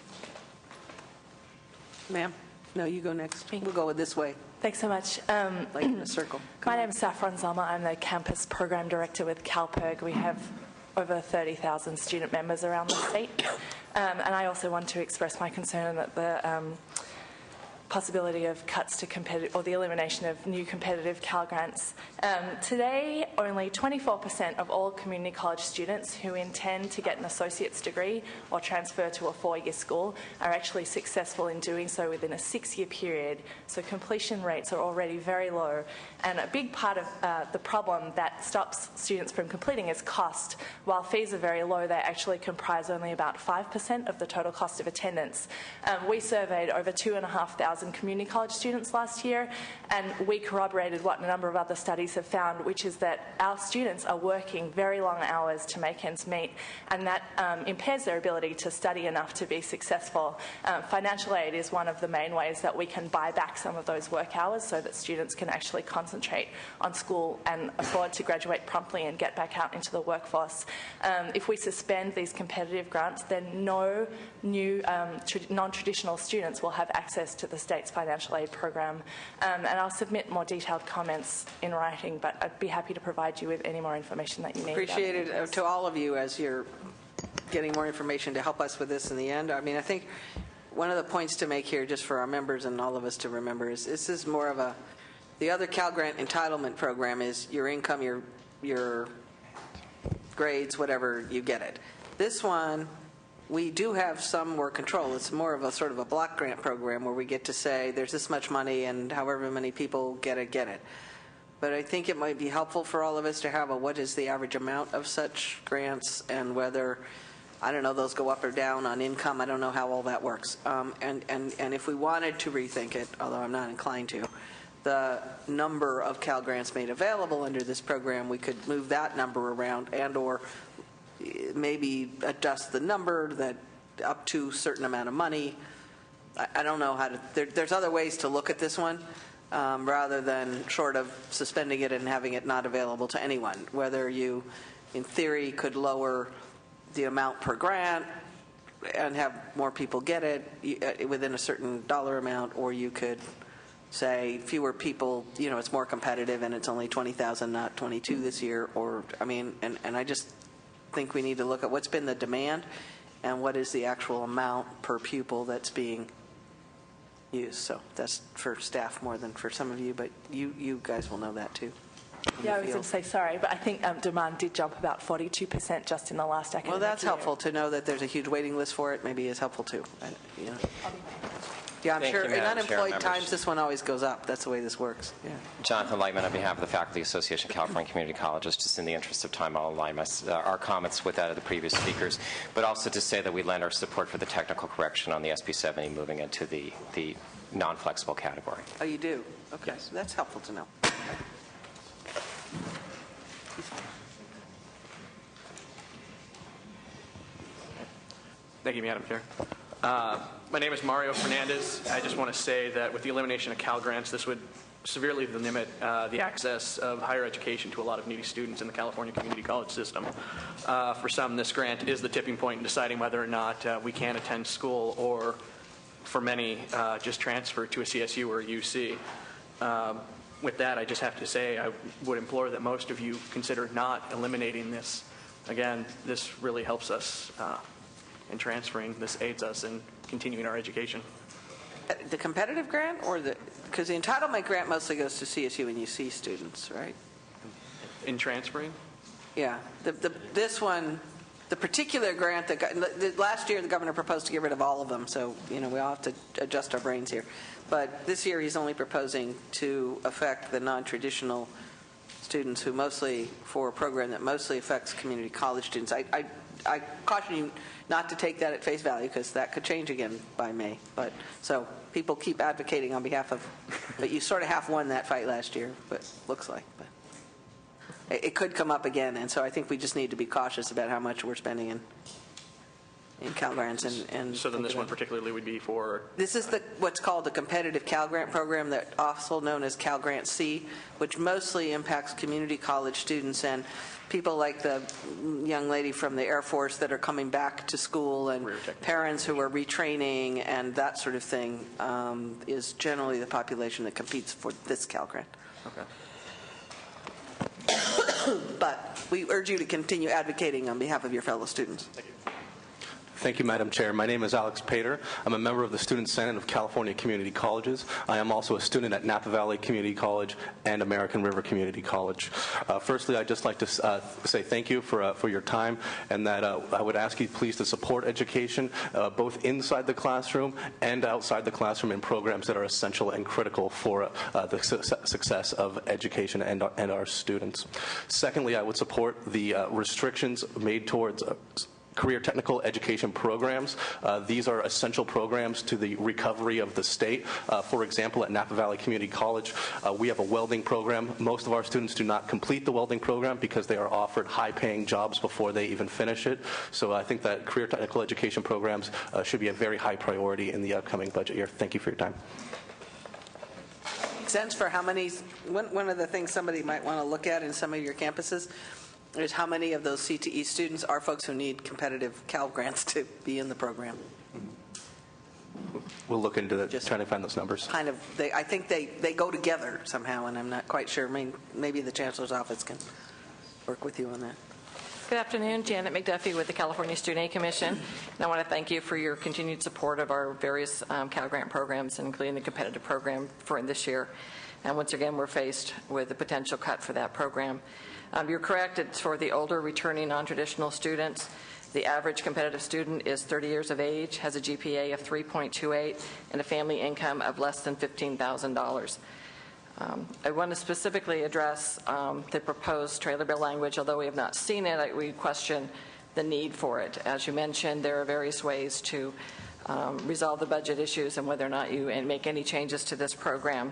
Ma'am? No, you go next. We'll go this way. Thanks so much. Like in a circle. My name is Saffron Zalma. I'm the campus program director with CalPERG. We have over 30,000 student members around the state. And I also want to express my concern that the possibility of cuts to competitive, or the elimination of new competitive Cal Grants. Today, only 24% of all community college students who intend to get an associate's degree or transfer to a 4-year school are actually successful in doing so within a 6-year period. So completion rates are already very low. And a big part of the problem that stops students from completing is cost. While fees are very low, they actually comprise only about 5% of the total cost of attendance. We surveyed over 2,500 community college students last year, and we corroborated what a number of other studies have found, which is that our students are working very long hours to make ends meet, and that impairs their ability to study enough to be successful. Financial aid is one of the main ways that we can buy back some of those work hours so that students can actually concentrate on school and afford to graduate promptly and get back out into the workforce. If we suspend these competitive grants, then no new non-traditional students will have access to the state's financial aid program. And I'll submit more detailed comments in writing, but I'd be happy to provide you with any more information that you need. Appreciate it to all of you as you're getting more information to help us with this in the end. I mean, I think one of the points to make here, just for our members and all of us to remember, is this is more of a, the other Cal Grant entitlement program is your income, your grades, whatever, you get it. This one, we do have some more control. It's more of a sort of a block grant program where we get to say there's this much money and however many people get it. But I think it might be helpful for all of us to have a what is the average amount of such grants and whether, I don't know, those go up or down on income. I don't know how all that works. And if we wanted to rethink it, although I'm not inclined to, the number of Cal Grants made available under this program, we could move that number around and or maybe adjust the number that up to a certain amount of money. I don't know how to, there's other ways to look at this one rather than short of suspending it and having it not available to anyone. Whether you, in theory, could lower the amount per grant and have more people get it within a certain dollar amount, or you could say fewer people, you know, it's more competitive and it's only 20,000, not 22 this year, or, I mean, and I just think we need to look at what's been the demand and what is the actual amount per pupil that's being used. So that's for staff more than for some of you, but you guys will know that too. Yeah, I was going to say sorry, but I think demand did jump about 42% just in the last academic year. Well, that's helpful to know that there's a huge waiting list for it. Maybe is helpful too. You know. Yeah, I'm Thank sure. you, In Madam Chair, unemployed members. times, this one always goes up. That's the way this works. Yeah. Jonathan Lightman on behalf of the Faculty Association of California Community Colleges. Just in the interest of time, I'll align our comments with that of the previous speakers, but also to say that we lend our support for the technical correction on the SB 70 moving into the non-flexible category. Oh, you do? Okay. Yes. That's helpful to know. Thank you, Madam Chair. My name is Mario Fernandez. I just want to say that with the elimination of Cal Grants, this would severely limit the access of higher education to a lot of needy students in the California community college system. For some, this grant is the tipping point in deciding whether or not we can attend school, or for many, just transfer to a CSU or a UC. With that, I just have to say I would implore that most of you consider not eliminating this. Again, this really helps us in transferring. This aids us in continuing our education. The competitive grant, or because the entitlement grant mostly goes to CSU and UC students, right? In transferring? Yeah. This one, the particular grant that last year the governor proposed to get rid of all of them, so we all have to adjust our brains here. But this year he's only proposing to affect the non-traditional students who mostly, for a program that mostly affects community college students. I caution you not to take that at face value, because that could change again by May. But so people keep advocating on behalf of, but you sort of half won that fight last year, but looks like. But it could come up again, and so I think we just need to be cautious about how much we're spending in Cal Grants. And so then this one particularly would be for? This is what's called the competitive Cal Grant program, that also known as Cal Grant C, which mostly impacts community college students and people like the young lady from the Air Force that are coming back to school, and parents who are retraining and that sort of thing, is generally the population that competes for this Cal Grant. Okay. But we urge you to continue advocating on behalf of your fellow students. Thank you. Thank you, Madam Chair. My name is Alex Pater. I'm a member of the Student Senate of California Community Colleges. I am also a student at Napa Valley Community College and American River Community College. Firstly, I'd just like to say thank you for your time, and that I would ask you please to support education both inside the classroom and outside the classroom in programs that are essential and critical for the success of education and our students. Secondly, I would support the restrictions made towards career technical education programs. These are essential programs to the recovery of the state. For example, at Napa Valley Community College, we have a welding program. Most of our students do not complete the welding program because they are offered high-paying jobs before they even finish it. So I think that career technical education programs should be a very high priority in the upcoming budget year. Thank you for your time. Sense for how many, one of the things somebody might want to look at in some of your campuses is how many of those CTE students are folks who need competitive Cal Grants to be in the program. We'll look into trying to find those numbers. Kind of, I think they go together somehow, and I'm not quite sure. I mean, maybe the Chancellor's office can work with you on that. Good afternoon, Janet McDuffie with the California Student Aid Commission. And I want to thank you for your continued support of our various Cal Grant programs, including the competitive program for this year. And once again, we're faced with a potential cut for that program. You're correct, it's for the older returning non-traditional students. The average competitive student is 30 years of age, has a GPA of 3.28, and a family income of less than $15,000. I want to specifically address the proposed trailer bill language. Although we have not seen it, we question the need for it. As you mentioned, there are various ways to resolve the budget issues and whether or not you make any changes to this program.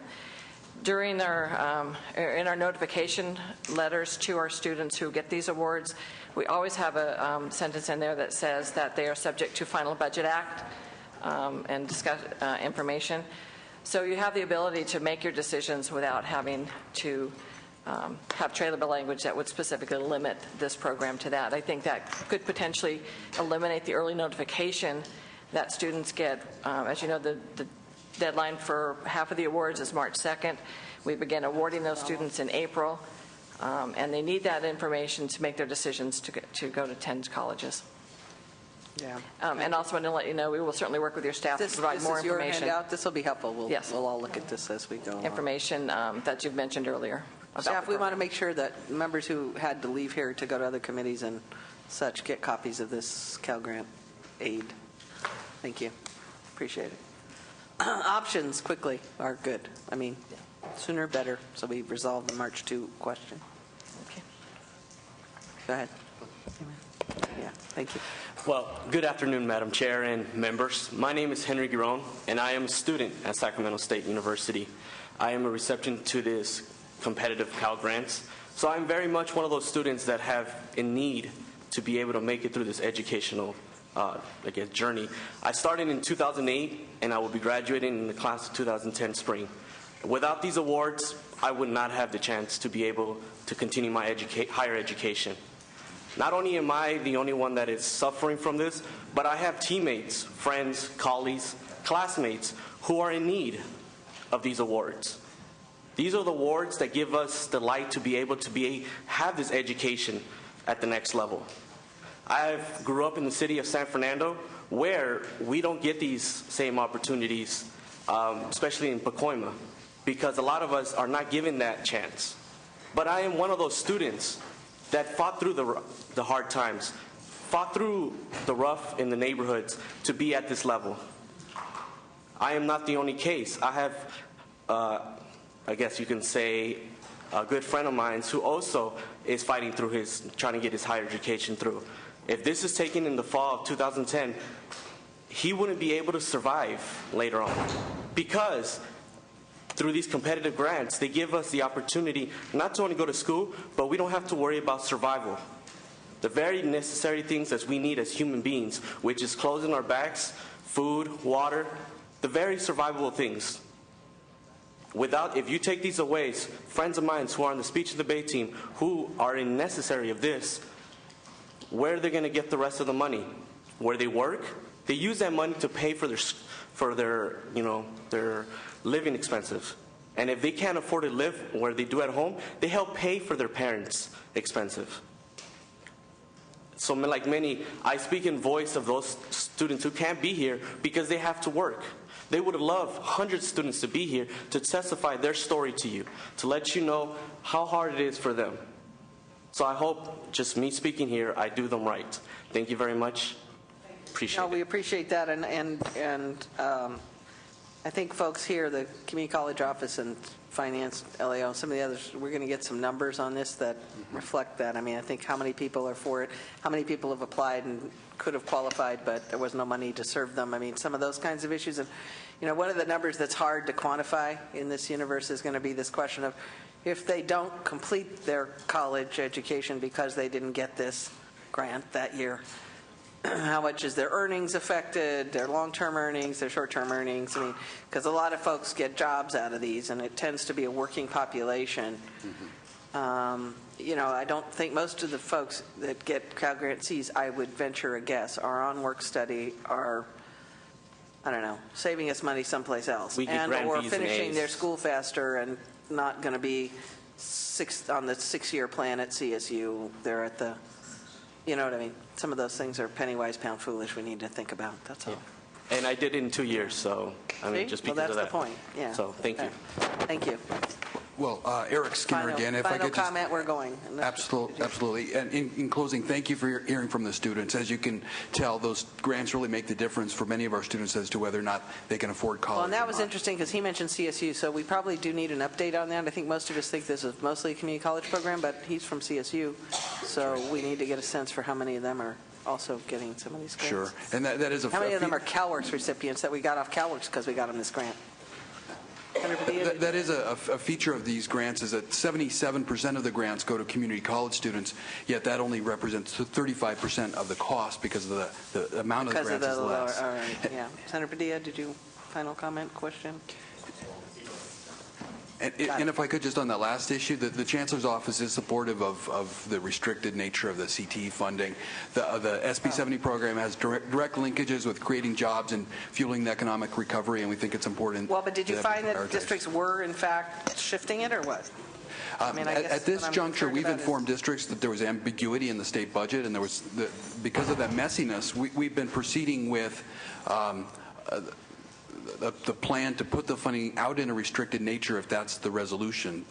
During in our notification letters to our students who get these awards, we always have a sentence in there that says that they are subject to final budget act and discuss information. So you have the ability to make your decisions without having to have trailer bill language that would specifically limit this program to that. I think that could potentially eliminate the early notification that students get. As you know, the deadline for half of the awards is March 2nd. We begin awarding those students in April, and they need that information to make their decisions to go to 10 colleges. Yeah. And also want to let you know, we will certainly work with your staff to provide more information. This is your handout. This will be helpful. Yes. We'll all look at this as we go along. Information that you've mentioned earlier. Staff, we want to make sure that members who had to leave here to go to other committees and such get copies of this Cal Grant aid. Thank you. Appreciate it. options quickly are good. I mean, sooner better, so we resolve the March 2 question. Okay. Go ahead. Yeah, thank you. Well, good afternoon, Madam Chair and members. My name is Henry Giron, and I am a student at Sacramento State University. I am a recipient to this competitive Cal Grants, so I'm very much one of those students that have a need to be able to make it through this educational journey. I started in 2008, and I will be graduating in the class of 2010 spring. Without these awards, I would not have the chance to be able to continue my higher education. Not only am I the only one that is suffering from this, but I have teammates, friends, colleagues, classmates who are in need of these awards. These are the awards that give us the light to be able to have this education at the next level. I grew up in the city of San Fernando, where we don't get these same opportunities, especially in Pacoima, because a lot of us are not given that chance. But I am one of those students that fought through the hard times, fought through the rough in the neighborhoods to be at this level. I am not the only case. I have, I guess you can say, a good friend of mine who also is fighting through trying to get his higher education through. If this is taken in the fall of 2010, he wouldn't be able to survive later on, because through these competitive grants, they give us the opportunity not to only go to school, but we don't have to worry about survival. The very necessary things that we need as human beings, which is clothes on our backs, food, water, the very survivable things. If you take these away, friends of mine who are on the speech and debate team, who are in necessary of this, where are they going to get the rest of the money? Where they work? They use that money to pay for their living expenses. And if they can't afford to live where they do at home, they help pay for their parents' expenses. So like many, I speak in voice of those students who can't be here because they have to work. They would love hundreds of students to be here to testify their story to you, to let you know how hard it is for them. So I hope, just me speaking here, I do them right. Thank you very much. Appreciate it. We appreciate that, and I think folks here, the Community College Office and Finance, LAO, some of the others, we're going to get some numbers on this that reflect that. I mean, I think how many people are for it, how many people have applied and could have qualified, but there was no money to serve them. I mean, some of those kinds of issues. And, one of the numbers that's hard to quantify in this universe is going to be this question of if they don't complete their college education because they didn't get this grant that year, how much is their earnings affected, their long-term earnings, their short-term earnings? I mean, because a lot of folks get jobs out of these, and it tends to be a working population. I don't think most of the folks that get Cal Grant Cs, I would venture a guess, are on work study, are, I don't know, saving us money someplace else, or finishing their school faster and not going to be on the 6-year plan at CSU. They're at the, you know what I mean? Some of those things are penny wise, pound foolish. We need to think about. That's all. And I did it in 2 years, so I mean, just because that's of that. The point. Yeah. So thank you. Thank you. Well, Eric Skinner again. If I could just comment, we're going. Absolutely. And in closing, thank you for hearing from the students. As you can tell, those grants really make the difference for many of our students as to whether or not they can afford college. Well, and that was interesting because he mentioned CSU, so we probably do need an update on that. I think most of us think this is mostly a community college program, but he's from CSU, so we need to get a sense for how many of them are also getting some of these grants. Sure. And that is how many of them are CalWorks recipients that we got off CalWorks because we got them this grant? That is a feature of these grants, is that 77% of the grants go to community college students, yet that only represents 35% of the cost because of the amount of the grants is less. All right, yeah. Senator Padilla, did you final comment, question? And if I could, just on that last issue, the Chancellor's Office is supportive of the restricted nature of the CTE funding. The SB 70 program has direct linkages with creating jobs and fueling the economic recovery, and we think it's important. Well, but did you find that districts were, in fact, shifting it, or what? At this juncture, we've informed districts that there was ambiguity in the state budget, and there was because of that messiness, we've been proceeding with the plan to put the funding out in a restricted nature if that's the resolution.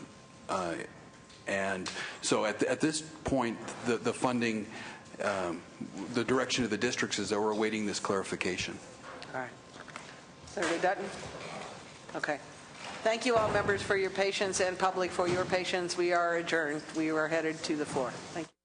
And so at this point, the funding, the direction of the districts is that we're awaiting this clarification. All right. Senator Dutton? Okay. Thank you all members for your patience and public for your patience. We are adjourned. We are headed to the floor. Thank you.